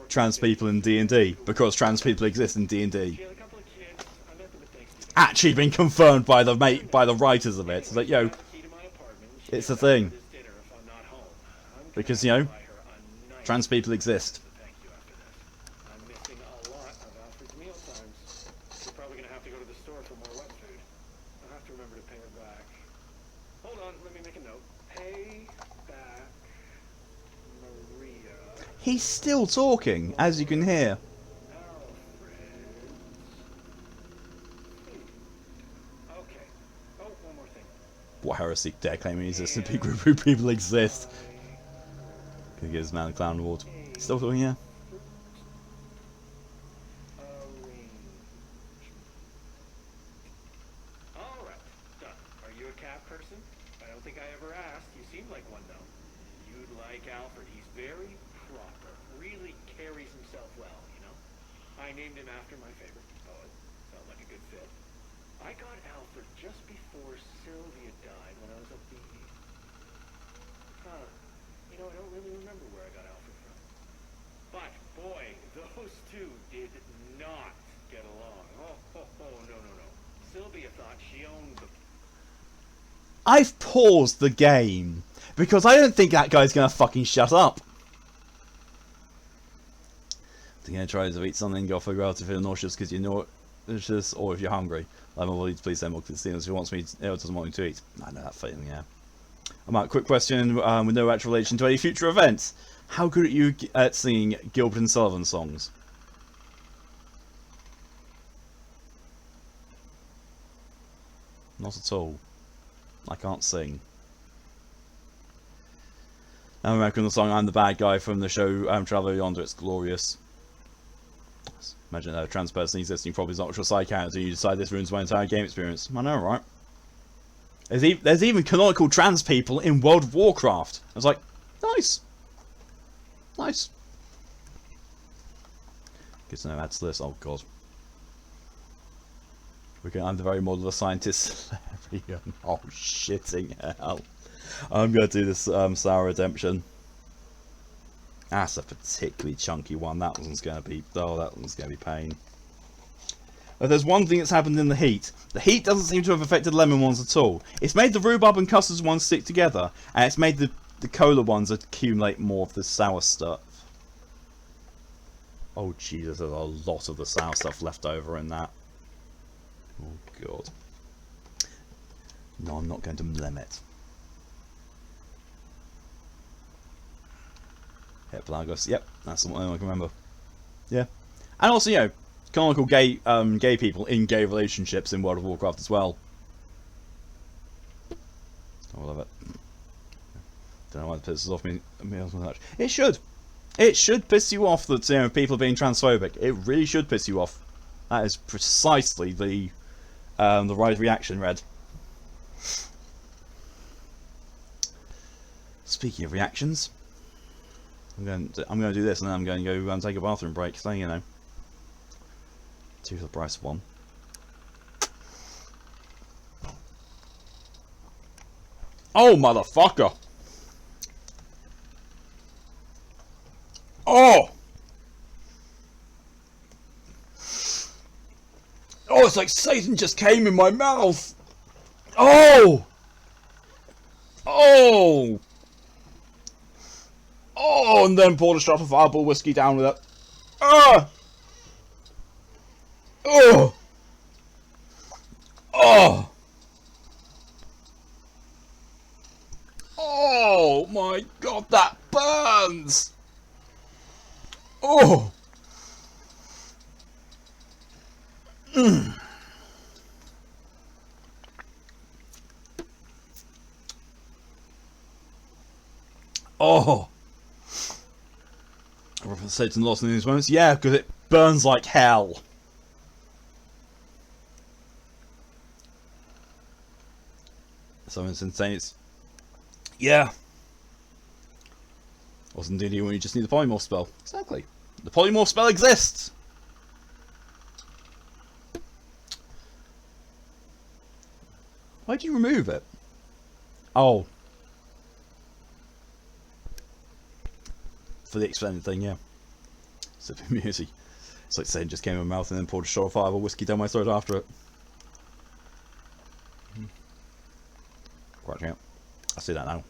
A: trans people in D&D? Because trans people exist in D&D.
D: She had a couple of kids. I met them at Thanksgiving.
A: Actually been confirmed by the writers of it. It's like, yo,
D: Key to my apartment. She
A: it's a
D: has
A: thing.
D: this dinner if I'm not home. I'm gonna
A: Because, you know,
D: buy her a nice
A: trans people exist.
D: thank you after this. I'm missing a lot of Alfred's meal times. We're probably gonna have to go to the store for more wet food. I'll have to remember to pay her back. Hold on, let me make a note. Pay back Maria.
A: He's still talking, as you can hear.
D: Alfred. Okay. Oh, one more thing.
A: What heresy dare claiming exists in a big group of people exist. Could give this man a clown award. Still talking, yeah.
D: Alright, done. Are you a cat person? I don't think I ever asked. You seem like one though. You'd like Alfred. He's very proper. Really carries himself well, you know? I named him after my favorite poet. Felt like a good fit. I got Alfred just before Sylvia died when I was at the... Huh. You know, I don't really remember where I got Alfred from. But, boy, those two did not get along. Oh, no. Sylvia thought she owned the...
A: I've paused the game because I don't think that guy's gonna fucking shut up. You're gonna try to eat something, go figure out if you're nauseous because you're nauseous or if you're hungry. Like my body, please send milk to the steamers if he wants me. It doesn't want me to eat. I know that feeling, yeah. Quick question with no actual relation to any future events. How good are you at singing Gilbert and Sullivan songs? Not at all. I can't sing. I remember the song "I'm the Bad Guy" from the show Travel Yonder. It's glorious. Imagine a trans person existing probably is not your side character. You decide this ruins my entire game experience. I know, right? There's even canonical trans people in World of Warcraft. I was like, nice. Nice. Good to know add to this. Oh god. I'm the very model of scientist. Oh shitting hell. I'm gonna do this sour redemption. That's a particularly chunky one. That one's gonna be pain. But there's one thing that's happened in the heat. The heat doesn't seem to have affected lemon ones at all. It's made the rhubarb and custard ones stick together, and it's made the cola ones accumulate more of the sour stuff. Oh Jesus, there's a lot of the sour stuff left over in that. Oh god. No, I'm not going to limit. Hit Pelagos. Yep, that's the one I can remember. Yeah. And also, you know, canonical gay people in gay relationships in World of Warcraft as well. I love it. Don't know why it pisses off me so much. It should. It should piss you off that, you know, people are being transphobic. It really should piss you off. That is precisely the right reaction, Red. Speaking of reactions, I'm going to do this, and then I'm going to go take a bathroom break. So you know, 2 for the price of 1. Oh motherfucker! Oh! Oh, it's like Satan just came in my mouth! Oh! Oh! Oh, and then poured a shot of Fireball whiskey down with it. Ah! Oh! Oh! Oh my god, that burns! Oh! Oh! Everyone says and lost in these moments. Yeah, because it burns like hell. Someone's insane. It's yeah. Wasn't indeed when you just need the polymorph spell. Exactly. The polymorph spell exists. Why'd you remove it? Oh. For the extended thing, yeah. Sipping music. It's like saying just came in my mouth and then poured a shot of Fireball whiskey down my throat after it. Scratching out. I see that now.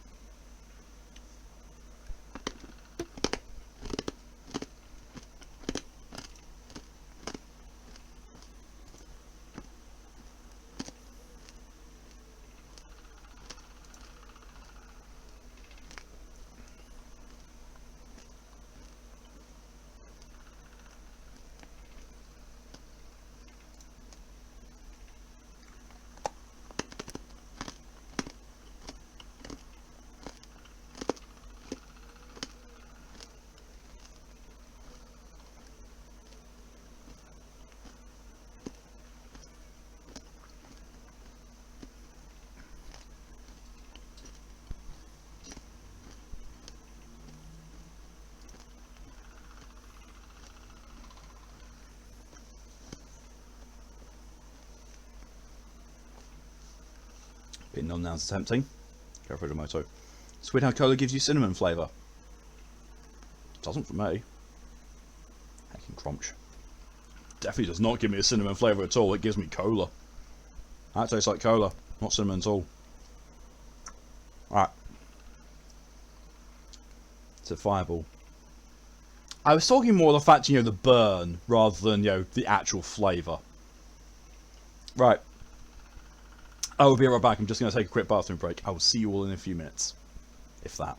A: Being known now as tempting. Go for the moto. Sweet how cola gives you cinnamon flavour. Doesn't for me. Heckin' crunch. Definitely does not give me a cinnamon flavour at all. It gives me cola. That tastes like cola, not cinnamon at all. Alright. It's a Fireball. I was talking more of the fact, the burn, rather than, the actual flavour. Right. I will be right back. I'm just going to take a quick bathroom break. I will see you all in a few minutes. If that.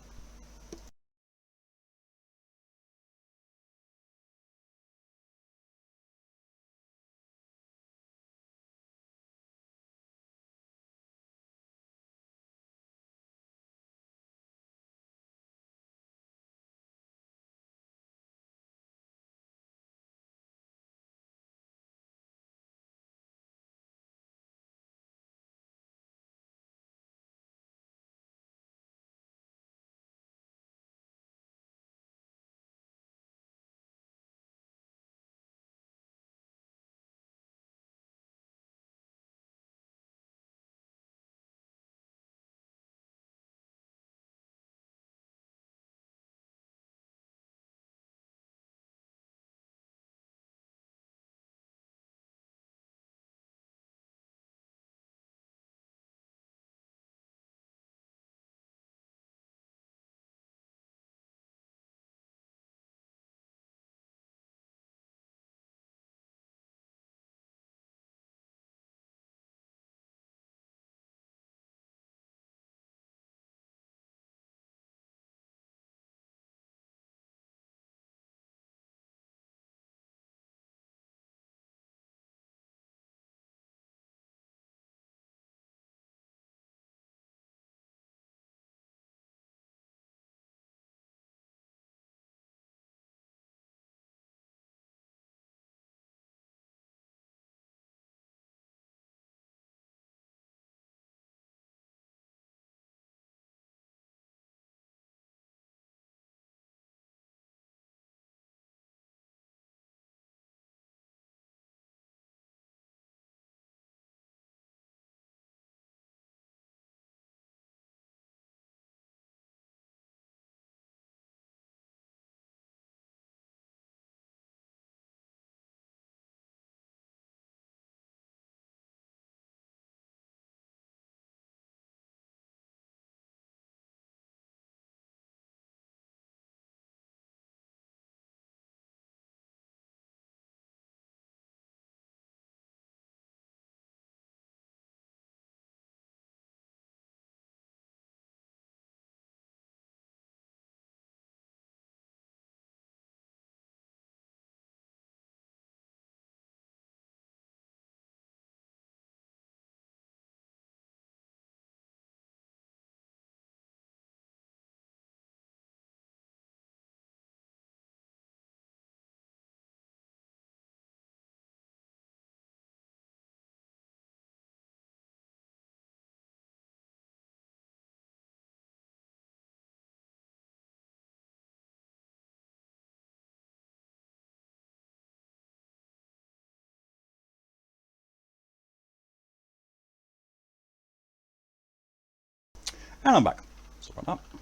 A: And I'm back. Sorry about that.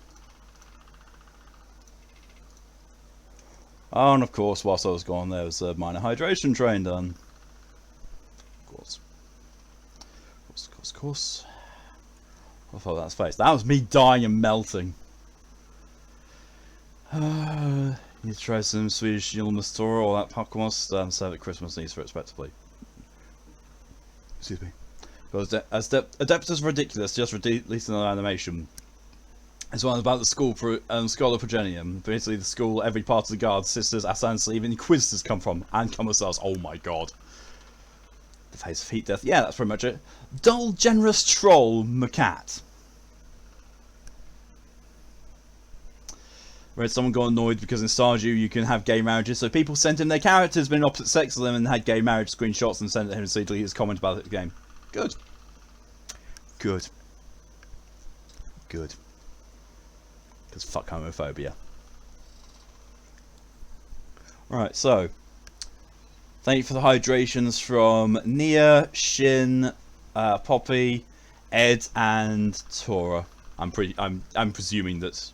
A: Oh, and of course, whilst I was gone, there was a minor hydration train done. Of course. Of course. I thought that's face. That was me dying and melting. You need to try some Swedish Julmustor or that popcornmost served at Christmas needs for respectively. Excuse me. Because Adeptus Ridiculous just released another animation. It's one about the school Scholar Progenium. Basically the school every part of the guards, sisters, assassins, even inquisitors come from, and commissars. Oh my god. The face of heat death. Yeah, that's pretty much it. Dull, generous troll, Macat. Where someone got annoyed because in Stardew you can have gay marriages, so people sent him their characters been opposite sex to them and had gay marriage screenshots and sent it to him to delete his comment about the game. Good. Good. Good. Because fuck homophobia. Alright, so. Thank you for the hydrations from Nia, Shin, Poppy, Ed, and Tora. I'm presuming that.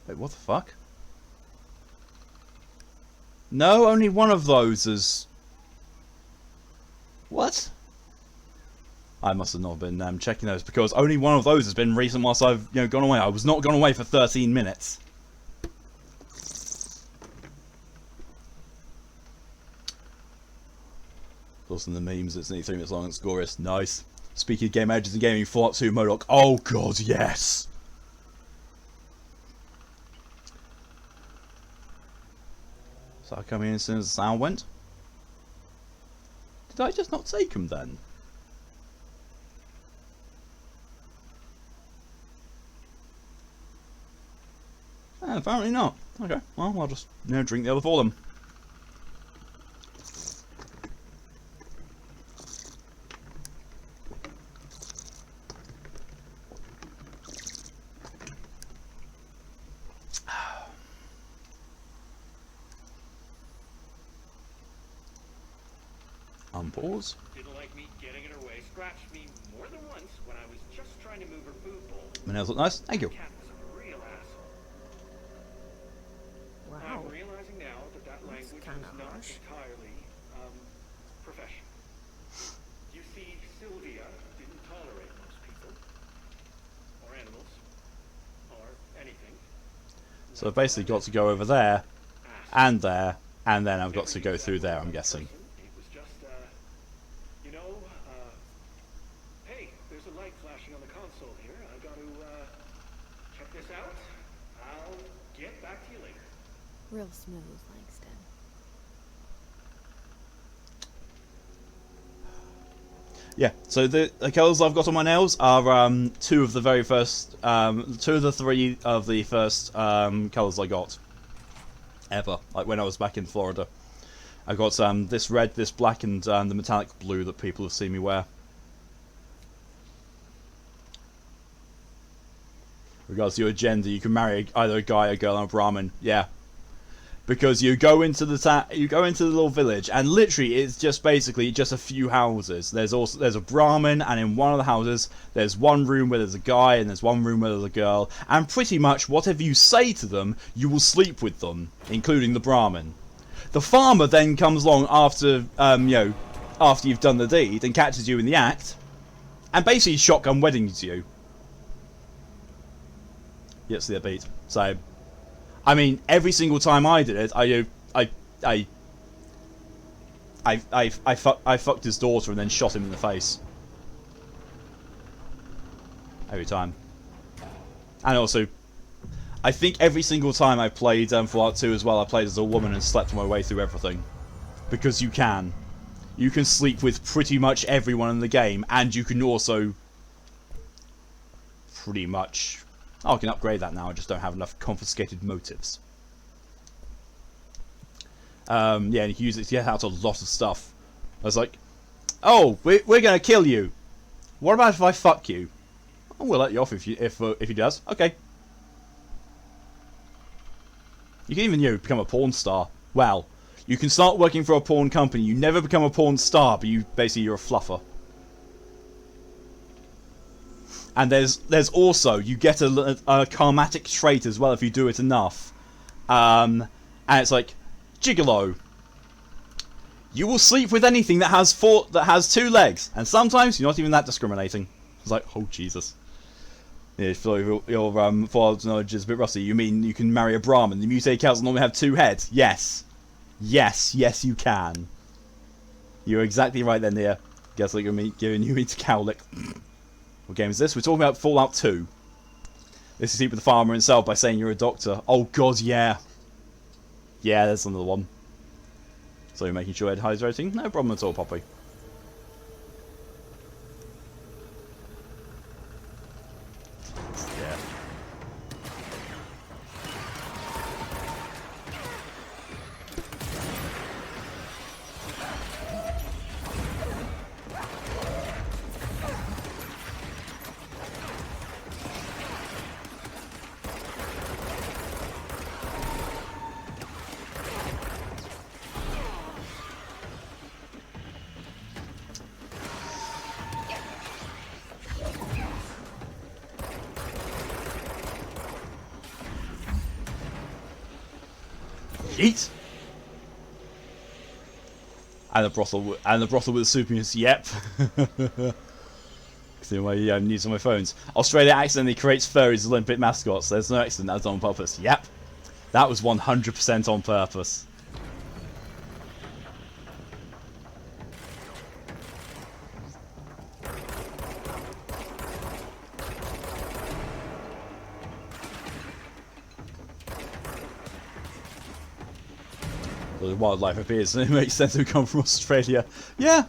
A: Wait, what the fuck? No, only one of those is. What? I must have not been checking those because only one of those has been recent whilst I've gone away. I was not gone away for 13 minutes. Also in the memes, it's nearly 3 minutes long and it's glorious. Nice. Speaking of game edges and gaming, Fallout 2 Modoc. Oh god, yes! So I come in as soon as the sound went? Did I just not take him then? Apparently not. Okay, well, I'll just drink the other for them. Unpause.
D: Didn't like me getting in her way. Scratched me more than once when I was just trying to move her food bowl.
A: My nails look nice. Thank you.
D: Cat was a real asshole.
B: Wow.
D: I'm realizing now that
B: That's
D: language was
B: kinda
D: not
B: harsh.
D: entirely professional. You see, Sylvia didn't tolerate most people, or animals, or anything.
A: So I've basically got to go over there, and there, and then I've got to go through there, I'm guessing.
D: It was just, hey, there's a light flashing on the console here. I got to, check this out. I'll get back to you later.
B: Real smooth, Langston.
A: Yeah, so the colours I've got on my nails are two of the very first, two of the three of the first colours I got ever, like when I was back in Florida. I got this red, this black, and the metallic blue that people have seen me wear. Regards to your gender, you can marry either a guy, a girl, and a Brahmin. Yeah. Because you go into the little village, and literally it's just basically just a few houses. There's a Brahmin, and in one of the houses there's one room where there's a guy, and there's one room where there's a girl, and pretty much whatever you say to them, you will sleep with them, including the Brahmin. The farmer then comes along after after you've done the deed and catches you in the act, and basically shotgun weddings you. Yes, the beat. So. I mean, every single time I did it, I fucked his daughter and then shot him in the face. Every time. And also, I think every single time I played Fallout 2 as well, I played as a woman and slept my way through everything. Because you can. You can sleep with pretty much everyone in the game, and you can also pretty much... Oh, I can upgrade that now, I just don't have enough confiscated motives. Yeah, and you can use it to get out a lot of stuff. I was like, oh, we're gonna kill you. What about if I fuck you? Oh, we'll let you off if he does. Okay. You can even become a porn star. Well, you can start working for a porn company. You never become a porn star, but you're a fluffer. And there's also, you get a karmatic trait as well if you do it enough. And it's like, gigolo. You will sleep with anything that has 2 legs, and sometimes you're not even that discriminating. It's like, oh Jesus. Yeah, your father's knowledge is a bit rusty. You mean you can marry a Brahmin? The mutated cows normally have 2 heads. Yes, yes, yes, you can. You're exactly right then, Nia. Guess like you're giving you into cowlick. What game is this? We're talking about Fallout 2. This is sleep with the farmer himself by saying you're a doctor. Oh God, yeah. Yeah, there's another one. So you're making sure Ed hides rating? No problem at all, Poppy. Yeah. Yeet! And the brothel with the supermutants. Yep. See my news on my phones. Australia accidentally creates furries as Olympic mascots. There's no accident. That's on purpose. Yep. That was 100% on purpose. The wildlife appears, and it makes sense to come from Australia. Yeah.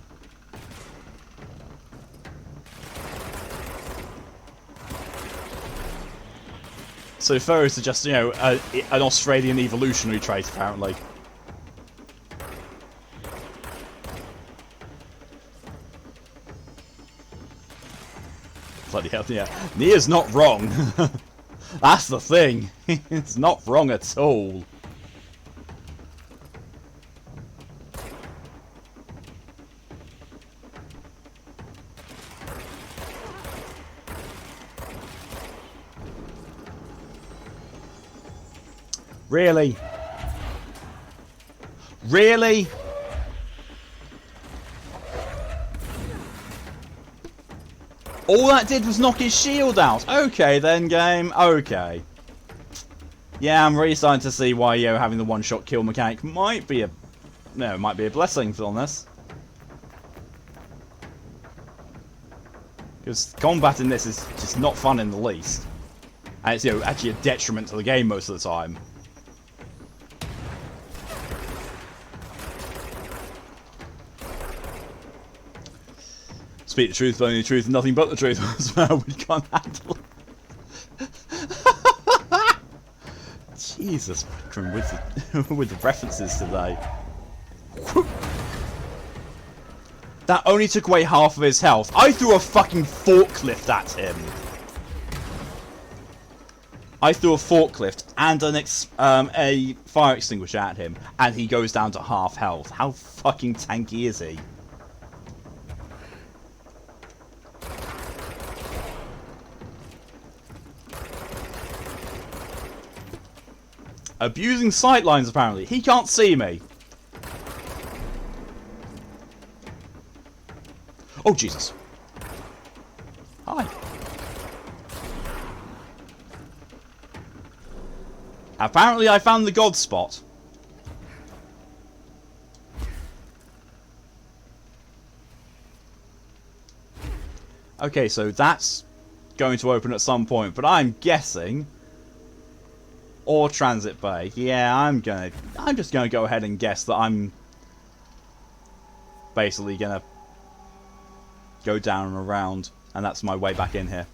A: So furries are just, you know, an Australian evolutionary trait, apparently. Bloody hell, yeah. Nia's not wrong. That's the thing. It's not wrong at all. Really? Really? All that did was knock his shield out. Okay then, game. Okay. Yeah, I'm really starting to see why having the one-shot kill mechanic might be a blessing on this. Because combat in this is just not fun in the least. And it's actually a detriment to the game most of the time. Speak the truth, only the truth, and nothing but the truth. We can't handle it. Jesus, with the references today. That only took away half of his health. I threw a fucking forklift at him. I threw a forklift and a fire extinguisher at him, and he goes down to half health. How fucking tanky is he? Abusing sightlines, apparently. He can't see me. Oh, Jesus. Hi. Apparently I found the god spot. Okay, so that's going to open at some point, but I'm guessing... Or Transit Bay. Yeah, I'm just gonna go ahead and guess that I'm basically gonna go down and around, and that's my way back in here.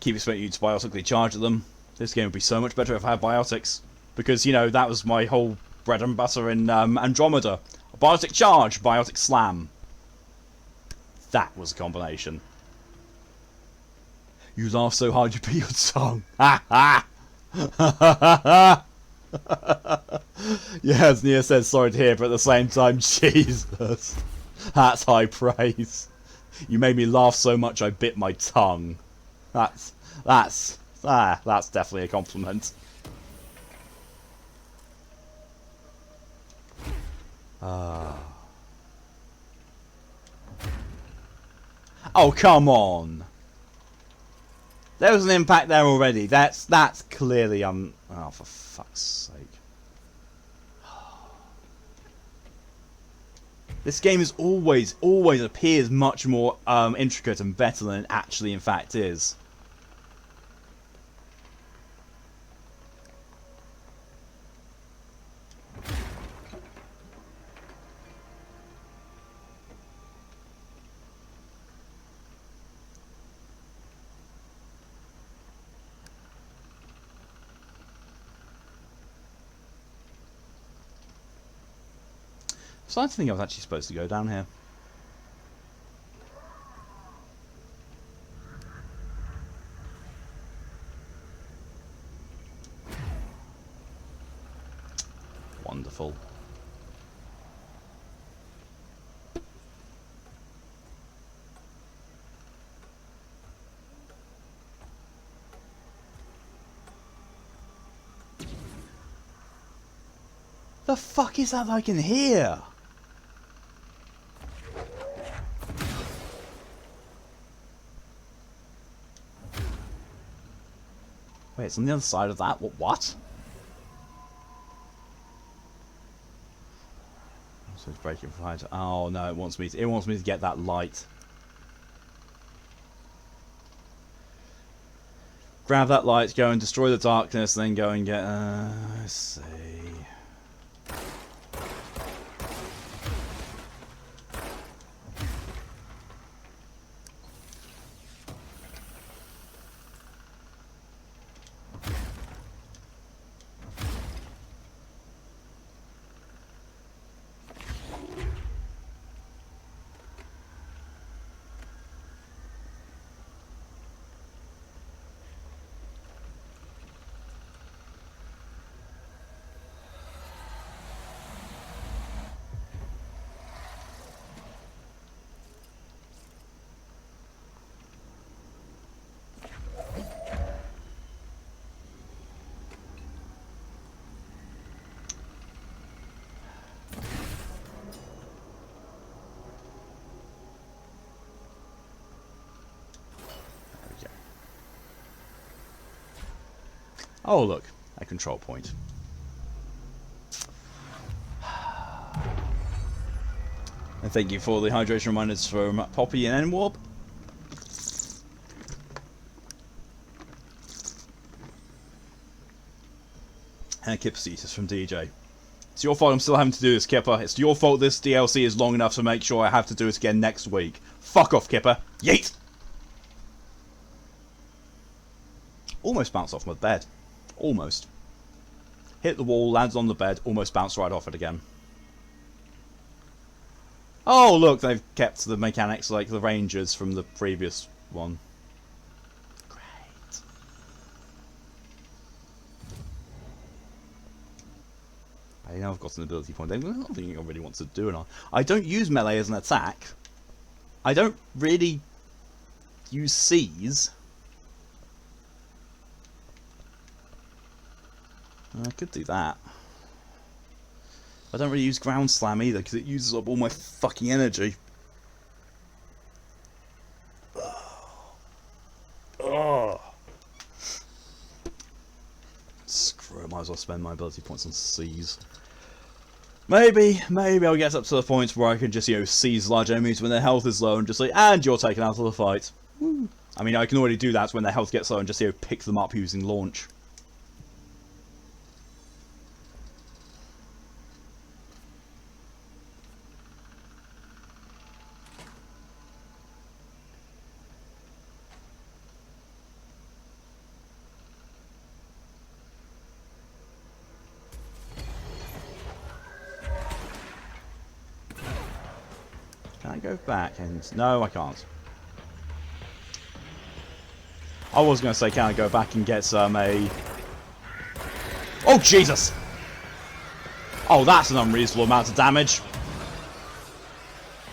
A: Keep expecting you to biotically charge at them. This game would be so much better if I had biotics. Because, that was my whole bread and butter in Andromeda. A biotic charge, biotic slam. That was a combination. You laugh so hard you beat your tongue. Ha ha! Yeah, as Nia says, sorry to hear, but at the same time, Jesus. That's high praise. You made me laugh so much I bit my tongue. That's definitely a compliment. Oh, come on. There was an impact there already. That's clearly oh, for fuck's sake. This game is always appears much more intricate and better than it actually in fact is. So I think I was actually supposed to go down here. Wonderful. The fuck is that like in here? Wait, it's on the other side of that? What? So it's breaking for light. Oh no, it wants me to get that light. Grab that light, go and destroy the darkness, then go and get let's see. Oh look, a control point. And thank you for the hydration reminders from Poppy and N-Warp. And Kipsetus from DJ. It's your fault I'm still having to do this, Kipper. It's your fault this DLC is long enough to make sure I have to do it again next week. Fuck off, Kipper. Yeet! Almost bounced off my bed. Almost. Hit the wall, lands on the bed, almost bounced right off it again. Oh look, they've kept the mechanics like the Rangers from the previous one. Great. I know I've got an ability point. There's nothing I really want to do. And I don't use melee as an attack. I don't really use C's. I could do that. I don't really use ground slam either because it uses up all my fucking energy. Oh. Screw it, might as well spend my ability points on C's. Maybe I'll get up to the point where I can just, seize large enemies when their health is low and just say, and you're taken out of the fight. Woo. I mean, I can already do that when their health gets low and just, pick them up using launch. Can I go back? And no, I can't. I was going to say, can I go back and get some Oh, Jesus! Oh, that's an unreasonable amount of damage.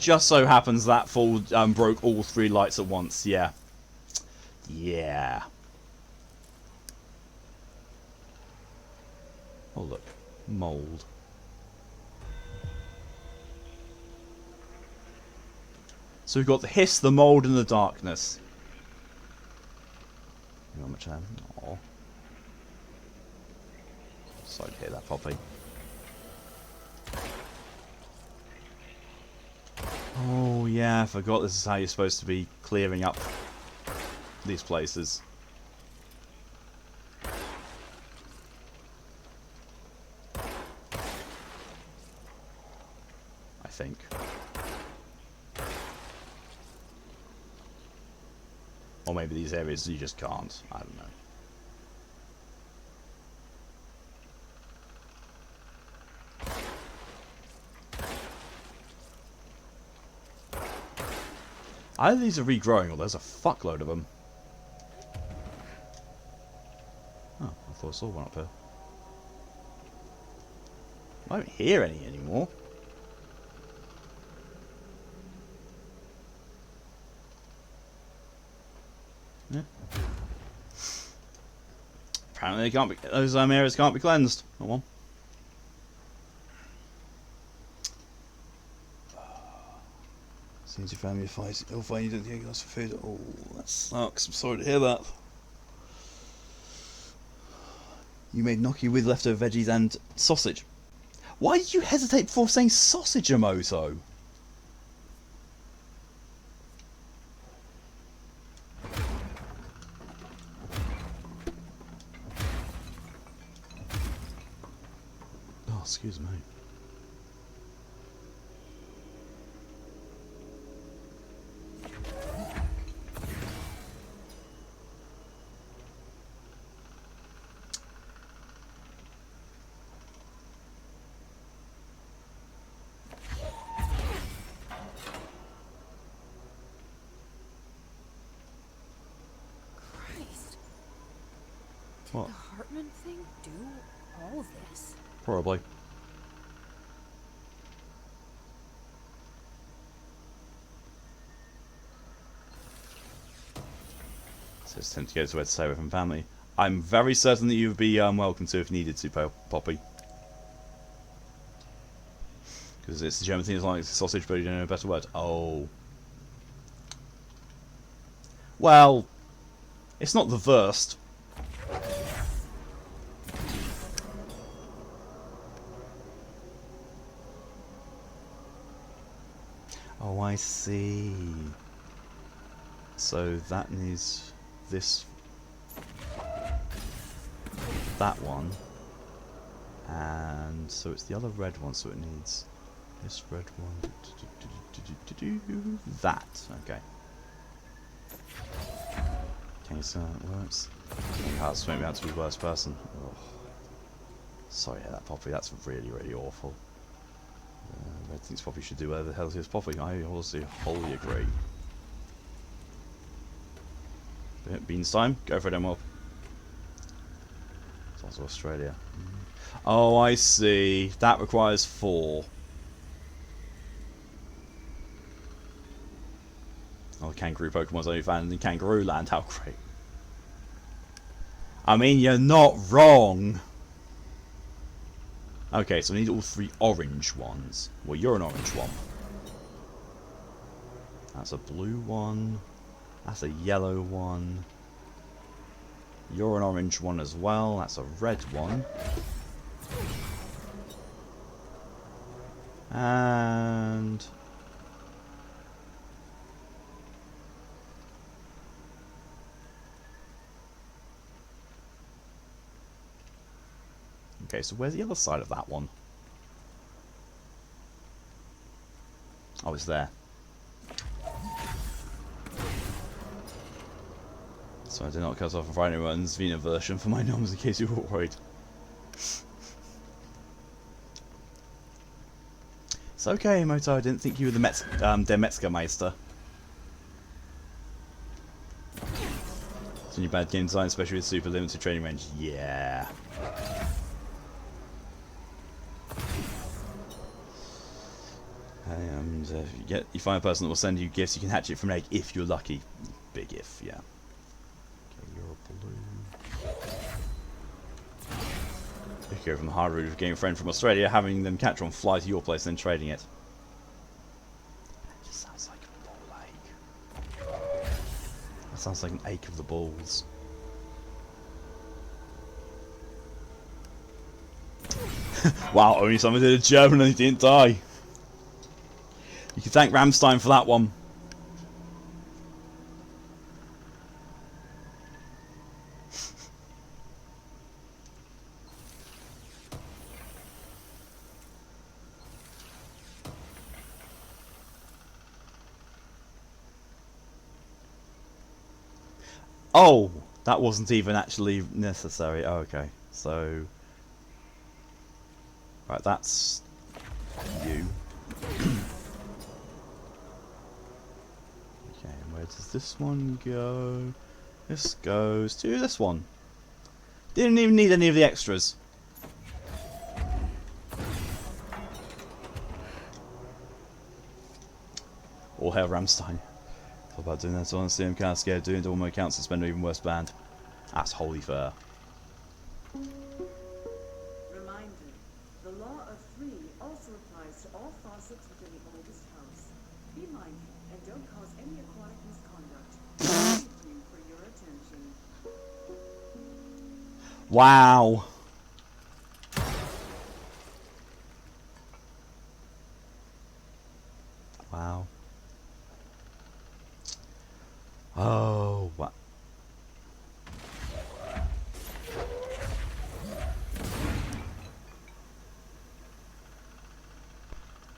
A: Just so happens that fall broke all 3 lights at once. Yeah. Yeah. Oh look, mold. So we've got the hiss, the mold, and the darkness. You know how much I have? Aww. Sorry to hear that, Poppy. Oh yeah, I forgot this is how you're supposed to be clearing up these places. I think. Or maybe these areas you just can't. I don't know. Either these are regrowing or there's a fuckload of them. Oh, I thought I saw one up here. I don't hear any anymore. Yeah. Apparently they can't be, those areas can't be cleansed. Oh well. Seems your family fights. You'll find you don't get enough for food. Oh, that sucks. I'm sorry to hear that. You made gnocchi with leftover veggies and sausage. Why did you hesitate before saying sausage, Emoto? Oh, excuse me.
B: Christ. Did
A: What?
B: the Hartman thing do all this?
A: Probably. So it's time to go to where to stay with from family. I'm very certain that you would be welcome to if needed to, Poppy. Because it's the German thing, it's like sausage, but you don't know a better word. Oh. Well, it's not the worst. Oh, I see. So that needs this, that one, and so it's the other red one, so it needs this red one, that, okay. Okay, so that works. That's maybe out to be the worst person. Oh. Sorry, yeah, that Poppy, that's really, really awful. Red thinks Poppy should do whatever the hell is Poppy. I also wholly agree. Beans time, go for it, Emerald. It's also Australia. Oh, I see. That requires 4. Oh, the kangaroo Pokemon's only found in Kangaroo Land. How great. I mean, you're not wrong. Okay, so we need all 3 orange ones. Well, you're an orange one. That's a blue one. That's a yellow one. You're an orange one as well. That's a red one. And... okay, so where's the other side of that one? Oh, it's there. So I did not cut off a Friday Runs Vena version for my noms in case you were worried. It's okay, Moto, I didn't think you were the der Metzgermeister. It's a new bad game design, especially with super limited training range. Yeah. And if you find a person that will send you gifts, you can hatch it from an egg if you're lucky. Big if, yeah. Okay, you're a blue. You go from the hard route of getting a friend from Australia, having them catch one, fly to your place, then trading it. That just sounds like a ball ache. That sounds like an ache of the balls. Wow, only someone did a German and he didn't die. You can thank Rammstein for that one. Oh, that wasn't even actually necessary. Oh, okay, so right, that's you. Okay, and where does this one go? This goes to this one. Didn't even need any of the extras. All hail Rammstein. Thought about doing that, so honestly I'm kind of scared of doing double my accounts and spend an even worse band. That's wholly fair.
E: Reminder, the law of three also applies to all faucets within the oldest house. Be mindful and don't cause any aquatic misconduct. Thank you for your attention.
A: Wow. Wow. Oh, what?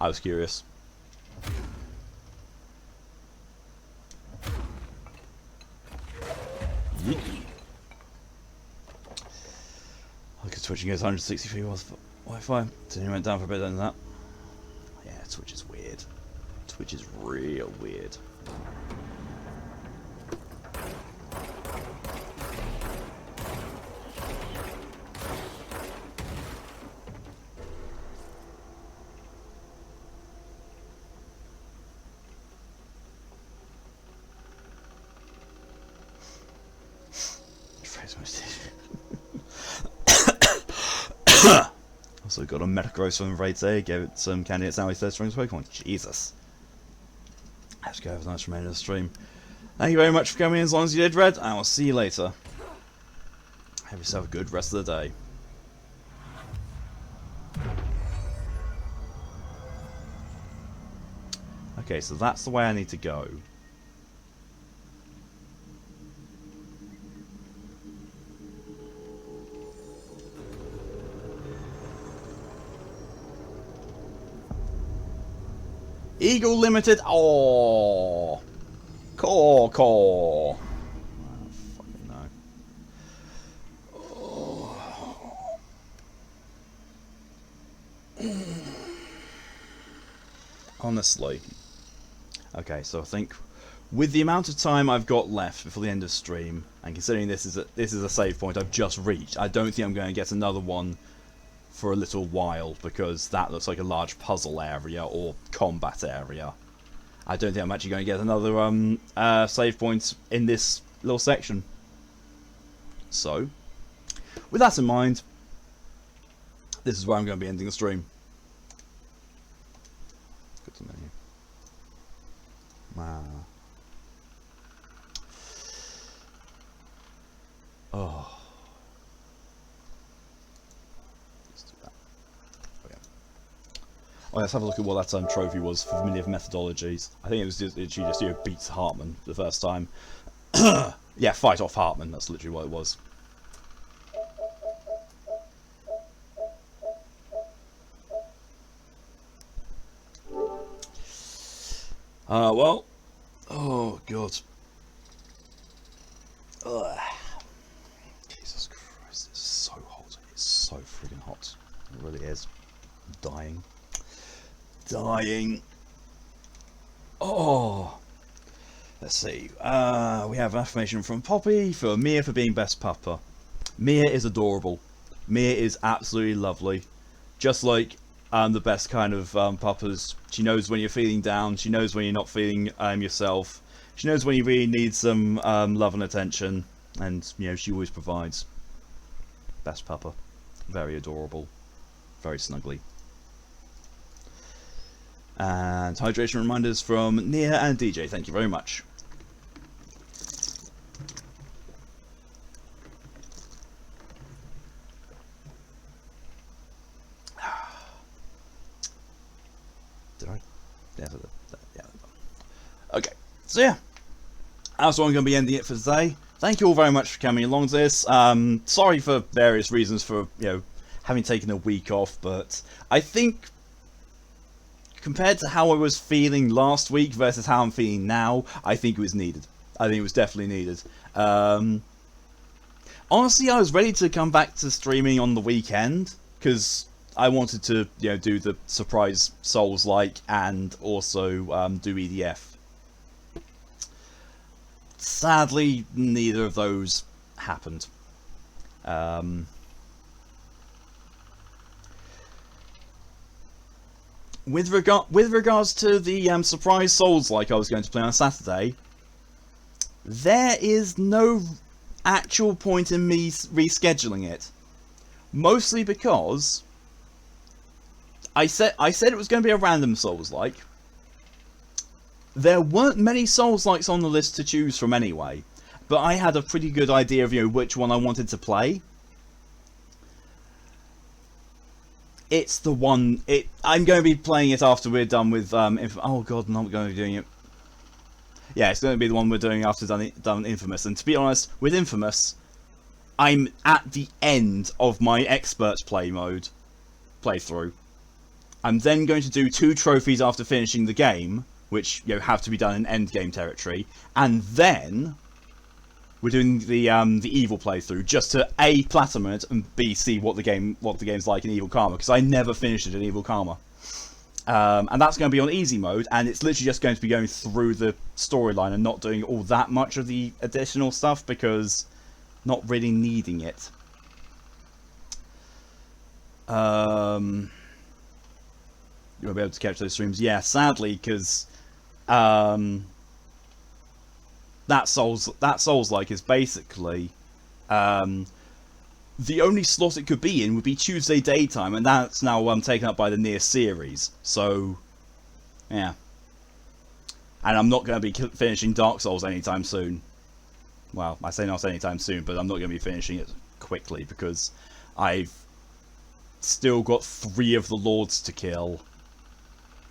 A: I was curious. Yeet. Look at Twitch and goes 160p Wi-Fi. Then he went down for a bit than that. Yeah, Twitch is weird. Twitch is real weird. Also got a Metagross from Raid there, gave it some candidates now, he's third strongest Pokemon. Jesus. Let's go have a nice remainder of the stream. Thank you very much for coming in as long as you did, Red, and I will see you later. Have yourself a good rest of the day. Okay, so that's the way I need to go. Eagle Limited. Oh, core. I don't fucking know. Oh. Honestly. Okay, so I think with the amount of time I've got left before the end of stream, and considering this is a save point I've just reached, I don't think I'm going to get another one for a little while, because that looks like a large puzzle area or combat area. I don't think I'm actually going to get another save point in this little section. So, with that in mind, this is where I'm going to be ending the stream. Good to know you. Wow. Oh. Oh, let's have a look at what that trophy was for Familiar Methodologies. I think it was just, she just beats Hartman for the first time. Yeah, fight off Hartman, that's literally what it was. Well. Oh, God. Ugh. Jesus Christ, it's so hot. It's so friggin' hot. It really is. I'm dying. Oh, let's see. We have an affirmation from Poppy for Mia for being best pupper. Mia is adorable. Mia is absolutely lovely. Just like the best kind of papas. She knows when you're feeling down. She knows when you're not feeling yourself. She knows when you really need some love and attention, and you know, she always provides. Best papa, very adorable, very snuggly. And hydration reminders from Nia and DJ. Thank you very much. Did I? Yeah. Okay. So yeah, that's what I'm going to be ending it for today. Thank you all very much for coming along to this. Sorry for various reasons for, you know, having taken a week off, but I think compared to how I was feeling last week versus how I'm feeling now, I think it was needed. I think it was definitely needed. Honestly, I was ready to come back to streaming on the weekend because I wanted to, you know, do the surprise Souls-like and also do EDF. Sadly, neither of those happened. With regards to the surprise Souls-like I was going to play on Saturday, there is no actual point in me rescheduling it. Mostly because I said it was going to be a random Souls-like. There weren't many Souls-likes on the list to choose from anyway, but I had a pretty good idea of, you know, which one I wanted to play. It's the one. I'm going to be playing it after we're done with. Oh god, I'm not going to be doing it. Yeah, it's going to be the one we're doing after done Infamous. And to be honest, with Infamous, I'm at the end of my expert playthrough. I'm then going to do 2 trophies after finishing the game, which, you know, have to be done in end game territory, and then we're doing the evil playthrough just to A, platinum it, and B, see what the game's like in Evil Karma, because I never finished it in Evil Karma. And that's going to be on easy mode, and it's literally just going to be going through the storyline and not doing all that much of the additional stuff, because not really needing it. You won't be able to catch those streams. Yeah, sadly, because that Souls-like is basically the only slot it could be in would be Tuesday daytime, and that's now taken up by the Nier series. So, yeah. And I'm not going to be finishing Dark Souls anytime soon. Well, I say not anytime soon, but I'm not going to be finishing it quickly because I've still got 3 of the Lords to kill,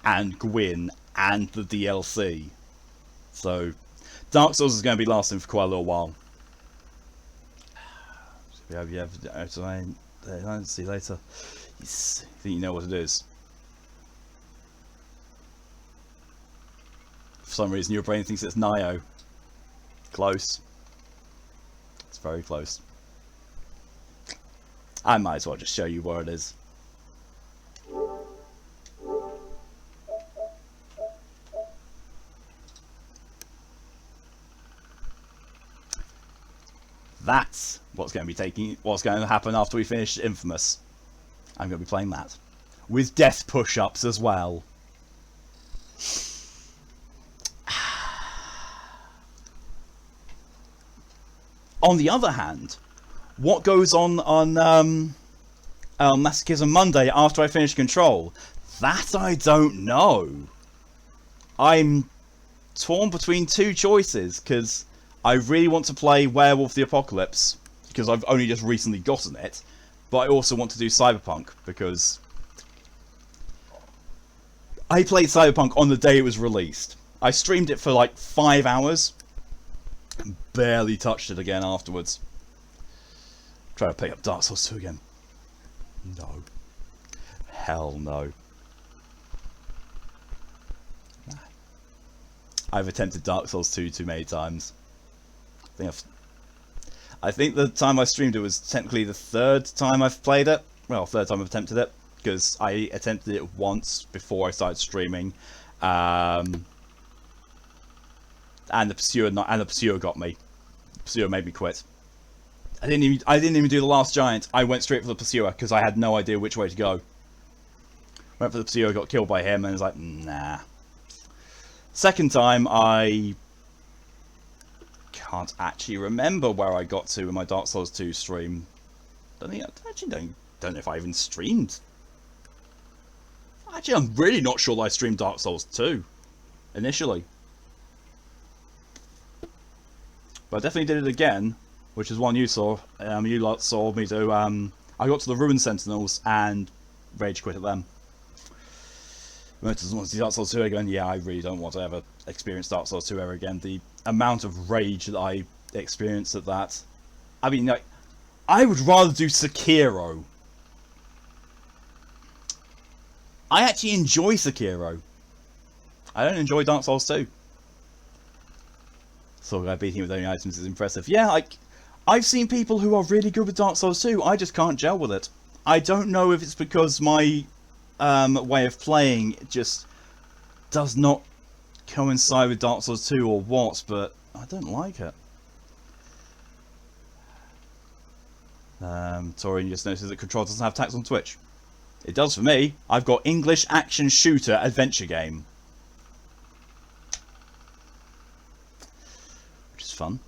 A: and Gwyn, and the DLC. So, Dark Souls is going to be lasting for quite a little while. Yeah, I'll see you later. Yes, I think you know what it is. For some reason, your brain thinks it's Nio. Close. It's very close. I might as well just show you where it is. That's what's going to happen after we finish Infamous. I'm going to be playing that. With death push-ups as well. On the other hand, what goes on Masochism Monday after I finish Control? That I don't know. I'm torn between 2 choices, because I really want to play Werewolf the Apocalypse, because I've only just recently gotten it, but I also want to do Cyberpunk, because I played Cyberpunk on the day it was released. I streamed it for like 5 hours, and barely touched it again afterwards. Try to pick up Dark Souls 2 again. No. Hell no. I've attempted Dark Souls 2 too many times. I think the time I streamed it was technically the 3rd time I've played it. Well, 3rd time I've attempted it, because I attempted it once before I started streaming, and the Pursuer got me. The Pursuer made me quit. I didn't even do the Last Giant. I went straight for the Pursuer because I had no idea which way to go. Went for the pursuer, got killed by him, and was like, nah. Second time, I can't actually remember where I got to in my Dark Souls 2 stream. Don't know if I even streamed. Actually, I'm really not sure that I streamed Dark Souls 2 initially. But I definitely did it again, which is one you saw. You lot saw me do. I got to the Ruined Sentinels and rage quit at them. Most doesn't want to see Dark Souls 2 again. Yeah, I really don't want to ever experience Dark Souls 2 ever again. The amount of rage that I experienced at that. I mean, like, I would rather do Sekiro. I actually enjoy Sekiro. I don't enjoy Dark Souls 2. So guy beating with only items is impressive. Yeah, like, I've seen people who are really good with Dark Souls 2. I just can't gel with it. I don't know if it's because my way of playing just does not coincide with Dark Souls 2 or what, but I don't like it. Torian just notices that Control doesn't have tags on Twitch. It does for me. I've got English action shooter adventure game, which is fun.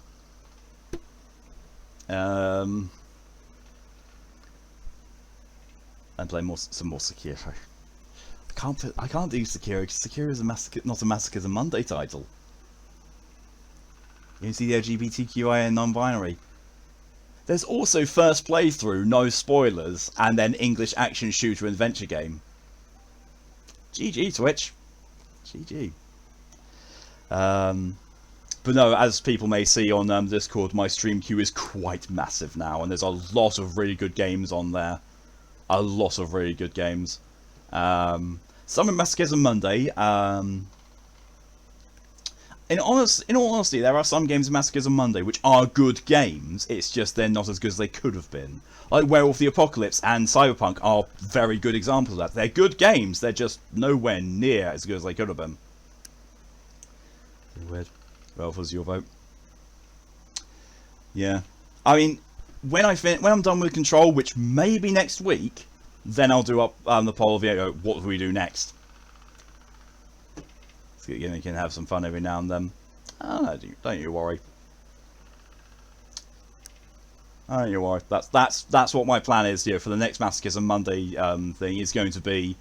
A: And play some more Sekiro. I can't do Sekiro because Sekiro is not a Massacres and Monday title. You can see the LGBTQIA and non-binary. There's also first playthrough, no spoilers, and then English action shooter adventure game. GG Twitch. GG. But no, as people may see on Discord, my stream queue is quite massive now, and there's a lot of really good games on there. A lot of really good games. Some are Massacres on Monday. In all honesty, there are some games in Massacres on Monday which are good games. It's just they're not as good as they could have been. Like Werewolf the Apocalypse and Cyberpunk are very good examples of that. They're good games. They're just nowhere near as good as they could have been. Weird. Werewolf was your vote. Yeah. I mean, when I'm done with Control, which may be next week, then I'll do up the poll video. What do we do next? So you can have some fun every now and then. Oh, don't you worry. Don't you worry. That's what my plan is. For the next Massacres on Monday thing is going to be.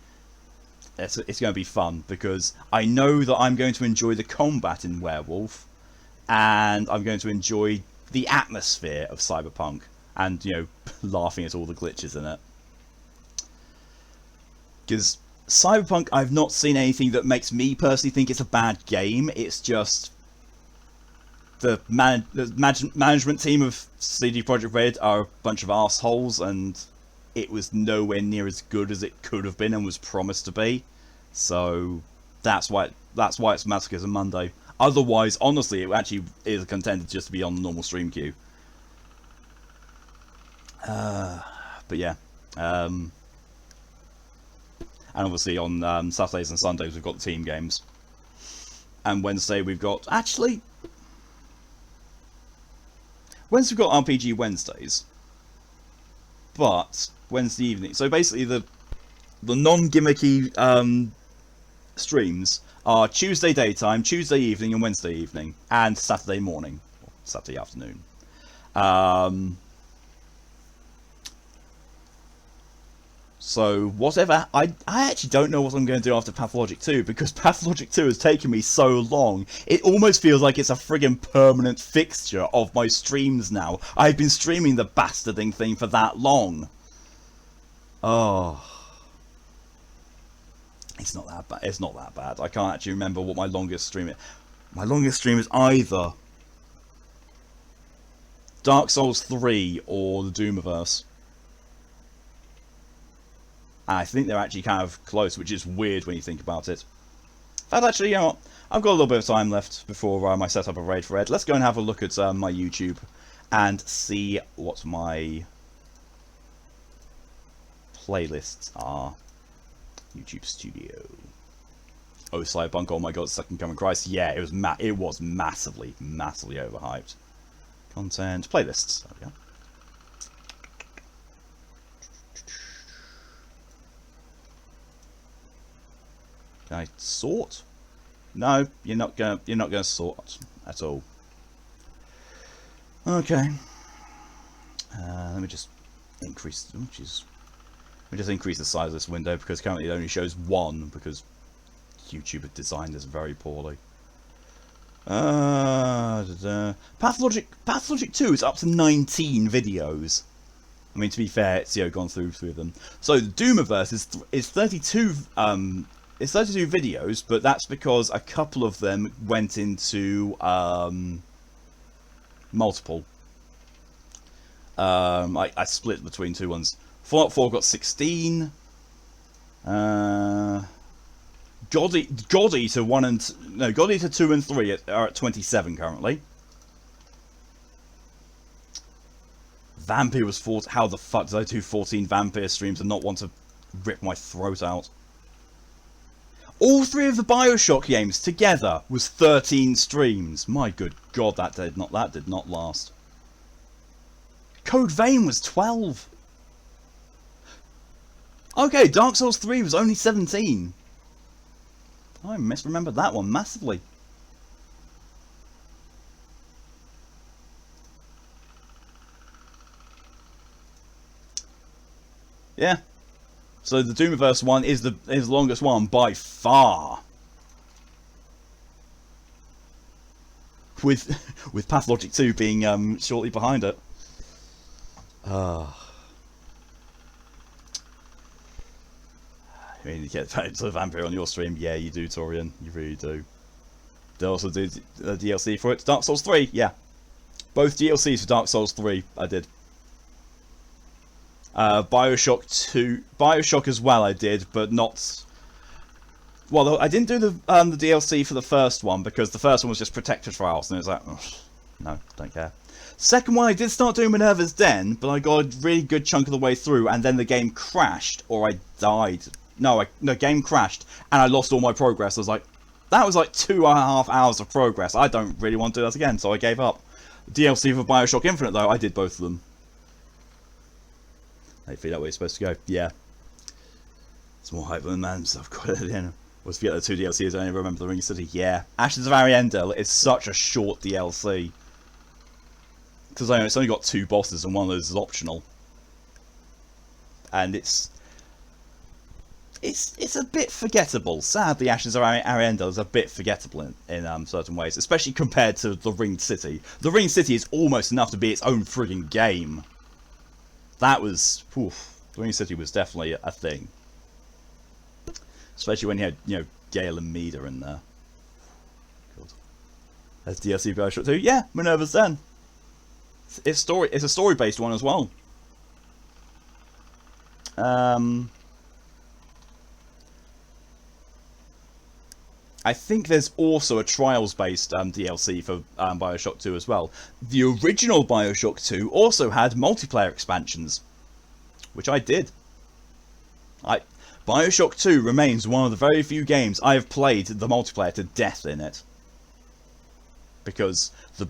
A: It's going to be fun because I know that I'm going to enjoy the combat in Werewolf, and I'm going to enjoy the atmosphere of Cyberpunk, and laughing at all the glitches in it. Because Cyberpunk, I've not seen anything that makes me personally think it's a bad game. It's just the management team of CD Projekt Red are a bunch of assholes, and it was nowhere near as good as it could have been and was promised to be. So that's why it's Massacres on Monday. Otherwise, honestly, it actually is a contender just to be on the normal stream queue. But yeah. And obviously on Saturdays and Sundays we've got the team games. And Wednesday we've got... Actually... Wednesday we've got RPG Wednesdays. But Wednesday evening... So basically the non-gimmicky streams are Tuesday daytime, Tuesday evening and Wednesday evening. And Saturday morning. Or Saturday afternoon. So, whatever, I actually don't know what I'm going to do after Pathologic 2, because Pathologic 2 has taken me so long, it almost feels like it's a friggin' permanent fixture of my streams now. I've been streaming the bastarding thing for that long. Oh. It's not that bad. It's not that bad. I can't actually remember what my longest stream is. My longest stream is either Dark Souls 3 or the Doomiverse. I think they're actually kind of close, which is weird when you think about it. But actually, you know what? I've got a little bit of time left before my setup of Raid for Red. Let's go and have a look at my YouTube and see what my playlists are. YouTube Studio. Oh, Cyberpunk! Oh my God, Second Coming Christ! Yeah, it was massively overhyped. Content playlists. There we go. Can I sort? No, you're not gonna sort at all. Okay. Let me just increase. Oh, jeez. Let me just increase the size of this window because currently it only shows 1 because YouTube had designed this very poorly. Pathologic 2 is up to 19 videos. I mean, to be fair, it's gone through them. So the Doomiverse is 32 videos, but that's because a couple of them went into multiple. I split between 2 ones. Fallout 4 got 16. God Eater 2 and 3 are at 27 currently. Vampire was 4. How the fuck did I do 14 Vampire streams and not want to rip my throat out? All 3 of the BioShock games together was 13 streams. My good god, that did not last. Code Vein was 12. Okay, Dark Souls 3 was only 17. I misremembered that one massively. Yeah. So the Doomiverse one is the longest one by far. With Pathologic 2 being shortly behind it. I mean, you get the Vampire on your stream. Yeah, you do, Torian. You really do. They also do the DLC for it. Dark Souls 3, yeah. Both DLCs for Dark Souls 3, I did. Bioshock as well, I did, but not. Well, I didn't do the DLC for the first one because the first one was just Protector Trials, and it was like, no, don't care. Second one, I did start doing Minerva's Den, but I got a really good chunk of the way through, and then the game crashed, or I died. No, the game crashed, and I lost all my progress. I was like, that was like 2.5 hours of progress. I don't really want to do that again, so I gave up. DLC for Bioshock Infinite, though, I did both of them. Hopefully that way it's supposed to go. Yeah. It's more hype than man stuff. Was forget the 2 DLCs, I only remember the Ring City. Yeah. Ashes of Ariandel is such a short DLC. Because it's only got 2 bosses and one of those is optional. And it's a bit forgettable. Sadly, Ashes of Ariandel is a bit forgettable in certain ways, especially compared to the Ringed City. The Ringed City is almost enough to be its own frigging game. That was, oof, the Ringed City was definitely a thing. Especially when you had, Gale and Meada in there. God. There's DLC Bioshock 2. Yeah, Minerva's Den. It's a story-based one as well. I think there's also a Trials-based DLC for Bioshock 2 as well. The original Bioshock 2 also had multiplayer expansions, which I did. Bioshock 2 remains one of the very few games I have played the multiplayer to death in it. Because the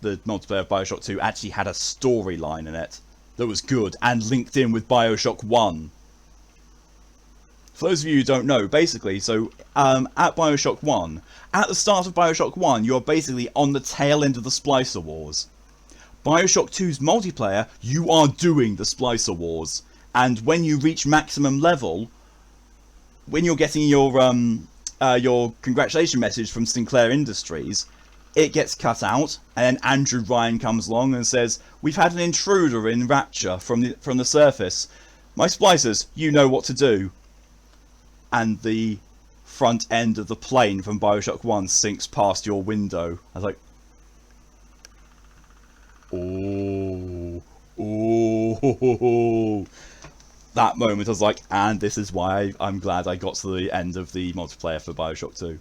A: multiplayer of Bioshock 2 actually had a storyline in it that was good and linked in with Bioshock 1. For those of you who don't know, basically, so at Bioshock 1, at the start of Bioshock 1, you're basically on the tail end of the Splicer Wars. Bioshock 2's multiplayer, you are doing the Splicer Wars. And when you reach maximum level, when you're getting your congratulation message from Sinclair Industries, it gets cut out, and then Andrew Ryan comes along and says, "We've had an intruder in Rapture from the surface. My splicers, you know what to do." And the front end of the plane from Bioshock 1 sinks past your window. I was like, oh. That moment I was like, and this is why I'm glad I got to the end of the multiplayer for Bioshock 2.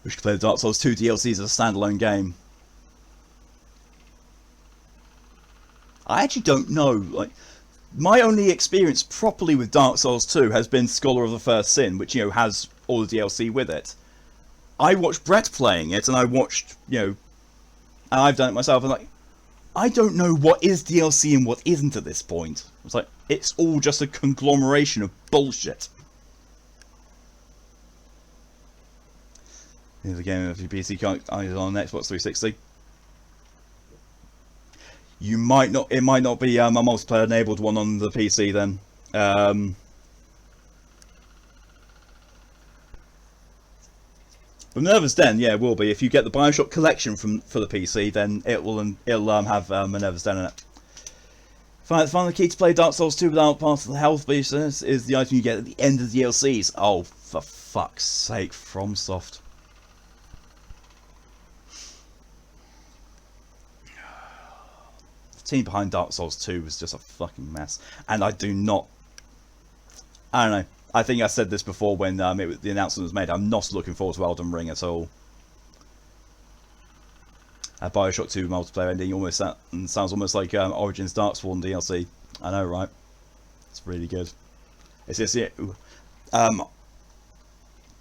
A: We should play the Dark Souls 2 DLC as a standalone game. I actually don't know, my only experience properly with Dark Souls 2 has been Scholar of the First Sin, which, has all the DLC with it. I watched Brett playing it, and I watched, and I've done it myself, and I don't know what is DLC and what isn't at this point. It's like, it's all just a conglomeration of bullshit. Here's a game of your PC can't is on Xbox 360. You might not. It might not be a multiplayer enabled one on the PC then. But Minerva's Den, yeah, it will be. If you get the Bioshock collection for the PC, then it'll have Minerva's Den in it. Find the key to play Dark Souls 2 without part of the health business is the item you get at the end of the DLCs. Oh, for fuck's sake, FromSoft. The team behind Dark Souls 2 was just a fucking mess. And I don't know. I think I said this before when the announcement was made. I'm not looking forward to Elden Ring at all. Bioshock 2 multiplayer ending sounds almost like Origins Darkspawn DLC. I know, right? It's really good. It's just the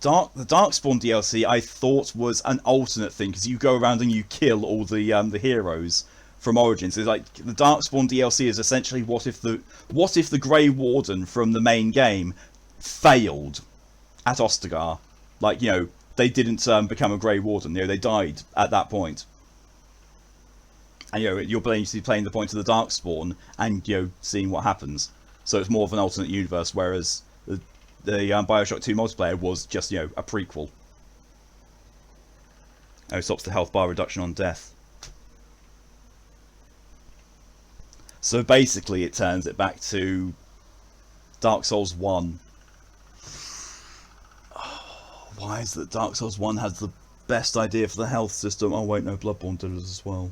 A: Darkspawn DLC I thought was an alternate thing because you go around and you kill all the heroes from Origins. It's like the Darkspawn DLC is essentially what if the Grey Warden from the main game failed at Ostagar. Like, you know, they didn't become a Grey Warden. You know, they died at that point. And, you know, you're basically playing the point of the Darkspawn and, you know, seeing what happens. So it's more of an alternate universe, whereas the Bioshock 2 multiplayer was just, you know, a prequel. Oh, it stops the health bar reduction on death. So basically it turns it back to Dark Souls 1. Why is that Dark Souls 1 has the best idea for the health system? Oh wait, no, Bloodborne did it as well.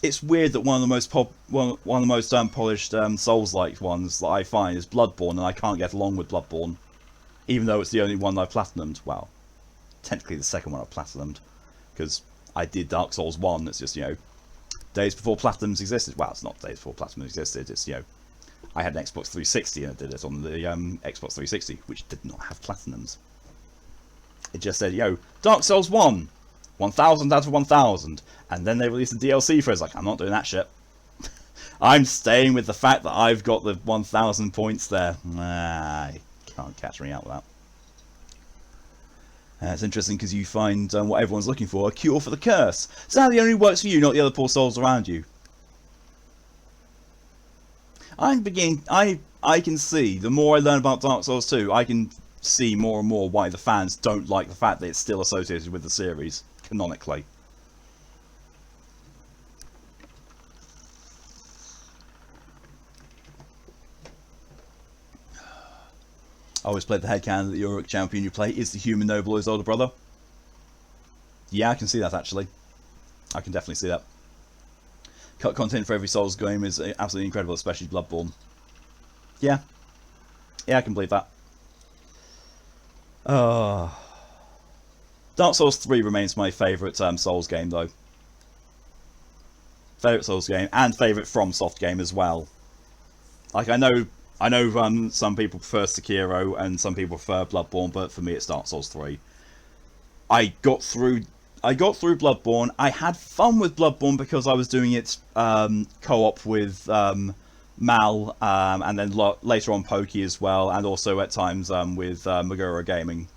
A: It's weird that one of the most polished Souls-like ones that I find is Bloodborne, and I can't get along with Bloodborne, even though it's the only one I've platinumed. Well, technically the second one I've platinumed, because I did Dark Souls 1. It's just, you know, days before platinums existed. Well, it's not days before platinum existed. It's, you know, I had an Xbox 360 and I did it on the Xbox 360, which did not have platinums. It just said, yo, Dark Souls 1, 1000 out of 1000. And then they released a DLC for it. It's like, I'm not doing that shit. I'm staying with the fact that I've got the 1000 points there. Nah, you can't catch me out with that. It's interesting because you find what everyone's looking for, a cure for the curse. So now it only works for you, not the other poor souls around you. I can see, the more I learn about Dark Souls 2, I can see more and more why the fans don't like the fact that it's still associated with the series, canonically. I always played the headcanon that the Uric champion you play is the human noble or his older brother. Yeah, I can see that actually. I can definitely see that. Cut content for every Souls game is absolutely incredible, especially Bloodborne. Yeah. Yeah, I can believe that. Dark Souls 3 remains my favourite Souls game though. Favourite Souls game, and favourite FromSoft game as well. Like, I know some people prefer Sekiro and some people prefer Bloodborne, but for me it's Dark Souls 3. I got through Bloodborne. I had fun with Bloodborne because I was doing it co-op with Mal, and then later on Pokey as well, and also at times with Magura Gaming,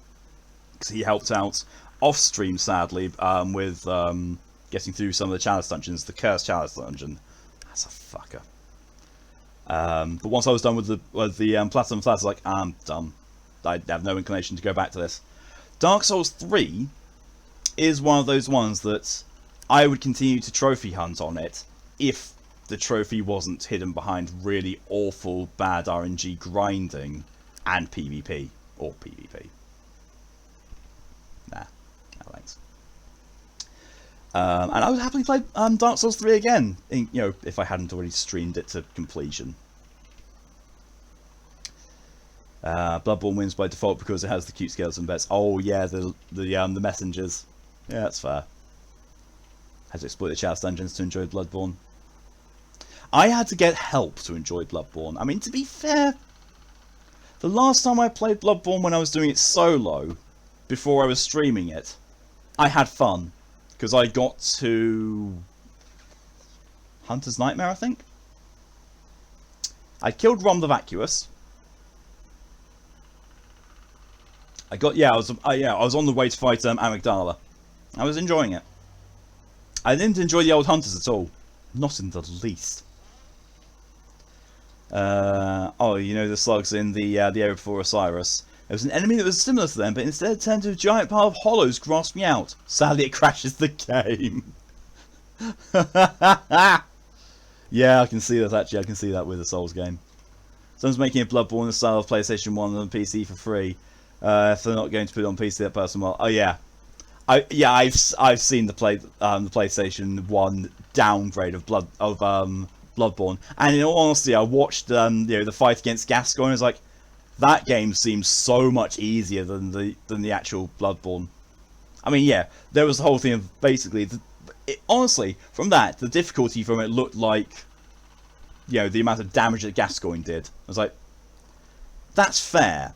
A: because he helped out off stream sadly with getting through some of the challenge dungeons. The Cursed Challenge Dungeon, that's a fucker. But once I was done with the Platinum Flash, I was like, I'm done. I have no inclination to go back to this. Dark Souls 3 is one of those ones that I would continue to trophy hunt on it if the trophy wasn't hidden behind really awful bad RNG grinding and PvP or PvP. Nah, no thanks. And I would happily play Dark Souls 3 again, you know, if I hadn't already streamed it to completion. Bloodborne wins by default because it has the cute skeleton bits. Oh yeah, the messengers. Yeah, that's fair. Had to exploit the chalice dungeons to enjoy Bloodborne. I had to get help to enjoy Bloodborne. I mean, to be fair, the last time I played Bloodborne when I was doing it solo, before I was streaming it, I had fun. because I got to Hunter's Nightmare, I think. I killed Rom the Vacuous. I was on the way to fight Amygdala. I was enjoying it. I didn't enjoy the old hunters at all, not in the least. Oh, you know the slugs in the area before Osiris. There was an enemy that was similar to them, but instead turned to a giant pile of hollows grasping out. Sadly, it crashes the game. Yeah, I can see that actually. I can see that with the Souls game. Someone's making a Bloodborne in the style of PlayStation 1 on PC for free. If they're not going to put it on PC, that person will. Oh yeah, I've seen the PlayStation 1 downgrade of Bloodborne, and in all honesty, I watched the fight against Gascoigne. I was like, that game seems so much easier than the actual Bloodborne. I mean, yeah, there was the whole thing of basically, honestly, from that, the difficulty from it looked like, the amount of damage that Gascoigne did. I was like, that's fair.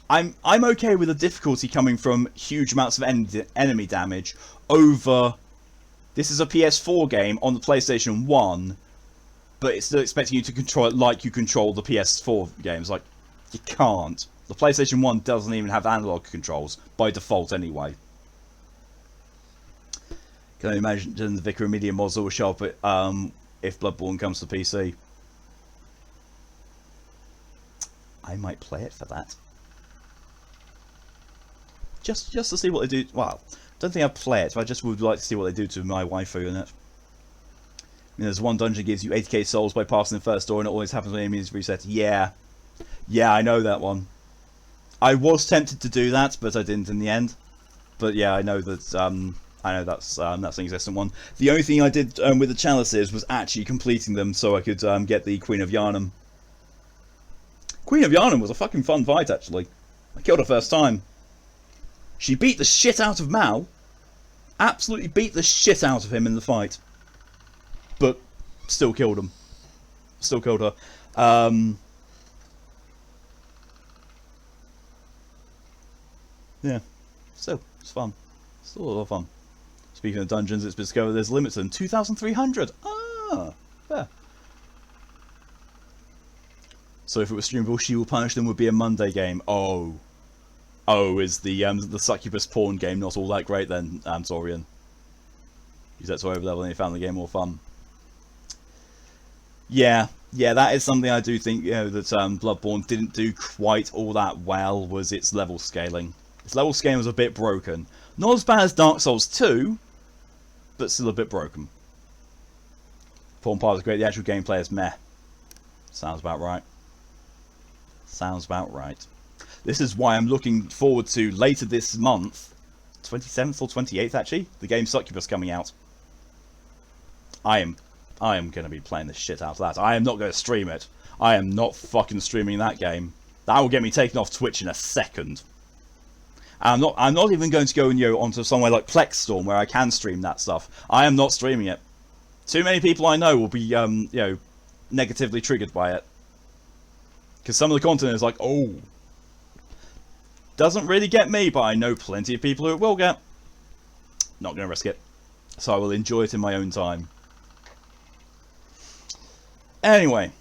A: I'm okay with the difficulty coming from huge amounts of enemy damage over. This is a PS4 game on the PlayStation 1, but it's still expecting you to control it like you control the PS4 games. Like, you can't. The PlayStation 1 doesn't even have analog controls by default anyway. Can I imagine the Vicar of Media mods will show up if Bloodborne comes to PC? I might play it for that. Just to see what they do. Well, don't think I'd play it, but I just would like to see what they do to my waifu in it. I mean, there's one dungeon gives you 80k souls by passing the first door, and it always happens when enemies reset. Yeah, I know that one. I was tempted to do that, but I didn't in the end. But yeah, I know that. I know that's an existent one. The only thing I did with the chalices was actually completing them so I could get the Queen of Yharnam. Queen of Yharnam was a fucking fun fight, actually. I killed her first time. She beat the shit out of Mao. Absolutely beat the shit out of him in the fight. But still killed him. Still killed her. Yeah. Still, it's fun. Still a lot of fun. Speaking of dungeons, it's been discovered there's a limit to them. 2,300! Ah! Fair. So if it was streamable, She Will Punish Them would be a Monday game. Oh. Oh, is the succubus porn game not all that great then, Torian? Use that to overlevel and you found the game more fun. Yeah, that is something I do think, that Bloodborne didn't do quite all that well, was its level scaling. Its level scaling was a bit broken. Not as bad as Dark Souls 2, but still a bit broken. Porn part is great, the actual gameplay is meh. Sounds about right. Sounds about right. This is why I'm looking forward to later this month, 27th or 28th actually, the game Succubus coming out. I am going to be playing the shit out of that. I am not going to stream it. I am not fucking streaming that game. That will get me taken off Twitch in a second. And I'm not even going to go onto somewhere like Plexstorm where I can stream that stuff. I am not streaming it. Too many people I know will be negatively triggered by it. Because some of the content is like, oh, doesn't really get me, but I know plenty of people who it will get. Not going to risk it. So I will enjoy it in my own time. Anyway.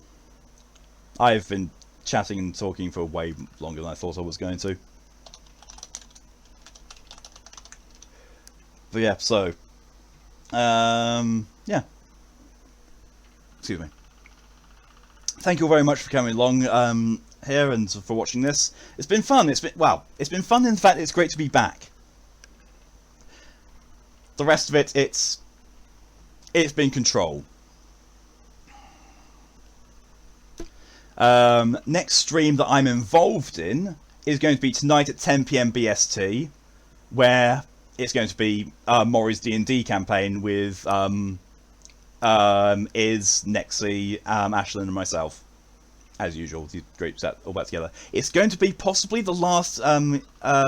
A: I've been chatting and talking for way longer than I thought I was going to. But yeah, so. Yeah. Excuse me. Thank you all very much for coming along here and for watching this. It's been fun. It's been fun in the fact that it's great to be back. The rest of it, it's been Control. Next stream that I'm involved in is going to be tonight at 10 PM BST, where it's going to be Maury's D&D campaign with Iz, Nexi, Ashlyn and myself. As usual, the group set all back together. It's going to be possibly the last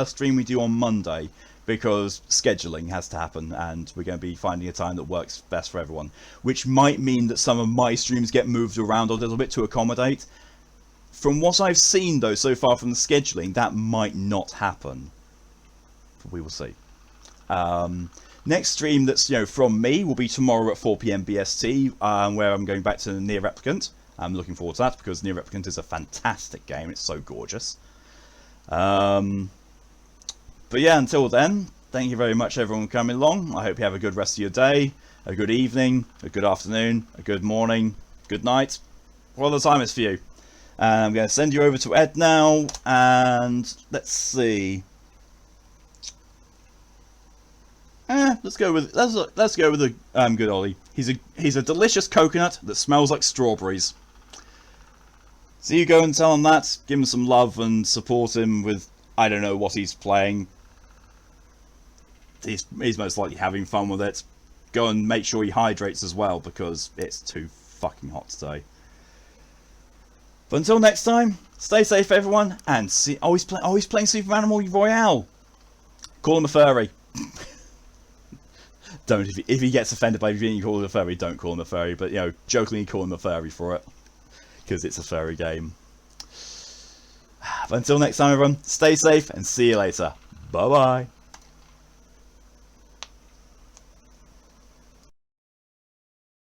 A: stream we do on Monday, because scheduling has to happen, and we're going to be finding a time that works best for everyone. Which might mean that some of my streams get moved around a little bit to accommodate. From what I've seen, though, so far from the scheduling, that might not happen. But we will see. Next stream that's from me will be tomorrow at 4 PM BST, where I'm going back to Near Replicant. I'm looking forward to that because Near Replicant is a fantastic game. It's so gorgeous. But yeah, until then, thank you very much everyone for coming along. I hope you have a good rest of your day, a good evening, a good afternoon, a good morning, good night, whatever the time is for you. And I'm going to send you over to Ed now, and let's see. Let's go with a good Ollie. He's a delicious coconut that smells like strawberries. So you go and tell him that, give him some love and support him with, I don't know what he's playing. He's most likely having fun with it. Go and make sure he hydrates as well because it's too fucking hot today. But until next time, stay safe everyone, and always playing Super Animal Royale. Call him a furry. Don't, if he gets offended by being called a furry, don't call him a furry, but jokingly call him a furry for it. Because it's a furry game. But until next time everyone, stay safe and see you later. Bye bye.